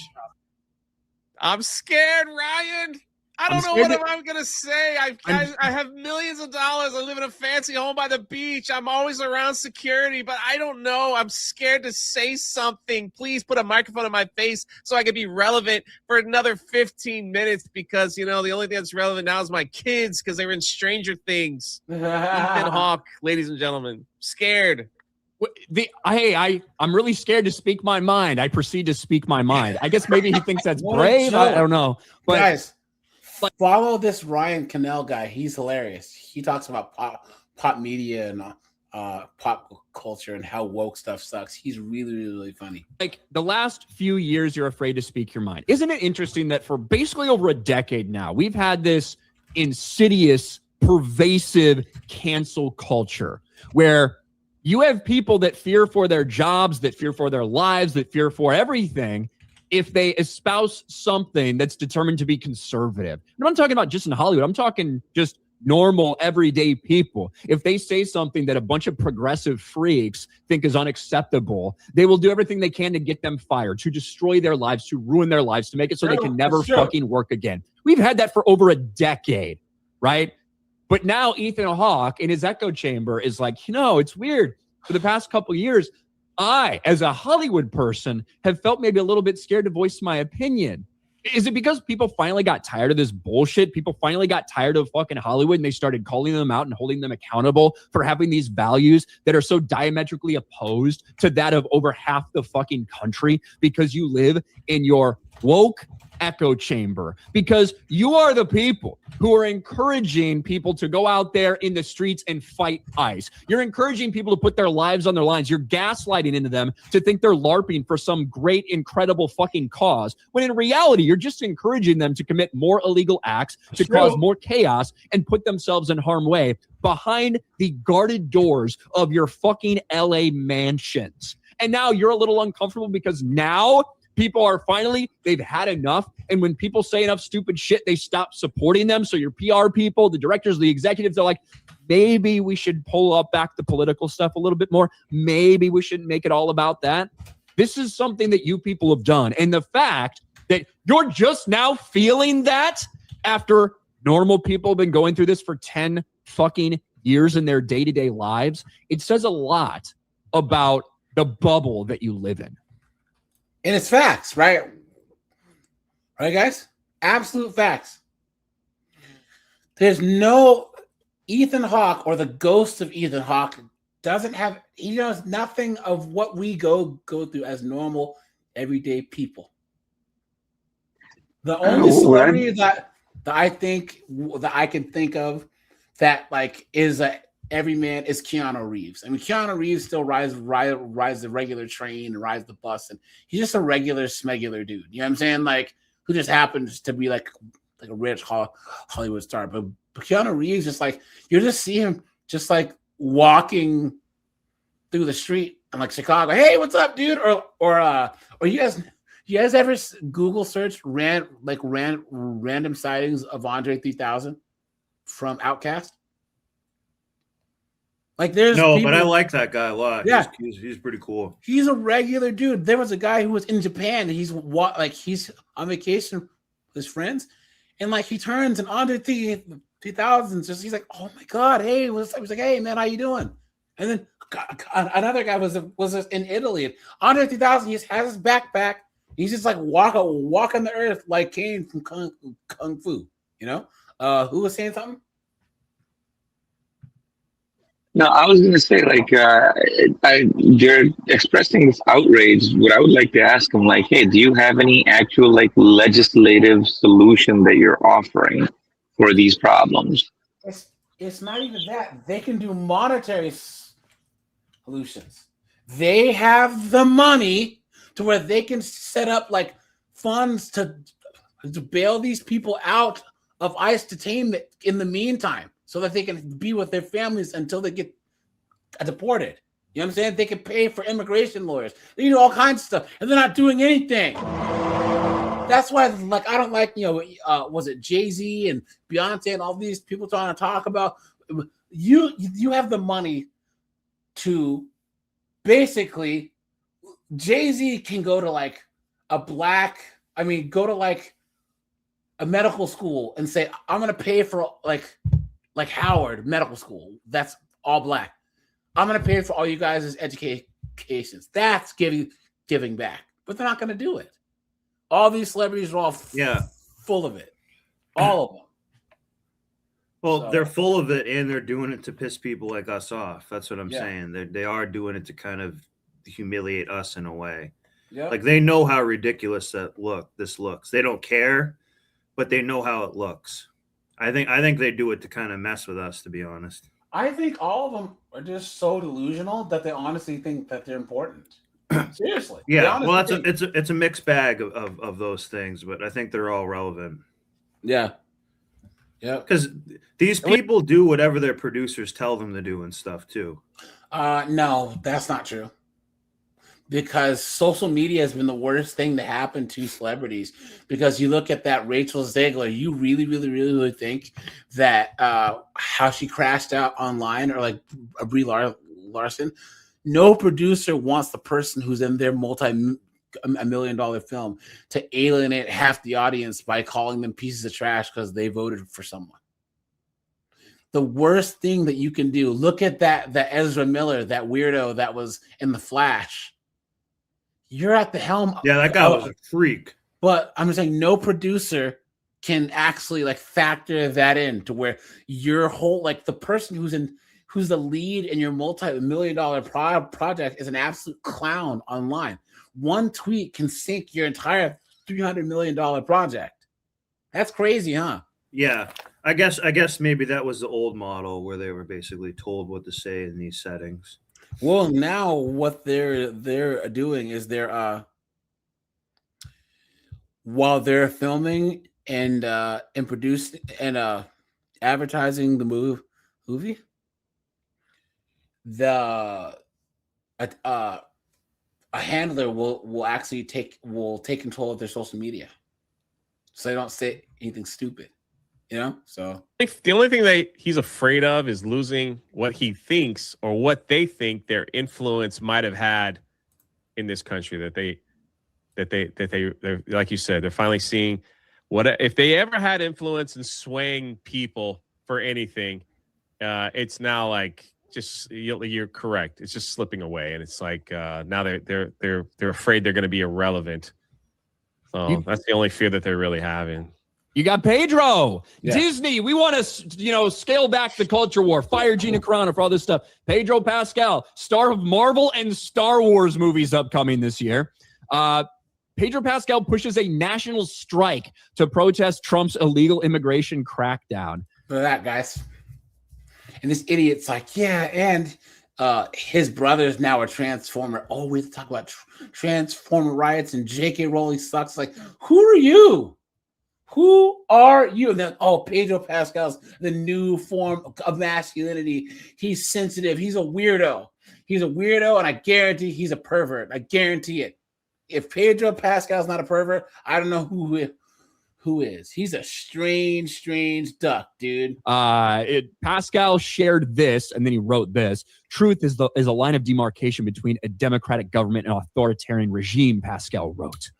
I'm scared, Ryan. I don't know what I'm going to say. I have millions of dollars. I live in a fancy home by the beach. I'm always around security, but I don't know. I'm scared to say something. Please put a microphone in my face so I can be relevant for another 15 minutes because, the only thing that's relevant now is my kids because they were in Stranger Things. Ethan Hawke, ladies and gentlemen. Scared. I'm really scared to speak my mind. I proceed to speak my mind. I guess maybe he thinks that's brave. I don't know. But guys, follow this Ryan Cannell guy. He's hilarious. He talks about pop media and pop culture and how woke stuff sucks. He's really, really, really funny. Like the last few years, you're afraid to speak your mind. Isn't it interesting that for basically over a decade now, we've had this insidious, pervasive cancel culture where you have people that fear for their jobs, that fear for their lives, that fear for everything if they espouse something that's determined to be conservative. And I'm talking about just in Hollywood. I'm talking just normal, everyday people. If they say something that a bunch of progressive freaks think is unacceptable, they will do everything they can to get them fired, to destroy their lives, to ruin their lives, to make it so they can never fucking work again. We've had that for over a decade, right? But now Ethan Hawke in his echo chamber is like, it's weird. For the past couple of years, I, as a Hollywood person, have felt maybe a little bit scared to voice my opinion. Is it because people finally got tired of this bullshit? People finally got tired of fucking Hollywood and they started calling them out and holding them accountable for having these values that are so diametrically opposed to that of over half the fucking country because you live in your woke echo chamber, because you are the people who are encouraging people to go out there in the streets and fight ICE. You're encouraging people to put their lives on their lines. You're gaslighting into them to think they're LARPing for some great, incredible fucking cause, when in reality, you're just encouraging them to commit more illegal acts, to cause more chaos and put themselves in harm's way behind the guarded doors of your fucking LA mansions. And now you're a little uncomfortable because now people are finally, they've had enough. And when people say enough stupid shit, they stop supporting them. So your PR people, the directors, the executives, they're like, maybe we should pull up back the political stuff a little bit more. Maybe we shouldn't make it all about that. This is something that you people have done. And the fact that you're just now feeling that after normal people have been going through this for 10 fucking years in their day-to-day lives, it says a lot about the bubble that you live in. And it's facts, right? Right, guys? Absolute facts. There's no Ethan Hawke, or the ghost of Ethan Hawke, doesn't have, he knows nothing of what we go through as normal, everyday people. The only celebrity that I think that I can think of that like is a everyman is Keanu Reeves. I mean, Keanu Reeves still rides the regular train and rides the bus, and he's just a regular smegular dude. You know what I'm saying? Like, who just happens to be like a rich Hollywood star. But Keanu Reeves, just like, you just see him just like walking through the street in like Chicago. Hey, what's up, dude? Or you guys ever Google search random sightings of Andre 3000 from Outkast? Like, there's no, people, but I like that guy a lot. Yeah, he's pretty cool. He's a regular dude. There was a guy who was in Japan, and he's on vacation with his friends, and like he turns and Andre 3000, just he's like, oh my god, hey, what's up? He's like, hey man, how you doing? And then another guy was in Italy, and Andre 3000, he just has his backpack. He's just like walking the earth like Kane from Kung Fu. You know, who was saying something? No, I was going to say, like, they're expressing this outrage. What I would like to ask them, like, hey, do you have any actual, like, legislative solution that you're offering for these problems? It's not even that. They can do monetary solutions. They have the money to where they can set up, like, funds to bail these people out of ICE detainment in the meantime, so that they can be with their families until they get deported. You know what I'm saying? They can pay for immigration lawyers. They do all kinds of stuff, and they're not doing anything. That's why, like, I don't like, was it Jay-Z and Beyonce and all these people trying to talk about, you have the money to basically, Jay-Z can go to like go to like a medical school and say, I'm going to pay for like Howard Medical School, that's all black. I'm going to pay for all you guys' educations. That's giving back. But they're not going to do it. All these celebrities are all full of it. All of them. Well, they're full of it, and they're doing it to piss people like us off. That's what I'm saying. They are doing it to kind of humiliate us in a way. Yep. Like, they know how ridiculous this looks. They don't care, but they know how it looks. I think they do it to kind of mess with us, to be honest. I think all of them are just so delusional that they honestly think that they're important. Seriously. Yeah. Well, it's a mixed bag of those things, but I think they're all relevant. Yeah. Yeah. Because these people do whatever their producers tell them to do and stuff too. No, that's not true. Because social media has been the worst thing to happen to celebrities. Because you look at that Rachel Zegler, you really think that how she crashed out online, or like Brie Larson, no producer wants the person who's in their multi-million-dollar film to alienate half the audience by calling them pieces of trash because they voted for someone. The worst thing that you can do, look at that Ezra Miller, that weirdo that was in The Flash. You're at the helm. Yeah, that guy was a freak. But I'm just saying, no producer can actually like factor that in to where your whole like the person who's the lead in your multi-million-dollar project is an absolute clown online. One tweet can sink your entire $300 million project. That's crazy, huh? Yeah. I guess maybe that was the old model where they were basically told what to say in these settings. Well, now what they're doing is they're while they're filming and producing and advertising the movie, the a handler will actually take control of their social media, so they don't say anything stupid, you know. So I think the only thing that he's afraid of is losing what he thinks or what they think their influence might have had in this country. That they're like you said, they're finally seeing what if they ever had influence in swaying people for anything. It's now like just you're correct. It's just slipping away, and it's like now they're afraid they're going to be irrelevant. So that's the only fear that they're really having. You got Pedro. Yeah. Disney, we want to, scale back the culture war. Fire Gina Carano for all this stuff. Pedro Pascal, star of Marvel and Star Wars movies upcoming this year. Pedro Pascal pushes a national strike to protest Trump's illegal immigration crackdown. Look at that, guys. And this idiot's like, yeah, and his brother's now a transformer. Oh, we have to talk about transformer riots and J.K. Rowling sucks. Like, who are you? Who are you? And then, Pedro Pascal's the new form of masculinity. He's sensitive. He's a weirdo. He's a weirdo, and I guarantee he's a pervert. I guarantee it. If Pedro Pascal's not a pervert, I don't know who is. He's a strange duck, dude. Pascal shared this, and then he wrote this. Truth is a line of demarcation between a democratic government and authoritarian regime, Pascal wrote.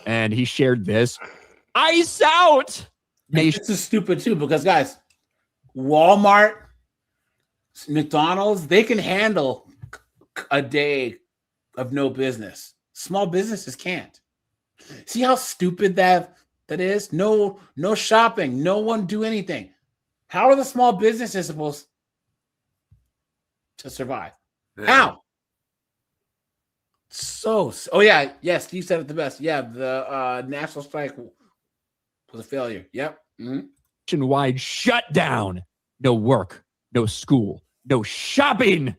And he shared this. Ice out! This is stupid, too, because, guys, Walmart, McDonald's, they can handle a day of no business. Small businesses can't. See how stupid that is? No shopping. No one do anything. How are the small businesses supposed to survive? Yeah. How? Oh yeah, yes, you said it the best. Yeah, the national strike was a failure. Yep. Nationwide shutdown. No work, no school, no shopping.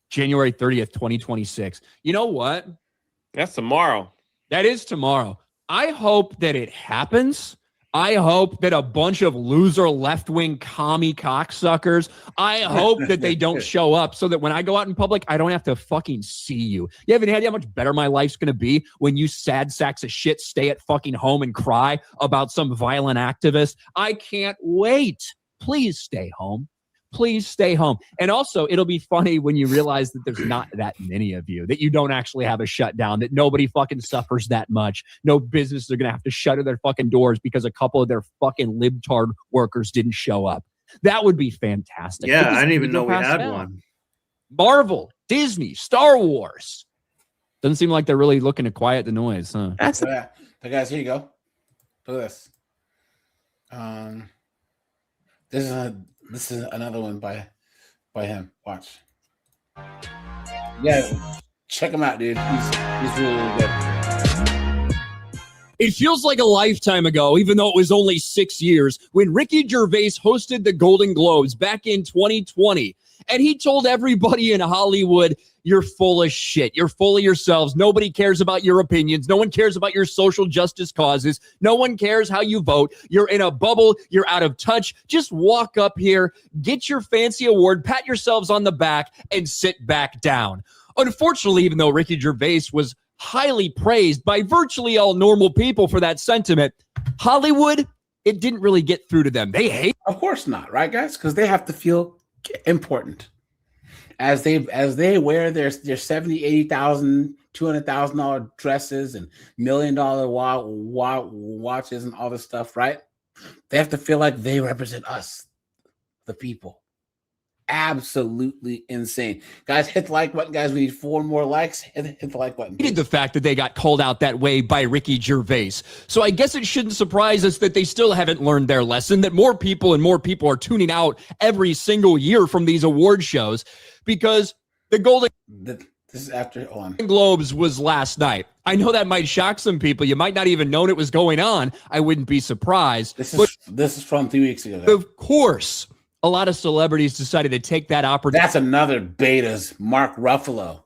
January 30th, 2026. You know what? That's tomorrow. That is tomorrow. I hope that it happens. I hope that a bunch of loser left-wing commie cocksuckers, I hope that they don't show up so that when I go out in public, I don't have to fucking see you. You haven't had how much better my life's going to be when you sad sacks of shit stay at fucking home and cry about some violent activist. I can't wait. Please stay home. Please stay home. And also, it'll be funny when you realize that there's not that many of you, that you don't actually have a shutdown, that nobody fucking suffers that much. No businesses are going to have to shutter their fucking doors because a couple of their fucking libtard workers didn't show up. That would be fantastic. Yeah, I didn't even know we had one. Marvel, Disney, Star Wars. Doesn't seem like they're really looking to quiet the noise, huh? That's it. So guys, here you go. Look at this. This is another one by him. Watch. Yeah, check him out, dude. He's really good. It feels like a lifetime ago, even though it was only 6 years, when Ricky Gervais hosted the Golden Globes back in 2020. And he told everybody in Hollywood, you're full of shit. You're full of yourselves. Nobody cares about your opinions. No one cares about your social justice causes. No one cares how you vote. You're in a bubble. You're out of touch. Just walk up here, get your fancy award, pat yourselves on the back, and sit back down. Unfortunately, even though Ricky Gervais was highly praised by virtually all normal people for that sentiment, Hollywood, it didn't really get through to them. They hate. Of course not, right, guys? Because they have to feel important as they wear their $70,000, $80,000, $200,000 dresses and $1 million watches and all this stuff, right? They have to feel like they represent us, the people. absolutely insane. Guys, hit the like button. Guys, we need 4 more likes. Hit the like button. The fact that they got called out that way by Ricky Gervais. So I guess it shouldn't surprise us that they still haven't learned their lesson, that more people are tuning out every single year from these award shows, because the Golden This is after Globes was last night. I know that might shock some people. You might not even known it was going on. I wouldn't be surprised. This is from 3 weeks ago. Of course, a lot of celebrities decided to take that opportunity. That's another Beta's Mark Ruffalo.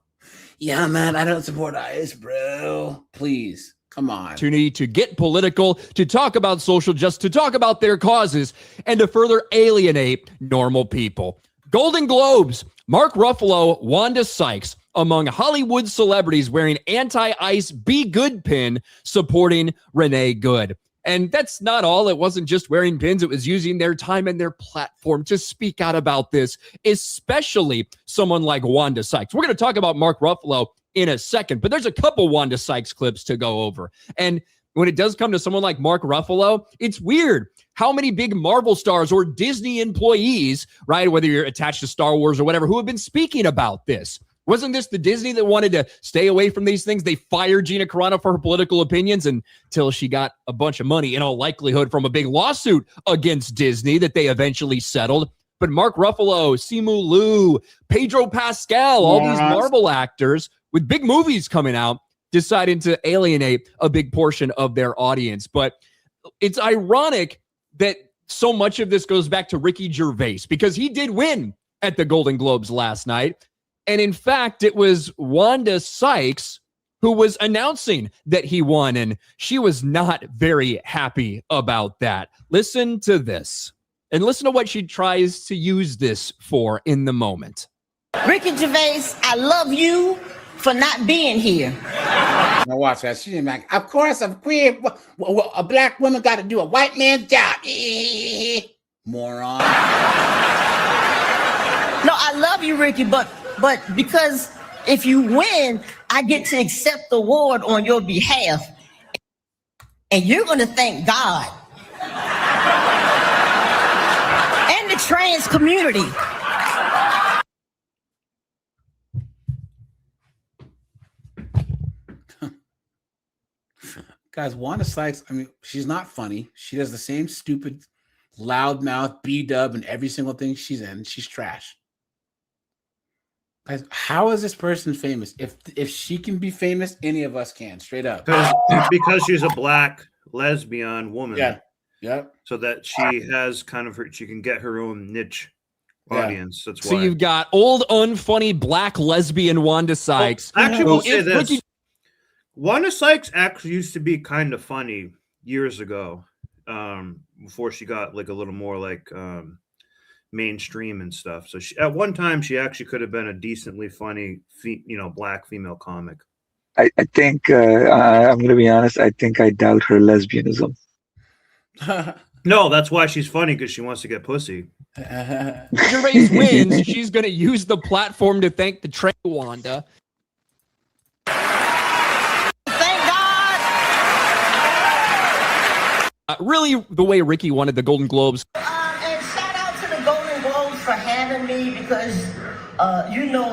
Yeah, man, I don't support ICE, bro. Please, come on. Opportunity to get political, to talk about social justice, to talk about their causes, and to further alienate normal people. Golden Globes, Mark Ruffalo, Wanda Sykes, among Hollywood celebrities wearing anti-ICE Be Good pin, supporting Renee Good. And that's not all. It wasn't just wearing pins. It was using their time and their platform to speak out about this, especially someone like Wanda Sykes. We're going to talk about Mark Ruffalo in a second, but there's a couple Wanda Sykes clips to go over. And when it does come to someone like Mark Ruffalo, it's weird how many big Marvel stars or Disney employees, right, whether you're attached to Star Wars or whatever, who have been speaking about this. Wasn't this the Disney that wanted to stay away from these things? They fired Gina Carano for her political opinions until she got a bunch of money, in all likelihood, from a big lawsuit against Disney that they eventually settled. But Mark Ruffalo, Simu Liu, Pedro Pascal, all these Marvel actors with big movies coming out, decided to alienate a big portion of their audience. But it's ironic that so much of this goes back to Ricky Gervais, because he did win at the Golden Globes last night. And in fact, it was Wanda Sykes who was announcing that he won, and she was not very happy about that. Listen to this, and listen to what she tries to use this for in the moment. Ricky Gervais, I love you for not being here. Now watch that. She didn't like, of course, I'm queer. A black woman got to do a white man's job. Moron. No, I love you, Ricky, but because if you win, I get to accept the award on your behalf. And you're going to thank God. And the trans community. Guys, Wanda Sykes, I mean, she's not funny. She does the same stupid loudmouth B-dub in every single thing she's in. She's trash. Guys, how is this person famous? If she can be famous, any of us can, straight up. Because she's a black lesbian woman. Yeah. Yep. So that she has kind of she can get her own niche audience. That's why. So you've got old, unfunny black lesbian Wanda Sykes. Well, actually, we'll say this. Wanda Sykes actually used to be kind of funny years ago, before she got like a little more like mainstream and stuff. So at one time, she actually could have been a decently funny, black female comic. I think I'm going to be honest. I think I doubt her lesbianism. No, that's why she's funny, because she wants to get pussy. Gervais wins. She's going to use the platform to thank the trans Wanda. Really, the way Ricky wanted the Golden Globes. And shout out to the Golden Globes for having me, because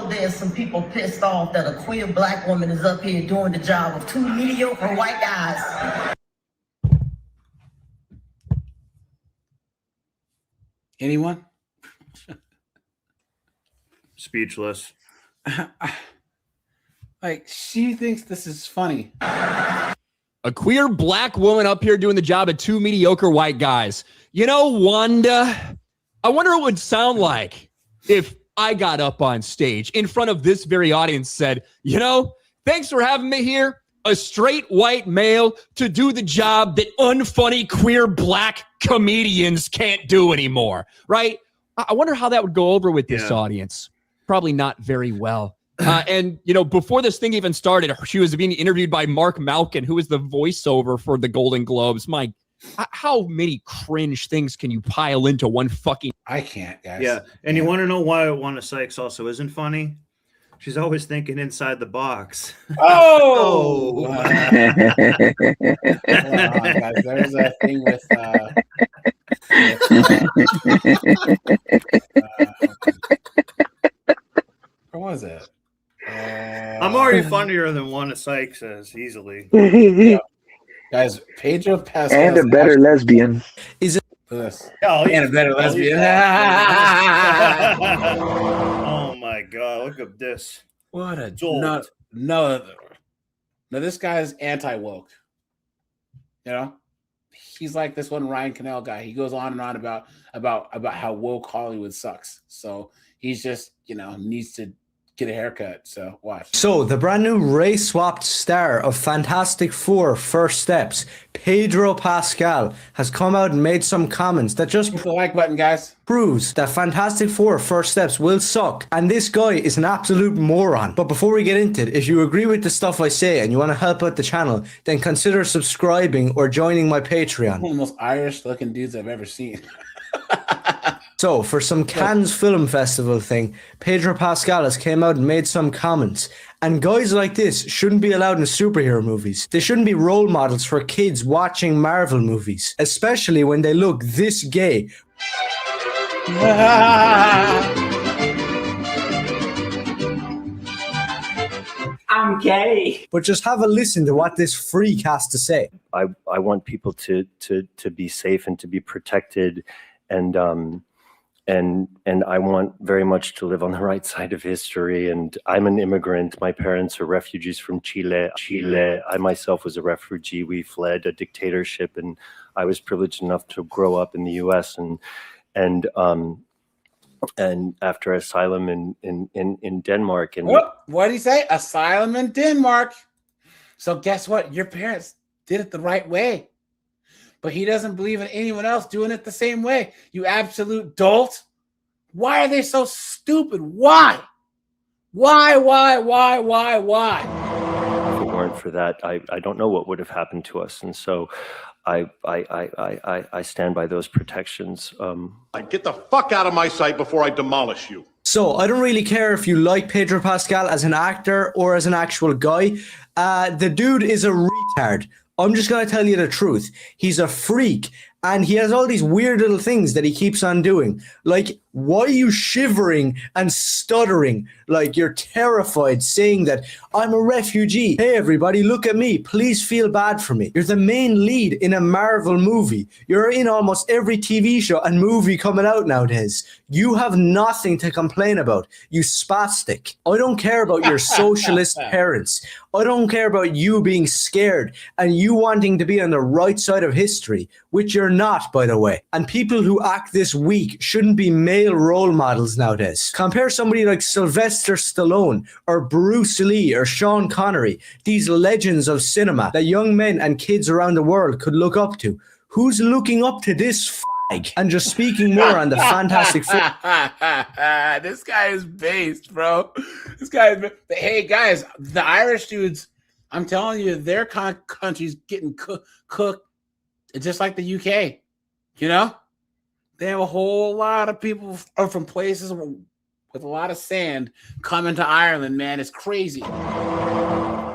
there's some people pissed off that a queer black woman is up here doing the job of 2 mediocre white guys. Anyone? Speechless. Like, she thinks this is funny. A queer black woman up here doing the job of 2 mediocre white guys. You know, Wanda, I wonder what it would sound like if I got up on stage in front of this very audience, said, thanks for having me here, a straight white male, to do the job that unfunny queer black comedians can't do anymore, right? I wonder how that would go over with this audience. Probably not very well. And, before this thing even started, she was being interviewed by Mark Malkin, who is the voiceover for the Golden Globes. How many cringe things can you pile into one fucking... I can't, guys. Yeah, and you want to know why Wanda Sykes also isn't funny? She's always thinking inside the box. Oh! Hold on, guys. There's a thing with... What was it? I'm already funnier than one of Sykes says easily. Yeah. Guys, Pedro Pascal And a better lesbian. Is it this? Yeah, And a better lesbian. Oh my god, look at this. What a Jolt. no. This guy is anti-woke. You know? He's like this one Ryan Cannell guy. He goes on and on about how woke Hollywood sucks. So he's just, needs to get a haircut. So watch. So the brand new race-swapped star of Fantastic Four First Steps, Pedro Pascal, has come out and made some comments that just hit the like button, guys. Proves that Fantastic Four First Steps will suck, and this guy is an absolute moron. But before we get into it, if you agree with the stuff I say and you want to help out the channel, then consider subscribing or joining my Patreon. One of the most Irish-looking dudes I've ever seen. So, for some Cannes Film Festival thing, Pedro Pascal has came out and made some comments. And guys like this shouldn't be allowed in superhero movies. They shouldn't be role models for kids watching Marvel movies, especially when they look this gay. I'm gay. But just have a listen to what this freak has to say. I want people to be safe and to be protected, and I want very much to live on the right side of history. And I'm an immigrant. My parents are refugees from Chile. I myself was a refugee. We fled a dictatorship, and I was privileged enough to grow up in the U.S. and after asylum in Denmark. And what did he say? Asylum in Denmark. So guess what? Your parents did it the right way. But he doesn't believe in anyone else doing it the same way. You absolute dolt. Why are they so stupid? Why? Why? If it weren't for that, I don't know what would have happened to us. And so I stand by those protections. Get the fuck out of my sight before I demolish you. So I don't really care if you like Pedro Pascal as an actor or as an actual guy. The dude is a retard. I'm just going to tell you the truth. He's a freak, and he has all these weird little things that he keeps on doing. Like, why are you shivering and stuttering like you're terrified, saying that I'm a refugee? Hey, everybody, look at me. Please feel bad for me. You're the main lead in a Marvel movie. You're in almost every TV show and movie coming out nowadays. You have nothing to complain about, you spastic. I don't care about your socialist parents. I don't care about you being scared and you wanting to be on the right side of history, which you're not, by the way. And people who act this weak shouldn't be male role models nowadays. Compare somebody like Sylvester Stallone or Bruce Lee or Sean Connery, these legends of cinema that young men and kids around the world could look up to. Who's looking up to this fag? And just speaking more on the Fantastic Four. This guy is based, bro. This guy is. Hey, guys, the Irish dudes, I'm telling you, their country's getting cooked just like the UK. You know? They have a whole lot of people from places with a lot of sand coming to Ireland, man. It's crazy.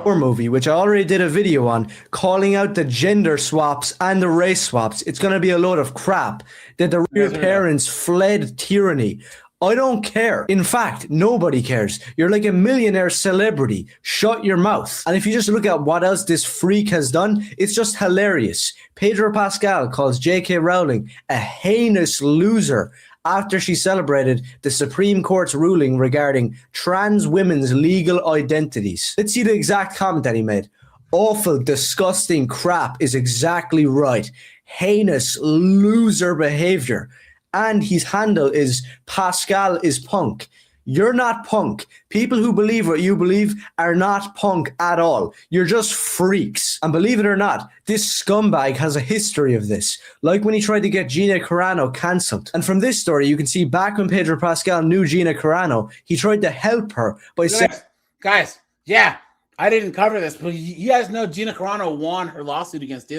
Movie, which I already did a video on, calling out the gender swaps and the race swaps. It's going to be a load of crap. That the real parents fled tyranny. I don't care. In fact, nobody cares. You're like a millionaire celebrity. Shut your mouth. And if you just look at what else this freak has done, it's just hilarious. Pedro Pascal calls J.K. Rowling a heinous loser after she celebrated the Supreme Court's ruling regarding trans women's legal identities. Let's see the exact comment that he made. Awful, disgusting crap is exactly right. Heinous loser behavior. And his handle is Pascal is punk. You're not punk. People who believe what you believe are not punk at all. You're just freaks. And believe it or not, this scumbag has a history of this. Like when he tried to get Gina Carano cancelled. And from this story, you can see back when Pedro Pascal knew Gina Carano, he tried to help her by saying... Guys, yeah, I didn't cover this, but you guys know Gina Carano won her lawsuit against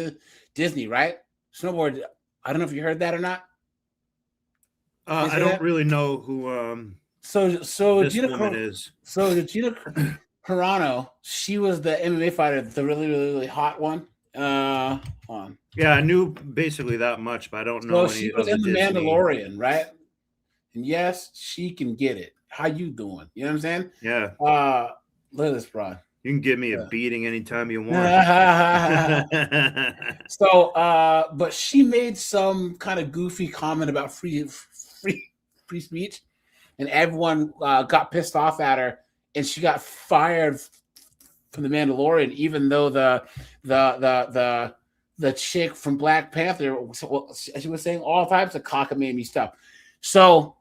Disney, right? Snowboard, I don't know if you heard that or not. I don't really know who... So this Gina woman is. So Gina Carano, she was the MMA fighter, the really hot one Hold on. Yeah, I knew basically that much, but I don't know So any she was of in the Disney. Mandalorian, right? And yes, she can get it. How you doing? You know what I'm saying? Yeah. Look at this, bro. You can give me a beating anytime you want. So, but she made some kind of goofy comment about free speech, and everyone got pissed off at her, and she got fired from the Mandalorian, even though the chick from Black Panther, she was saying all types of cockamamie stuff. So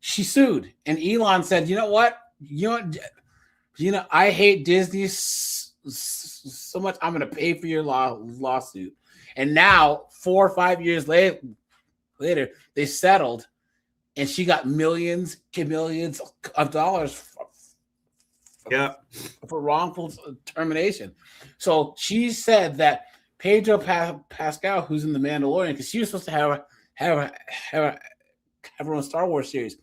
she sued, and Elon said, "You know what? You know, I hate Disney so much. I'm going to pay for your lawsuit." And now, 4 or 5 years later, they settled, and she got millions of dollars for wrongful termination. So she said that Pedro Pascal, who's in the Mandalorian, because she was supposed to have her own Star Wars series,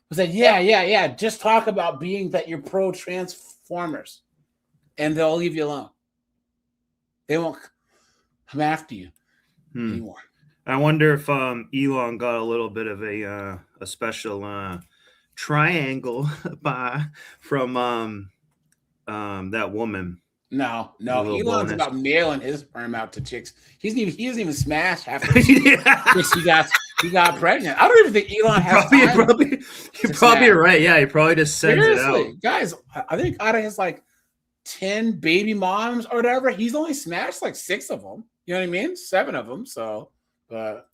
was like, yeah, just talk about being that you're pro Transformers, and they'll leave you alone. They won't come after you anymore. I wonder if Elon got a little bit of a special triangle from that woman. No, Elon's bonus. About mailing his sperm out to chicks. He doesn't even smash half the chicks he got pregnant. I don't even think Elon has You're probably right. Yeah, he probably just sends it out. Guys, I think out of his like 10 baby moms or whatever, he's only smashed like 6 of them. You know what I mean? 7 of them. So, but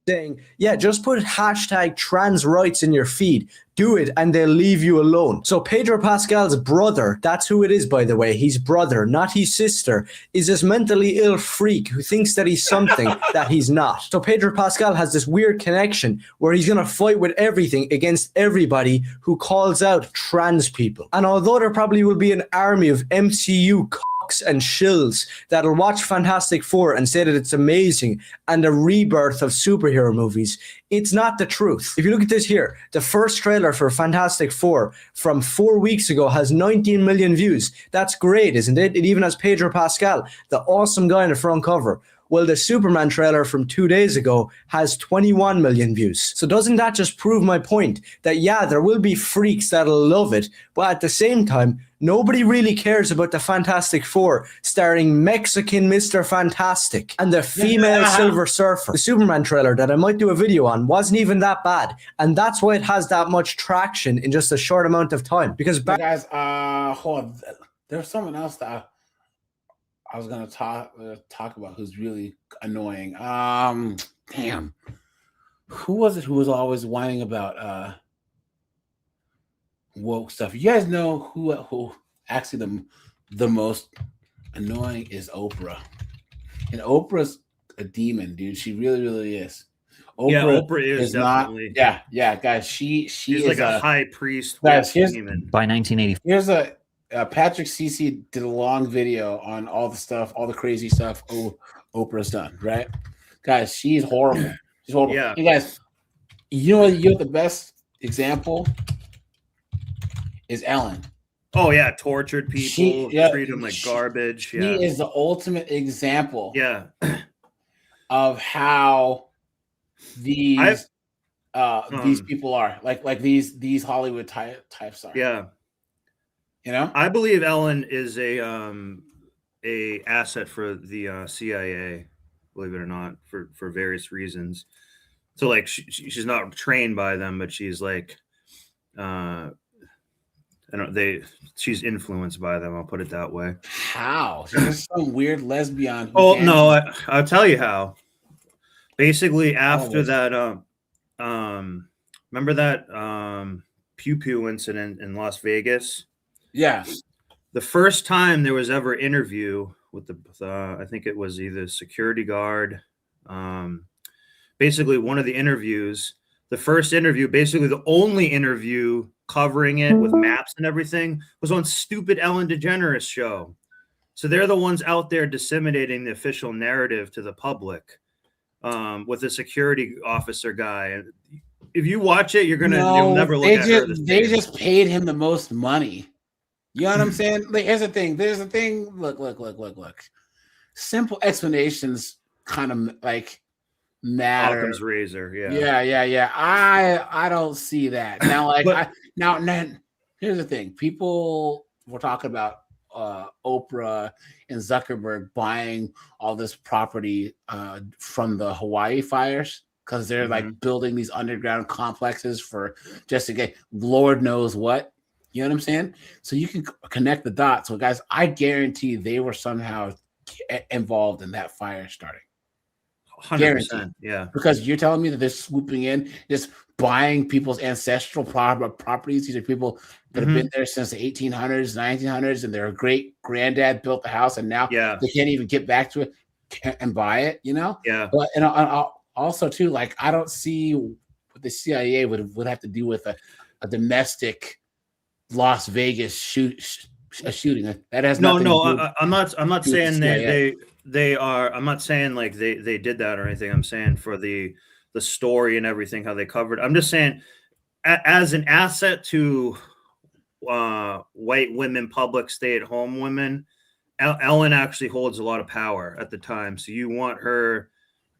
saying, yeah, just put hashtag trans rights in your feed. Do it and they'll leave you alone. So Pedro Pascal's brother, that's who it is, by the way, his brother, not his sister, is this mentally ill freak who thinks that he's something that he's not. So Pedro Pascal has this weird connection where he's going to fight with everything against everybody who calls out trans people. And although there probably will be an army of MCU and shills that'll watch Fantastic Four and say that it's amazing and a rebirth of superhero movies, it's not the truth. If you look at this here, the first trailer for Fantastic Four from 4 weeks ago has 19 million views. That's great, isn't it? It even has Pedro Pascal, the awesome guy on the front cover. Well, the Superman trailer from 2 days ago has 21 million views. So doesn't that just prove my point that, yeah, there will be freaks that'll love it, but at the same time, nobody really cares about the Fantastic Four starring Mexican Mr. Fantastic and the female Silver Surfer. The Superman trailer that I might do a video on wasn't even that bad. And that's why it has that much traction in just a short amount of time. Because guys, hold on. There's someone else that I was going to talk about who's really annoying. Damn. Who was it who was always whining about woke stuff? You guys know who actually the most annoying is Oprah. And Oprah's a demon, dude. She really, really is. Oprah is definitely not. Yeah, guys. She's like a high priest. Guys, demon. By 1980. Here's Patrick Cece did a long video on all the stuff, all the crazy stuff Oprah's done, right? Guys, she's horrible. She's horrible. Yeah. Hey guys, you know the best example is Ellen. Oh yeah, tortured people, treat them like garbage. Yeah. She is the ultimate example. Yeah. Of how these people are like these Hollywood types are. Yeah. You know, I believe Ellen is a asset for the CIA, believe it or not, for various reasons. So like she's not trained by them, but she's like, she's influenced by them. I'll put it that way. How? She's some weird lesbian. No, I'll tell you how. Basically, after that, remember that pew pew incident in Las Vegas? Yeah. The first time there was ever interview with the I think it was either security guard. Basically, one of the interviews, the first interview, basically the only interview covering it with maps and everything, was on stupid Ellen DeGeneres show. So they're the ones out there disseminating the official narrative to the public with the security officer guy. And if you watch it, you'll never look at her. They just paid him the most money. You know what I'm saying? Like, here's the thing. There's a thing. Look. simple explanations kind of like matter. Occam's razor, yeah. Yeah. I don't see that now. Like, now here's the thing: people were talking about Oprah and Zuckerberg buying all this property from the Hawaii fires because they're like building these underground complexes for just to get Lord knows what. You know what I'm saying? So you can connect the dots. So guys, I guarantee they were somehow involved in that fire starting. 100%, yeah. Because you're telling me that they're swooping in, just buying people's ancestral properties. These are people that have been there since the 1800s, 1900s, and their great granddad built the house, and now they can't even get back to it and buy it. You know? Yeah. But and also too, like I don't see what the CIA would have to do with a domestic Las Vegas shooting. That has nothing to do with, I'm not saying they are. I'm not saying like they did that or anything. I'm saying for the story and everything, how they covered. I'm just saying as an asset to white women, public stay-at-home women, Ellen actually holds a lot of power at the time. So you want her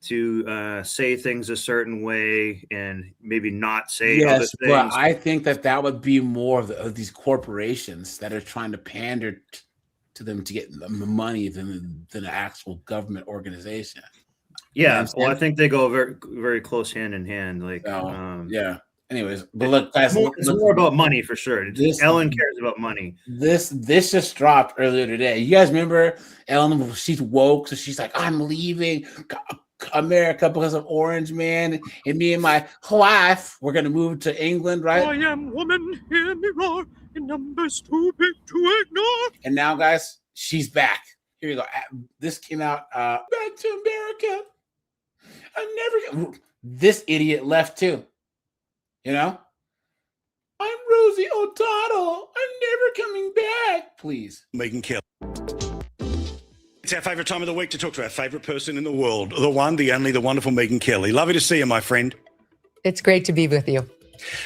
to say things a certain way and maybe not say other things. But I think that would be more of these corporations that are trying to pander to them to get the money than an actual government organization. Yeah, well, I think they go very, very close hand in hand. Like, yeah. Anyways, but look, guys, it's more about money for sure. Ellen cares about money. This just dropped earlier today. You guys remember Ellen? She's woke, so she's like, "I'm leaving America because of Orange Man, and me and my wife, we're gonna move to England, right?" I am woman, hear me roar, in numbers too big to ignore. And now, guys, she's back. Here you go. This came out. Back to America. I'm never. This idiot left too. You know. I'm Rosie O'Donnell. I'm never coming back. Please, Megyn Kelly. It's our favourite time of the week to talk to our favourite person in the world. The one, the only, the wonderful Megyn Kelly. Lovely to see you, my friend. It's great to be with you.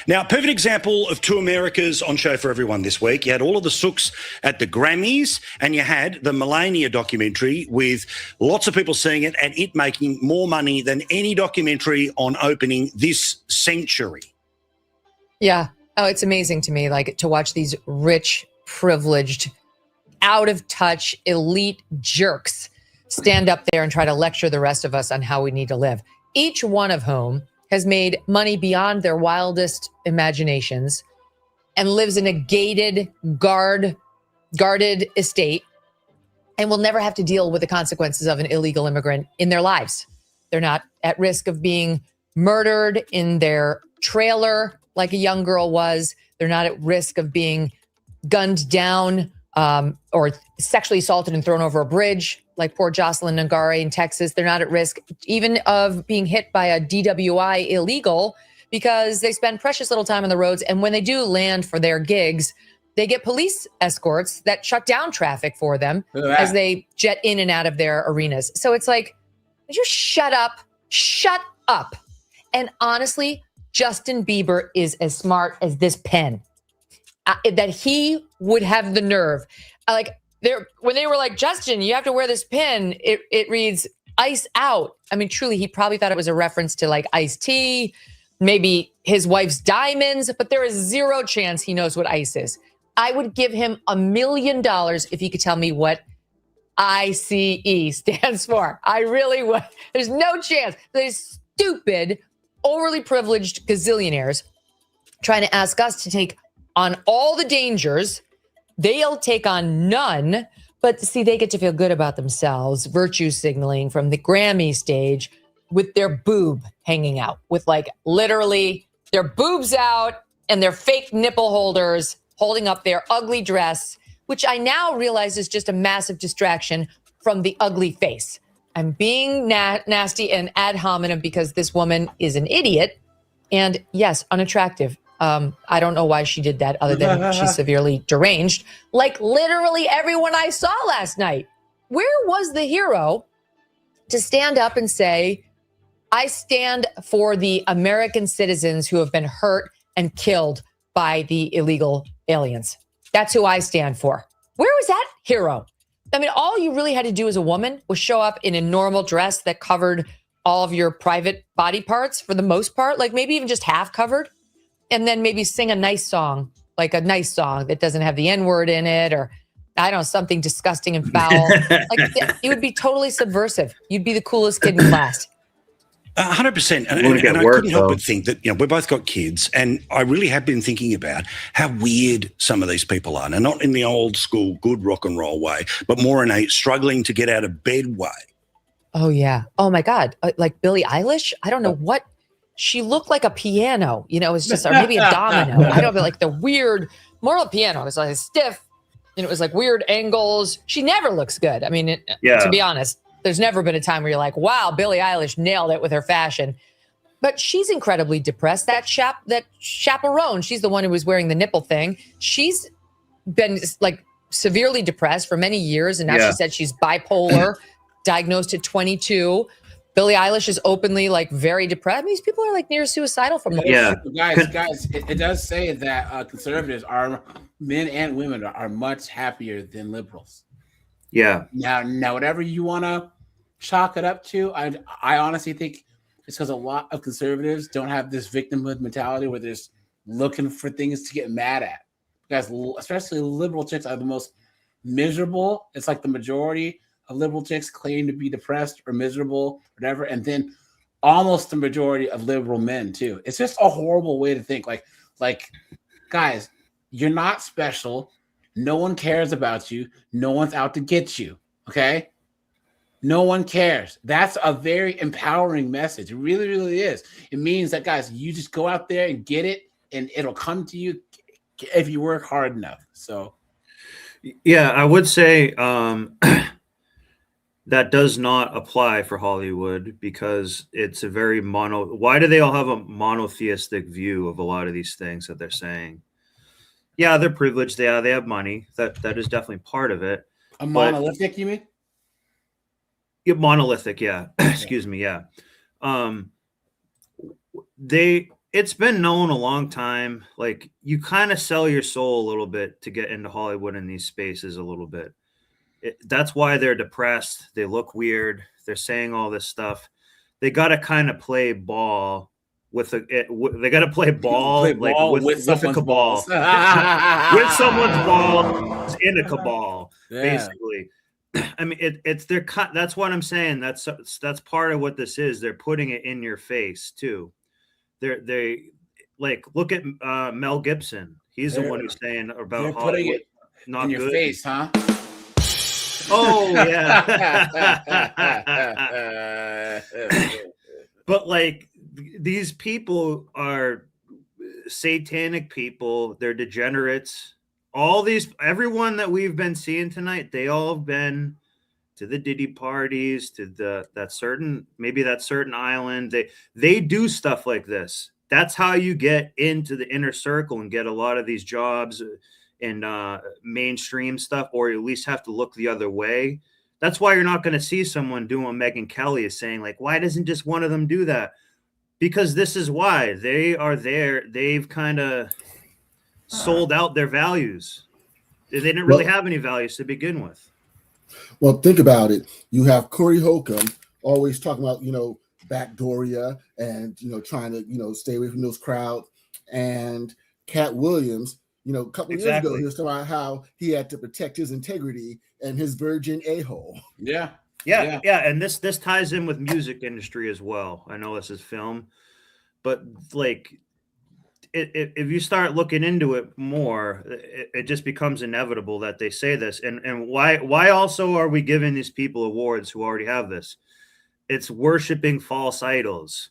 Now, perfect example of two Americas on show for everyone this week. You had all of the sooks at the Grammys, and you had the Melania documentary with lots of people seeing it and it making more money than any documentary on opening this century. Yeah. Oh, it's amazing to me, like, to watch these rich, privileged, out of touch, elite jerks stand up there and try to lecture the rest of us on how we need to live. Each one of whom has made money beyond their wildest imaginations and lives in a gated, guarded estate and will never have to deal with the consequences of an illegal immigrant in their lives. They're not at risk of being murdered in their trailer like a young girl was. They're not at risk of being gunned down or sexually assaulted and thrown over a bridge like poor Jocelyn Ngare in Texas. They're not at risk even of being hit by a DWI illegal because they spend precious little time on the roads. And when they do land for their gigs, they get police escorts that shut down traffic for them as they jet in and out of their arenas. So it's like, just shut up. And honestly, Justin Bieber is as smart as this pen. That he would have the nerve. When they were like, Justin, you have to wear this pin. It reads ice out. I mean, truly, he probably thought it was a reference to like iced tea, maybe his wife's diamonds, but there is zero chance he knows what ice is. I would give him $1 million if he could tell me what ICE stands for. I really would. There's no chance. These stupid, overly privileged gazillionaires trying to ask us to take on all the dangers. They'll take on none, but see, they get to feel good about themselves, virtue signaling from the Grammy stage with their boob hanging out, with like literally their boobs out and their fake nipple holders holding up their ugly dress, which I now realize is just a massive distraction from the ugly face. I'm being nasty and ad hominem because this woman is an idiot and, yes, unattractive. I don't know why she did that other than she's severely deranged. Like literally everyone I saw last night. Where was the hero to stand up and say, I stand for the American citizens who have been hurt and killed by the illegal aliens? That's who I stand for. Where was that hero? I mean, all you really had to do as a woman was show up in a normal dress that covered all of your private body parts for the most part, like maybe even just half covered, and then maybe sing a nice song, like a nice song that doesn't have the N-word in it, or I don't know, something disgusting and foul. Like it would be totally subversive. You'd be the coolest kid in class. 100%. And I couldn't help but think that, we've both got kids, and I really have been thinking about how weird some of these people are. Now, not in the old school good rock and roll way, but more in a struggling to get out of bed way. Oh, yeah. Oh, my God. Like Billie Eilish? I don't know what. She looked like a piano, it's just, or maybe a domino. I don't know, like the weird, more of a piano. It was like stiff, and it was like weird angles. She never looks good. I mean, to be honest, there's never been a time where you're like, wow, Billie Eilish nailed it with her fashion. But she's incredibly depressed. That chaperone, she's the one who was wearing the nipple thing. She's been like severely depressed for many years. And now she said she's bipolar, diagnosed at 22. Billie Eilish is openly like very depressed. I mean, these people are like near suicidal from Guys, it does say that conservatives men and women are much happier than liberals. Yeah. Now, whatever you want to chalk it up to, I honestly think it's because a lot of conservatives don't have this victimhood mentality where they're just looking for things to get mad at. Guys, especially liberal chicks are the most miserable. It's like the majority of liberal chicks claim to be depressed or miserable, whatever, and then almost the majority of liberal men too. It's just a horrible way to think. Like, guys, you're not special. No one cares about you. No one's out to get you. Okay? No one cares. That's a very empowering message. It really, really is. It means that, guys, you just go out there and get it, and it'll come to you if you work hard enough. So, yeah, I would say that does not apply for Hollywood because it's a very why do they all have a monotheistic view of a lot of these things that they're saying? Yeah, they're privileged. They have money. That is definitely part of it. A monolithic, you mean? Yeah, monolithic, yeah. Excuse me, yeah. It's been known a long time. Like, you kind of sell your soul a little bit to get into Hollywood in these spaces a little bit. That's why they're depressed. They look weird. They're saying all this stuff. They got to kind of play ball with they got to play ball, with a cabal. With someone's ball in a cabal, basically. I mean, it's their cut. That's what I'm saying. That's part of what this is. They're putting it in your face too. They like, look at Mel Gibson. He's the one who's saying about Hollywood not in your good. face, huh? Oh yeah. But like, these people are satanic people. They're degenerates. Everyone that we've been seeing tonight, they all have been to the Diddy parties, to that certain island. They do stuff like this. That's how you get into the inner circle and get a lot of these jobs and mainstream stuff, or you at least have to look the other way. That's why you're not going to see someone doing what Megyn Kelly is saying, like, why doesn't just one of them do that? Because this is why they are there. They've kind of sold out their values. They didn't really have any values to begin with. Well, think about it. You have Corey Holcomb always talking about, backdooria and, trying to, stay away from those crowds. And Cat Williams, a couple of years ago, he was talking about how he had to protect his integrity and his virgin a-hole. Yeah. And this ties in with music industry as well. I know this is film, but like, if you start looking into it more, it just becomes inevitable that they say this. And why also are we giving these people awards who already have this? It's worshiping false idols.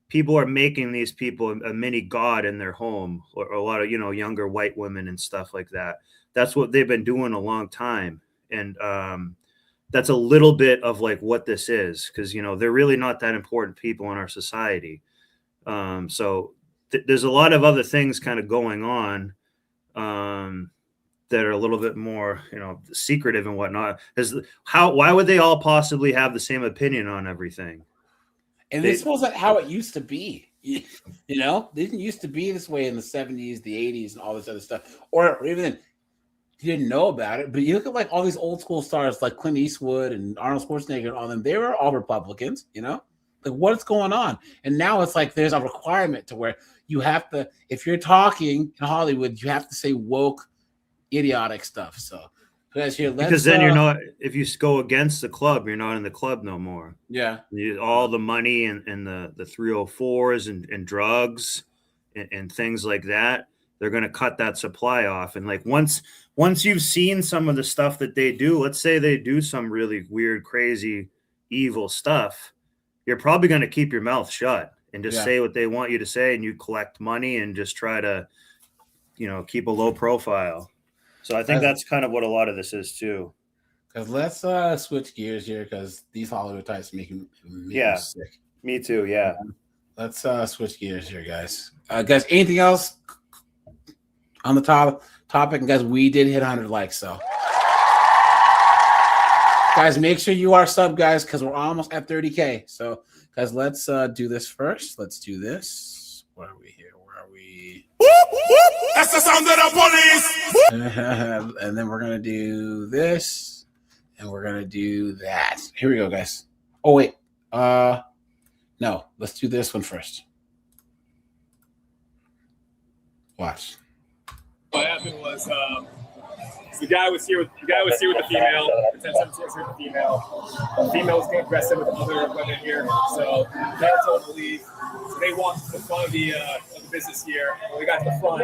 People are making these people a mini god in their home, or a lot of, younger white women and stuff like that. That's what they've been doing a long time. And that's a little bit of like what this is, because, they're really not that important people in our society. So there's a lot of other things kind of going on that are a little bit more, secretive and whatnot. Why would they all possibly have the same opinion on everything? And this wasn't how it used to be. They didn't used to be this way in the 70s, the 80s, and all this other stuff. Or even you didn't know about it. But you look at like all these old school stars like Clint Eastwood and Arnold Schwarzenegger and all them, they were all Republicans, you know? Like what's going on? And now it's like there's a requirement to where you have to, if you're talking in Hollywood, you have to say woke, idiotic stuff. So here, because then you're not, if you go against the club, you're not in the club no more. Yeah. All the money and the 304s and drugs and things like that, they're going to cut that supply off. And like once you've seen some of the stuff that they do, let's say they do some really weird, crazy, evil stuff, you're probably going to keep your mouth shut and just say what they want you to say, and you collect money and just try to, keep a low profile. So I think that's kind of what a lot of this is too. Because let's switch gears here, because these Hollywood types make me sick. Me too. Yeah. Let's switch gears here, guys. Guys, anything else on the topic? And guys, we did hit 100 likes, so guys, make sure you are sub, guys, because we're almost at 30K. So guys, let's do this first. Let's do this. Where are we here? Where are we? That's the sound of the police. And then we're gonna do this, and we're gonna do that. Here we go, guys. Oh wait, no, let's do this one first. Watch. What happened was the guy was here with the female. The female was getting aggressive with other women here, so they told to leave. So they walked to the front of the business here. When we got to the front,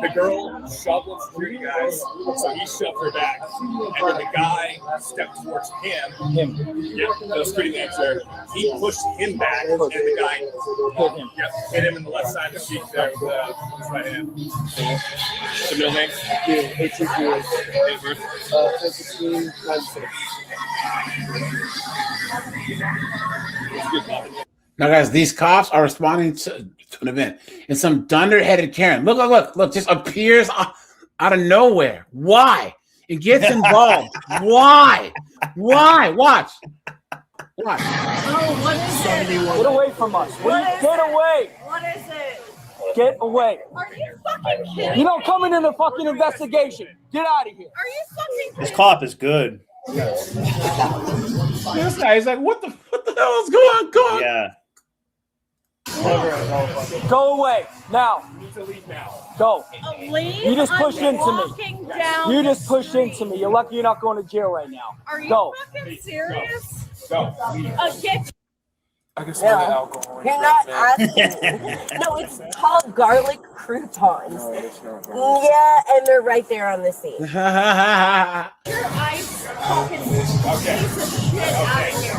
the girl shoved one security guys, so he shoved her back, and then the guy stepped towards him. Yeah, the security manager. He pushed him back, and the guy hit him in the left side of the cheek there with his right hand. The middle name? ATQ. Now, guys, these cops are responding to an event, and some dunderheaded Karen, look, just appears out of nowhere. Why? It gets involved. Why? Watch. Oh, what is it? Get away from us. Get away. What is it? Get away. Are you fucking kidding? You don't come in a fucking investigation. Get out of here. Are you fucking kidding? This cop is good. This guy is like, what the hell is going on? Yeah. Go away now. You need to leave now. Go. Leave? You just pushed I'm into walking me. down You just pushed into me. You're lucky you're not going to jail right now. Are you Go. fucking serious? Go. Get I can smell the alcohol. You're not asking. No, it's called garlic croutons. Yeah, and they're right there on the scene. Your ice fucking piece of shit out of here.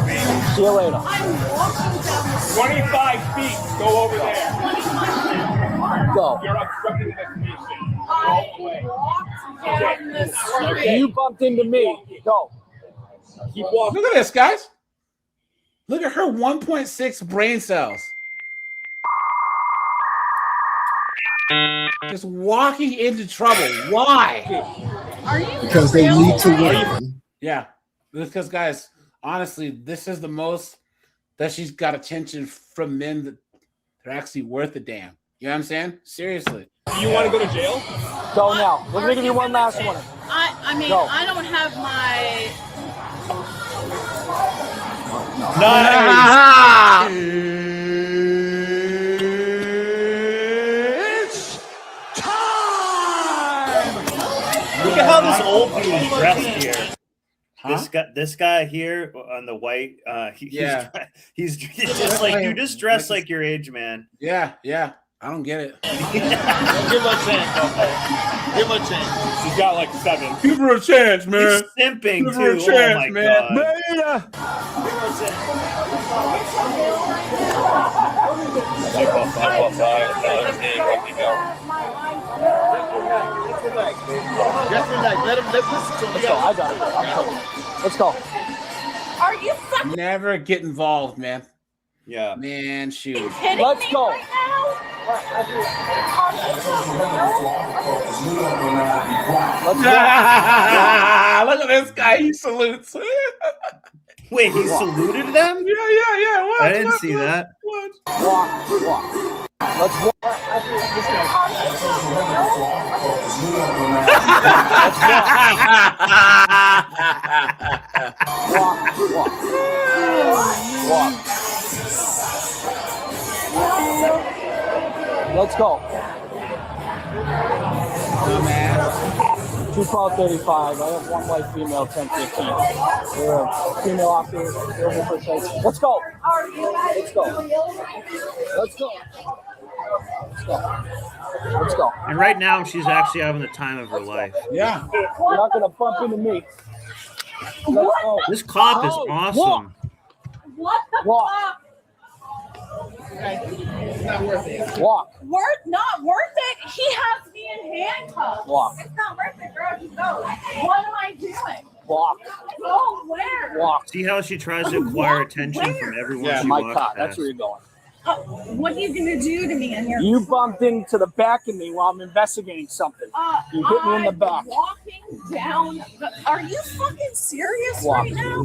See you later. I'm walking down the street. 25 feet. Go over there. 25 Go. You're obstructing the investigation. I walked down the street. You bumped into me. Go. Keep walking. Look at this, guys. Look at her 1.6 brain cells. Just walking into trouble. Why? Are you Because they need to win. Yeah. Because, guys, honestly, this is the most that she's got attention from men that are actually worth a damn. You know what I'm saying? Seriously. You want to go to jail? Go now. We're going to give you one last one. I mean, Go. I don't have my... Nice. It's time. Look at how this old dude is dressed here. Huh? This guy here on the white, he's just like, dude, just dress like your age, man. Yeah. I don't get it. Give him a chance. Give him a chance. He's got like 7. Give her a chance, man. He's simping Give her too. a chance, Oh my man. god. Let's go. Are you fucking Never get involved, man. Yeah. Man, shoot. kidding Let's me go. right now? Look at this guy. He salutes. Wait, he saluted them? Yeah. I didn't see that. Walk. Let's walk. Let's go. 2:35. I have one white female, 10:15. We're a female officer. Let's go. Let's go. Let's go. Let's go. Let's go. And right now, she's actually having the time of her life. Yeah. You're not gonna bump into me. Let's go. This cop is awesome. What the fuck? Not worth it. Walk. Not worth it. He has me in handcuffs. Walk. It's not worth it, girl. Just go. What am I doing? Walk. Go where? Walk. See how she tries to acquire attention from everyone she my walks car. past. That's where you're going. What are you gonna do to me in your You bumped into the back of me while I'm investigating something. You hit me in the back. Walking down. Are you fucking serious Walk. right now?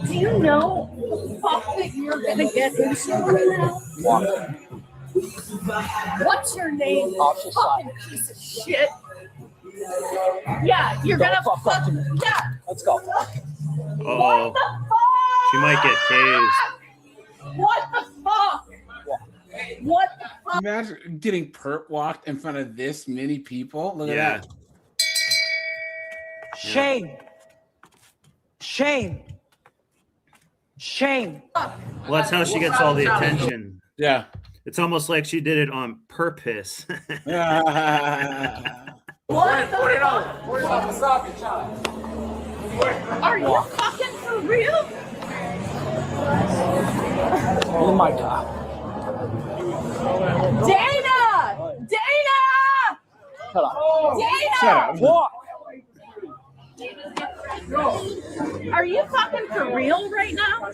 Do you know the fuck that you're gonna get into right now? Walk. What's your name? Officer Fucking piece of shit. Yeah, you're Don't gonna fuck up to me. Yeah. Let's go. Uh-oh. She might get tased. What the fuck? What the fuck? Imagine getting perp walked in front of this many people. Look at Yeah. that. Shame. Shame. Shame. Well, that's how she gets all the attention. Yeah. It's almost like she did it on purpose. What the fuck? Are you fucking for real? In my car. Dana! Dana! Shut up. Dana! Shut up. Walk. Are you fucking for real right now?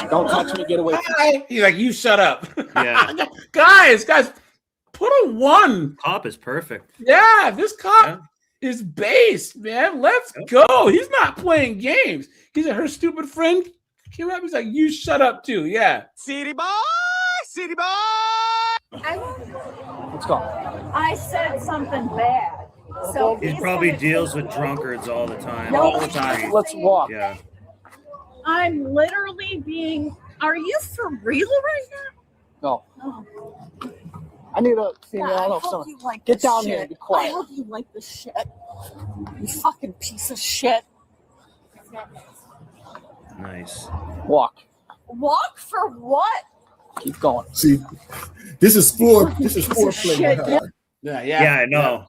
Don't touch me. Get away from me. He's like, you shut up. Yeah. guys, put a 1. Cop is perfect. Yeah, this cop is based, man. Let's go. He's not playing games. He's her stupid friend came up. He's like, you shut up too. Yeah. City boy, city boy. Let's go. I said something bad. So He probably deals with drunkards all the time. No. All the time. Let's walk. Yeah. I'm literally being. Are you for real right No. now? I need a female. Yeah, I I don't know. hope Someone. you like Get this down shit. here and be quiet. I hope you like this shit. You fucking piece of shit. Nice. Walk. Walk for what? Keep going. See, this is foreplay shit. with her. Yeah, I know.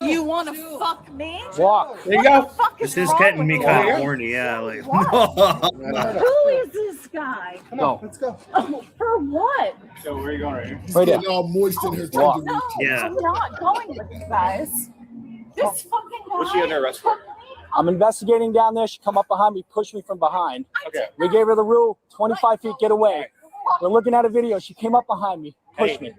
You want to fuck me? Walk. There you go. This is getting me kind of horny. Yeah, like. Who is this guy? Come on. Let's go. Oh, for what? So where are you going right here? She's Right getting there. all moist in her Walk. tender. Yeah. I'm not going with you guys. This fucking guy. What's she under arrest for? I'm investigating down there. She come up behind me, pushed me from behind. Okay. We gave her the rule, 25 feet, get away. We're looking at a video. She came up behind me, pushed me.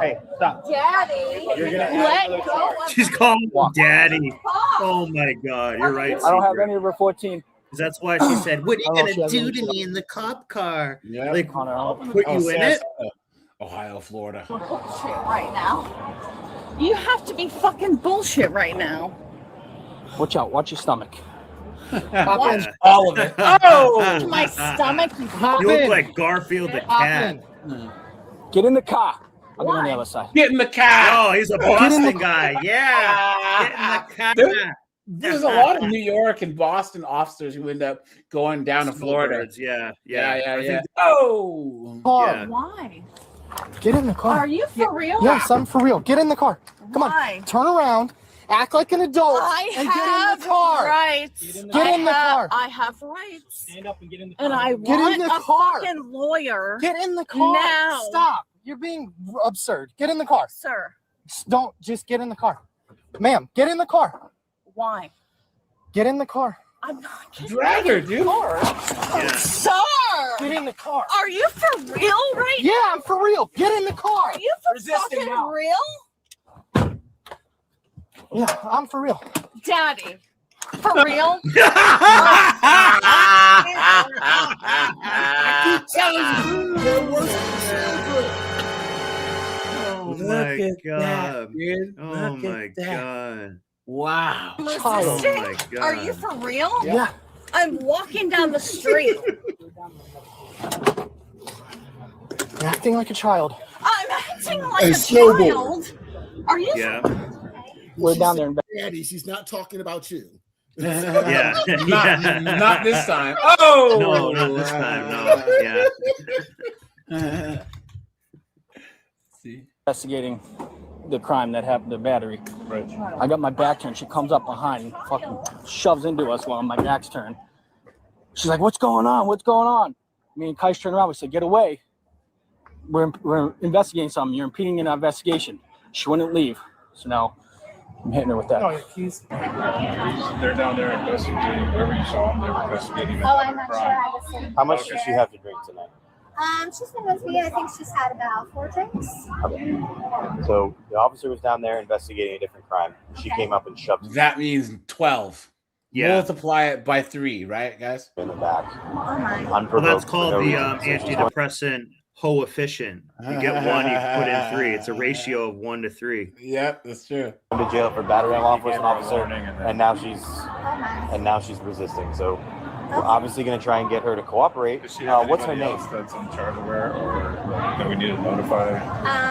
Hey, stop. Daddy, You're gonna let go of She's calling Walk. Daddy. Oh my God, you're right. I don't have Secret. any of her 14. That's why she said, "What are you I don't know if gonna she has do any to me in the cop car? Yeah. Like, Connor, put you in it?" Ohio, Florida. bullshit right now. You have to be fucking bullshit right now. watch out. Watch your stomach. Yeah. All of it. Oh! My stomach. You You look like Garfield the cat. Get in the car. I'll get on the other side. Get in the car. Oh, he's a Boston guy. Yeah. Get in the car. There's a lot of New York and Boston officers who end up going down to Florida. Snowbirds, Yeah. Yeah. I think- Oh! Yeah. Why? Get in the car. Are you for real? Yes, I'm for real. Get in the car. Come Why? on. Turn around. Act like an adult. I and have get in the car. rights. Get in the car. I have rights. Stand up and get in the And I Get in want the a car. fucking lawyer. Get in the car. Now. Stop. You're being absurd. Get in the car. Sir, Don't just get in the car. Ma'am, get in the car. why? Get in the car. I'm not getting Drag her, dude. Yeah. Sir! Get in the car. Are you for real right Yeah, I'm for real. Get in the car. Are you for Resisting fucking now. real? Yeah, I'm for real. Daddy, for real? I keep telling you, they're worse than children. my at god. that, dude. Oh Look my at that. god. Wow. Oh my god. Are you for real? Yeah. I'm walking down the street. You're acting like a child. I'm acting like And a snowboard. child. Are you? Yeah. We're down there. Daddy, she's not talking about you. Yeah. Not this time. Oh No, not this time. No. Yeah. See. Investigating the crime that happened to Battery. Right. I got my back turned. She comes up behind and fucking shoves into us while my back's turned. She's like, "What's going on? What's going on?" Me and Kai's turn around. We said, "Get away. We're investigating something. You're impeding in our investigation." She wouldn't leave. So now I'm hitting her with that. They're down there investigating wherever you saw them. They're investigating. Oh, I'm not sure. I was in. How much does she have to drink tonight? She's been with me. I think she's had about 4 drinks. Okay. So the officer was down there investigating a different crime. She came up and shoved That means 12. Yeah. Multiply it by 3, right, guys? in the back. Oh my. Well, that's for called no the reason. So she's antidepressant coefficient. You get 1, you put in 3. It's a ratio of 1 to 3. Yep, that's true. going to jail for battering a law enforcement officer, and now she's Oh my. resisting. So we're obviously going to try and get her to cooperate. Does she have What's her anybody name? else that's in charge of her, or that we need to notify?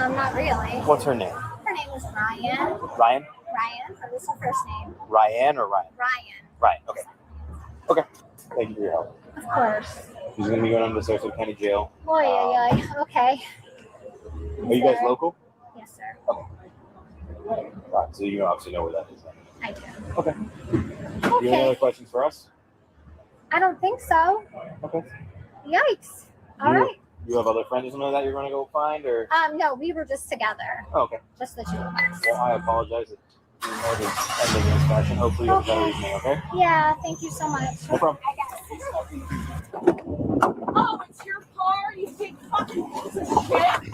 Not really. What's her name? Her name was Ryan. Ryan? Ryan. That was her first name. Ryan or Ryan? Ryan. Ryan. Okay. Okay. Thank you for your help. Of course. She's going to be going into the Sarasota County Jail. Oh yeah. Okay. Are you guys local? Yes, sir. Right, so you obviously know where that is. Then. I do. Okay. Do you have any Okay. other questions for us? I don't think so. Okay. Yikes. All right. You have other friends or something that you're going to go find, or? No, we were just together. Oh, okay. Just the 2 of us. Well, I apologize that you know this ending in this fashion. Hopefully you have a better evening, okay? Yeah. Thank you so much. No problem. Oh, it's your car, you big fucking piece of shit.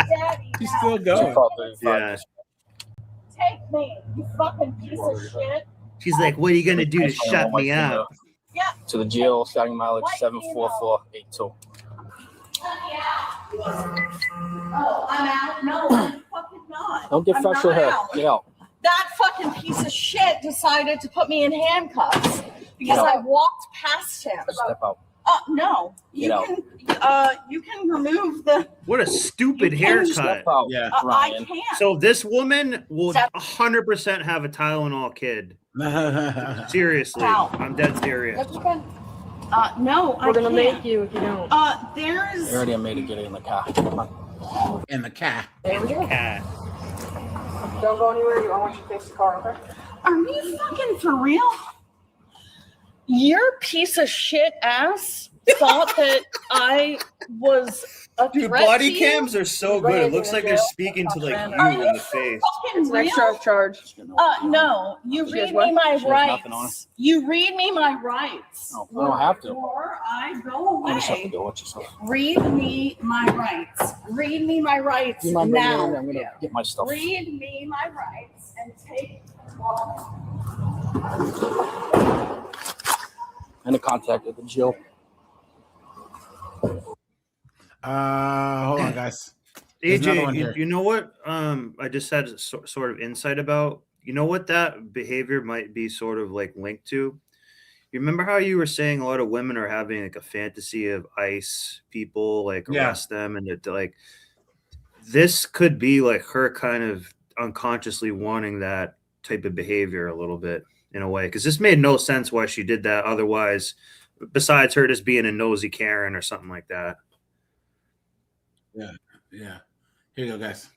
Daddy, She's still going. Yeah. take me, you fucking piece of shit. She's like, what are you going to do to shut me up? Yeah. To the jail, starting mileage 74482. Oh, I'm out? No, I'm fucking not. Don't get I'm fresh with not her. out. Get out. That fucking piece of shit decided to put me in handcuffs because Get I out. walked past him. Step out. No, you Get out. can. You can remove the. What a stupid You can haircut. Step out. Yeah. I Ryan. can't. So this woman will Step- 100% have a Tylenol kid. Seriously. Ow. I'm dead serious. No, I We're gonna can't. make you if you don't. There's. You already made it. Get it in the car. Come on. In the cat. Cat. Don't go anywhere. I want you to face the car, okay? Are you fucking for real? Your piece of shit ass thought that I was a Dude, threat body to you? cams are so good. It looks like they're speaking to like Are you you in the face. fucking real? Extra charge. No. You She has read what? me my She has nothing on her. rights. You read me my rights. No, we don't have to. Or I go You just have to away. go watch yourself. Read me my rights. Read me my rights You mind bringing it in? now. I'm gonna get my stuff. Read me my rights and take off. And the contact at the jail. Hold on, guys. There's another one AJ, here. you know what? I just had a sort of insight about. You know what that behavior might be sort of like linked to? You remember how you were saying a lot of women are having like a fantasy of ICE people, like Yeah. arrest them, and that like this could be like her kind of unconsciously wanting that type of behavior a little bit in a way, because this made no sense why she did that otherwise, besides her just being a nosy Karen or something like that. Yeah. Here you go, guys.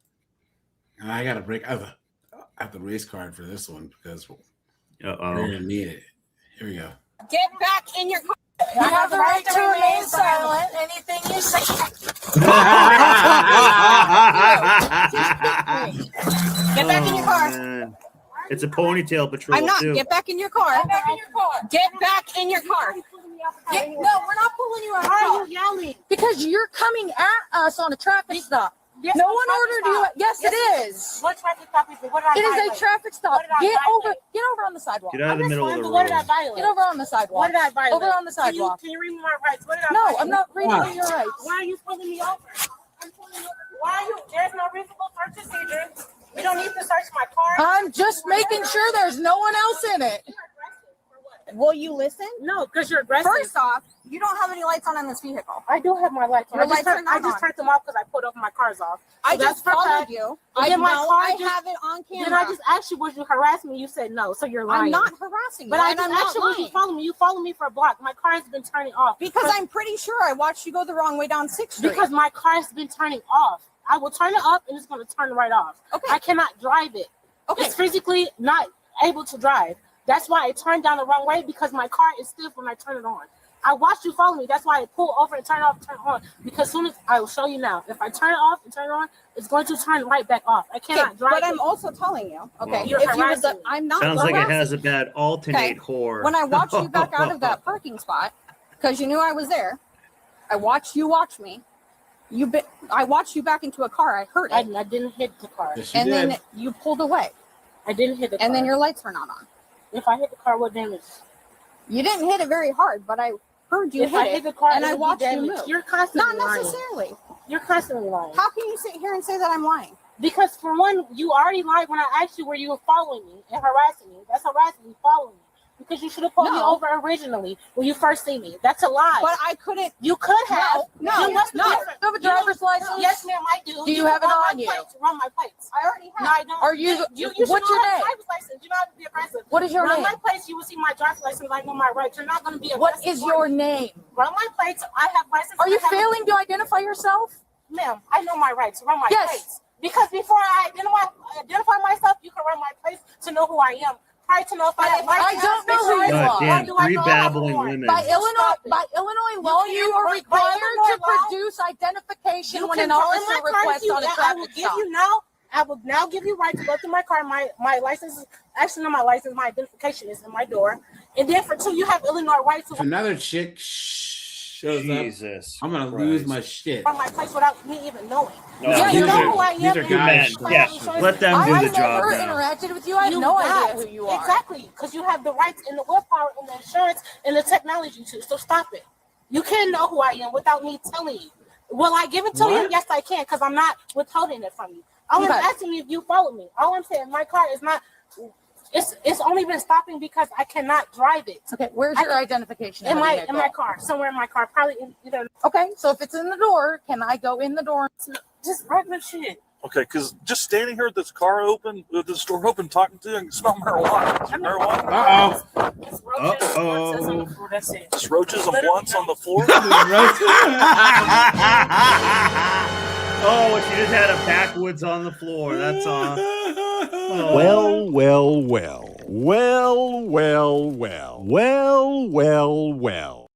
And I gotta break. I have the race card for this one because we're gonna need it. Here we go. Get back in your car. You have the right to remain silent. Anything you say. Get back in your car. Man. It's a ponytail patrol I'm not. too. Get back in your car. Get back in your car. Get back in your car. No, we're not pulling you out. Why are you yelling? Because you're coming at us on a traffic stop. Yes, no one ordered you. Yes, it is. What traffic stop is it? What did I violate? It is a traffic stop. Get over on the sidewalk. Get out of the middle of the road. What did I violate? Get over on the sidewalk. What did I violate? Over on the sidewalk. Can you read me my rights? What did I violate? No, I'm not reading your rights. Why are you pulling me over? I'm pulling you over. Why are you? There's no reasonable search procedure. We don't need to search my car. I'm just making sure there's no one else in it. Will you listen? No, because you're aggressive. First off, you don't have any lights on in this vehicle. I do have my lights on. Your lights are I not just on. turned them off because I pulled over my cars off. I So just that's followed fact. you. And I then my know car I just- have it on camera. Then I just asked you, was you harassing me? You said no, so you're lying. I'm not harassing you. But I and just I'm asked you, not was you lying. following me? You followed me for a block. My car has been turning off. Because I'm pretty sure I watched you go the wrong way down 6th Street. Because my car has been turning off. I will turn it up and it's going to turn right off. Okay. I cannot drive it. Okay. It's physically not able to drive. That's why I turned down the wrong way, because my car is stiff when I turn it on. I watched you follow me. That's why I pull over and turn it off, turn it on. Because soon as I will show you now, if I turn it off and turn it on, it's going to turn right back off. I cannot drive. But it. I'm also telling you, okay, You're if you was harassing me. I'm not Sounds like it harassing has a bad alternate whore. When I watched you back out of that parking spot, because you knew I was there, I watched you watch me. I watched you back into a car. I heard it. I didn't hit the car. Yes, you And did. then you pulled away. I didn't hit the car. And then your lights were not on. If I hit the car, what damage? You didn't hit it very hard, but I heard you If hit I it. hit the car, and I it'll be watched you damaged. move. You're constantly Not lying. necessarily. You're constantly lying. How can you sit here and say that I'm lying? Because for one, you already lied when I asked you where you were following me and harassing me. That's harassing me, following me. Because you should have pulled me No. over originally when you first see me. That's a lie. But I couldn't. You could have. No, You must be no. different. You have a driver's license? Yes, ma'am, I do. Do you have it run my on you? Plates, run my plates. I already have. No, I don't. Are you? should What's your know I have a name? driver's license. You don't have to be aggressive. What is your run name? my plates, you will see my driver's license. I know my rights. You're not going to be aggressive. What is your name? Run my plates. I have license. Are you I have failing to identify yourself? Ma'am, I know my rights. Run my Yes. plates. Because before I identify myself, you can run my plates to know who I am. Try to know if I have license. I don't know who you God are. damn, Do I three know I have babbling one? women. By Illinois law, you are by required Illinois to law, produce identification You when can an call in officer my car requests to you, on a and I traffic will give stop. you now. I will now give you right to go through my car. My license is actually not my license. My identification is in my door. And then for two, you have Illinois rights If another chick shows Jesus up, I'm gonna Christ. lose my shit. run my place without me even knowing. No, Yeah, these you know are- who I am. these are and guys. you Men, yeah, insurance. let them do I've the job never now. interacted with you. I have no idea who you are. Exactly, because you have the rights and the willpower and the insurance and the technology too. So stop it. You can't know who I am without me telling you. Will I give it to you? What? Yes, I can, because I'm not withholding it from you. All I'm Okay. asking you if you follow me. All I'm saying, my car is not. It's only been stopping because I cannot drive it. Okay, where's your identification? In What do you my car, somewhere in my car, probably in either. Okay, so if it's in the door, can I go in the door? Just regular shit. Okay, because just standing here with this car open, with this door open, talking to you, I can smell marijuana. Is it marijuana? It's roaches. Uh-oh. That's on the floor, that's it. Just roaches and blunts on the floor? Oh, she just had a backwoods on the floor. That's all. Oh. Well, well, well. Well, well, well. Well, well, well.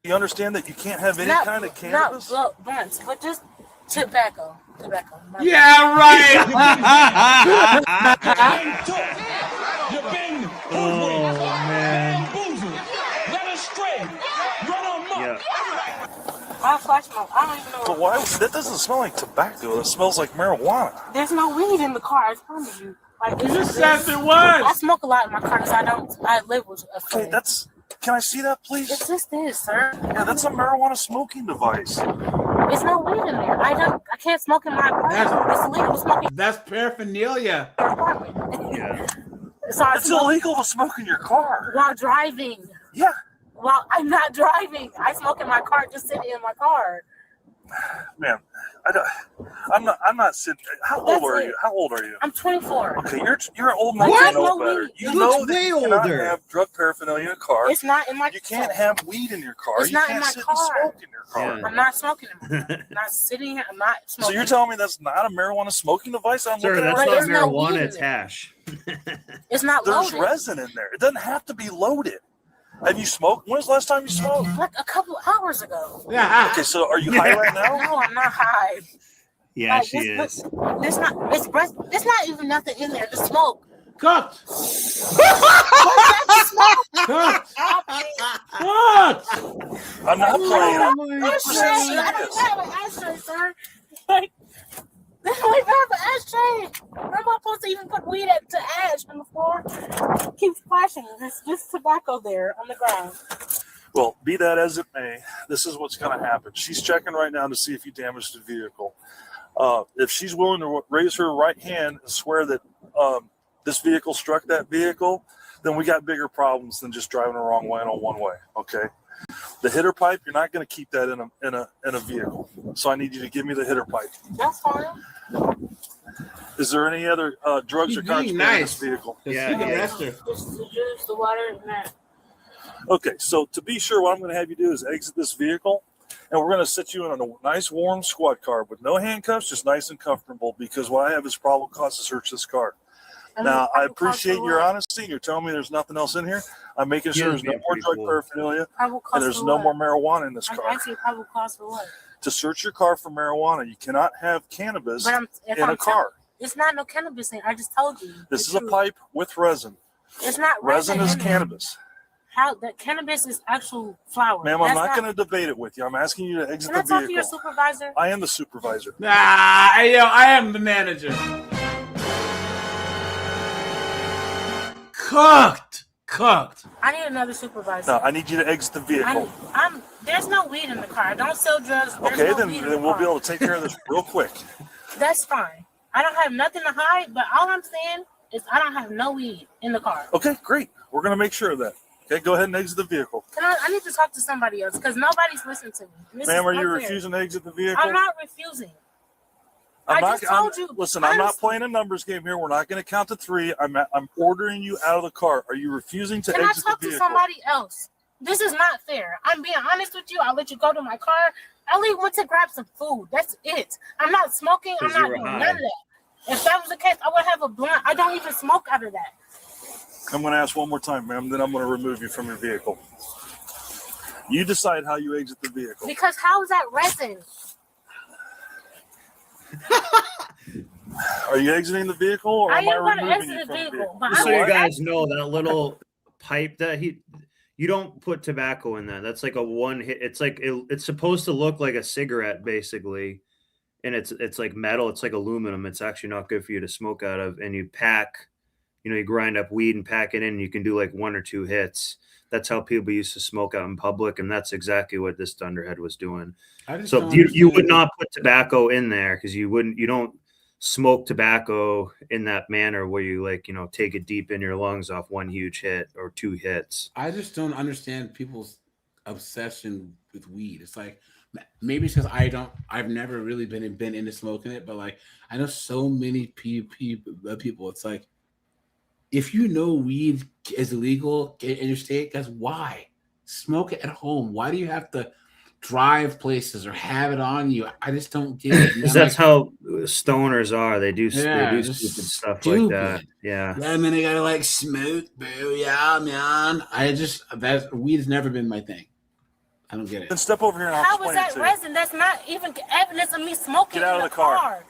You understand that you can't have any kind of cannabis? Not blunts, but just tobacco. Tobacco. Yeah, right. Oh, man. Yeah. I'll flash my. I don't even know. But why? That doesn't smell like tobacco. That smells like marijuana. There's no weed in the car. I promise you. Like, You it's just said there was. I smoke a lot in my car because I live with a friend. Okay, that's. Can I see that, please? It's just this, sir. Yeah, that's a marijuana smoking device. There's no weed in there. I can't smoke in my apartment. It's illegal to smoke in That's paraphernalia. your apartment. Yeah. So I It's smoke illegal to smoke in your car. while driving. Yeah. While I'm not driving, I smoke in my car, just sitting in my car. Man, I'm not sitting. How old That's are it. you? How old are you? I'm 24. Okay, you're old enough What? to know No better. weed. You It know looks that way you cannot older. have drug paraphernalia in a car. It's not in my. You can't have weed in your car. It's You not can't in my sit car. and smoke in your car. Yeah. I'm not smoking. I'm not sitting here. I'm not So smoking. you're telling me that's not a marijuana smoking device? I'm Sir, looking that's at not There's no weed marijuana, in it's it. hash. It's not There's loaded. resin in there. It doesn't have to be loaded. Have you smoked? When was the last time you smoked? Like a couple hours ago. Okay, so are you high right now? No, I'm not high. Yeah, Like, she this- is. There's not. It's not even nothing in there. The smoke. Cooked. Cooked. I'm not playing. I don't have an ashtray, sir. Like, they don't even have an ashtray. Where am I supposed to even put weed to ash on the floor? It keeps flashing. There's just tobacco there on the ground. Well, be that as it may, this is what's going to happen. She's checking right now to see if you damaged the vehicle. If she's willing to raise her right hand and swear that this vehicle struck that vehicle, then we got bigger problems than just driving the wrong way on one way. Okay. The hitter pipe, you're not going to keep that in a vehicle. So I need you to give me the hitter pipe. That's fine. Is there any other drugs or contraband in this vehicle? Yeah. Just the juice, the water, and that. Okay, so to be sure, what I'm going to have you do is exit this vehicle, and we're going to sit you in a nice warm squad car with no handcuffs, just nice and comfortable, because what I have is probable cause to search this car. Now, I appreciate your honesty. You're telling me there's nothing else in here. I'm making sure there's no more drug paraphernalia, and there's no more marijuana in this car. I'm asking probable cause for what? To search your car for marijuana, you cannot have cannabis in a car. It's not no cannabis in. I just told you. This is a pipe with resin. It's not resin. Resin is cannabis. How the cannabis is actual flower. Ma'am, I'm not going to debate it with you. I'm asking you to exit the vehicle. Can I talk to your supervisor? I am the supervisor. Nah, I am the manager. Cooked. I need another supervisor. No, I need you to exit the vehicle. There's no weed in the car. I don't sell drugs. Okay, then we'll be able to take care of this real quick. That's fine. I don't have nothing to hide, but all I'm saying is I don't have no weed in the car. Okay, great. We're going to make sure of that. Okay, go ahead and exit the vehicle. I need to talk to somebody else because nobody's listening to me. Ma'am, are you refusing to exit the vehicle? I'm not refusing. I just told you. Listen, I'm not playing a numbers game here. We're not going to count to 3. I'm ordering you out of the car. Are you refusing to exit the vehicle? Can I talk to somebody else? This is not fair. I'm being honest with you. I'll let you go to my car. I only went to grab some food. That's it. I'm not smoking. I'm not doing none of that. If that was the case, I would have a blunt. I don't even smoke out of that. I'm going to ask one more time, ma'am, then I'm going to remove you from your vehicle. You decide how you exit the vehicle. Because how is that resin? Are you exiting the vehicle, or am I removing you from the vehicle? Just so you guys know, that little pipe that you don't put tobacco in that. That's like a one hit. It's like it's supposed to look like a cigarette, basically, and it's like metal. It's like aluminum. It's actually not good for you to smoke out of. And you pack, you grind up weed and pack it in. And you can do like 1 or 2 hits. That's how people used to smoke out in public, and that's exactly what this Thunderhead was doing. So you would not put tobacco in there because you don't smoke tobacco in that manner where you take it deep in your lungs off 1 huge hit or 2 hits. I just don't understand people's obsession with weed. It's like, maybe it's because I've never really been into smoking it, but like I know so many people. It's like, if you know weed is illegal in your state, guys, why smoke it at home? Why do you have to drive places or have it on you? I just don't get it. Because that's how stoners are. They do stupid stuff like that. Yeah. And then they gotta like smoke, boo. Yeah, man. That weed's never been my thing. I don't get it. Then step over here and I'll How explain is that it to resin? That's not even evidence of me smoking. Get out in of the car.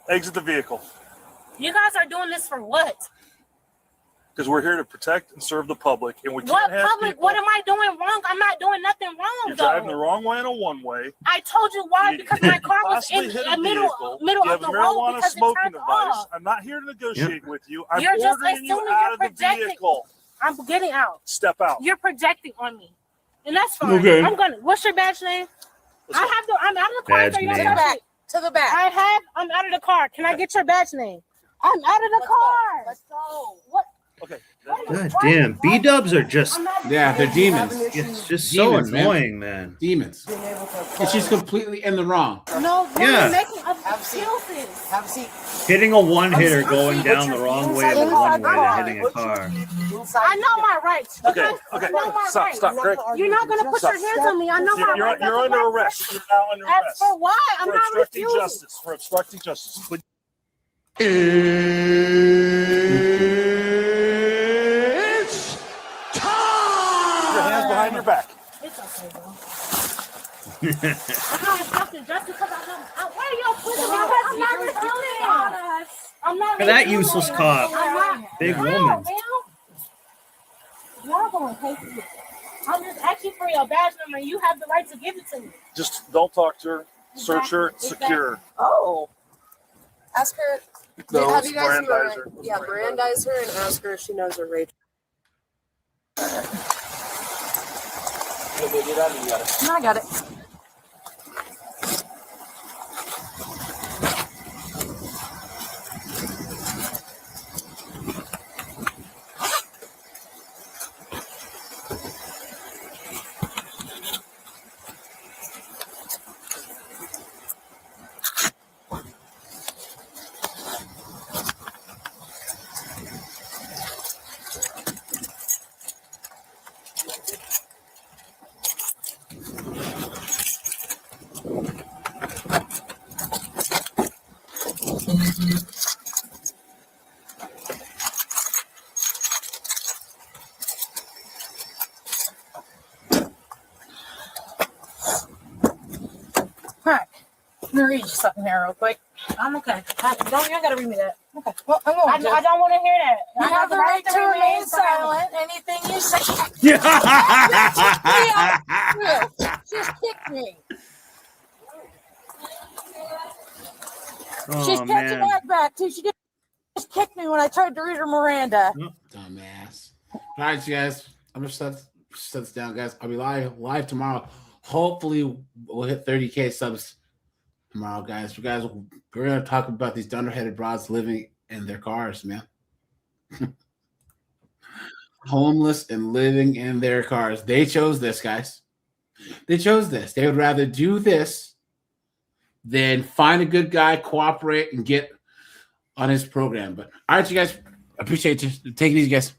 Exit the vehicle. You guys are doing this for what? Because we're here to protect and serve the public, and we can't What have public? people. What am I doing wrong? I'm not doing nothing wrong. You're driving the wrong way in a one-way. I told you why, because my car was in Possibly hit the a middle vehicle. You of have the a road marijuana because it smoking turned device. off. I'm not here to negotiate with you. I'm You're just ordering you assuming out you're of the projecting. vehicle. I'm getting out. Step out. You're projecting on me, and that's fine. Okay. I'm gonna. What's your badge name? I'm out of the car. Badge So you're name. not back to the back. I'm out of the car. Can I get your badge name? I'm out of the car. Let's go. What? Okay. God damn, B-dubs are just they're demons. It's just Demons, so annoying, man. Demons. And she's completely in the wrong. No, Yeah. you're making excuses. Have a seat. Hitting a one-hitter going down the wrong way in the one-way than hitting a car. I know my rights. Okay, I okay. know my Stop, rights. stop, Greg. You're not gonna put your hands on me. I know my rights. You're under arrest. You're now under As arrest. for why? I'm For not obstructing refusing. justice. For obstructing justice. Put It's your hands behind your back. It's okay, bro. I'm not obstructing just because I know. Why are y'all putting me? I'm not refusing. I'm not. Look at that refusing. useless cop. I'm not. Big Wow, woman. man. Y'all going crazy. I'm just asking for your badge number, and you have the right to give it to me. Just don't talk to her. Search her. Secure her. Oh. Ask her. No, have it's you guys Brandeis her. yeah, Brandeis her and ask her if she knows her rage. No, I got it. gonna read you something here real quick. I'm okay. You don't gotta read me that. Okay. Well, I'm going to. I don't want to hear that. You have the right to remain silent. Anything you say. Just kick me. She's catching that back too. She just kicked me when I tried to read her Miranda. Dumbass. All right, you guys. I'm gonna shut this down, guys. I'll be live tomorrow. Hopefully, we'll hit 30K subs tomorrow, guys. We're gonna talk about these dunderheaded broads living in their cars, man. Homeless and living in their cars. They chose this, guys. They chose this. They would rather do this than find a good guy, cooperate, and get on his program. But all right, you guys. Appreciate you. Take it easy, guys.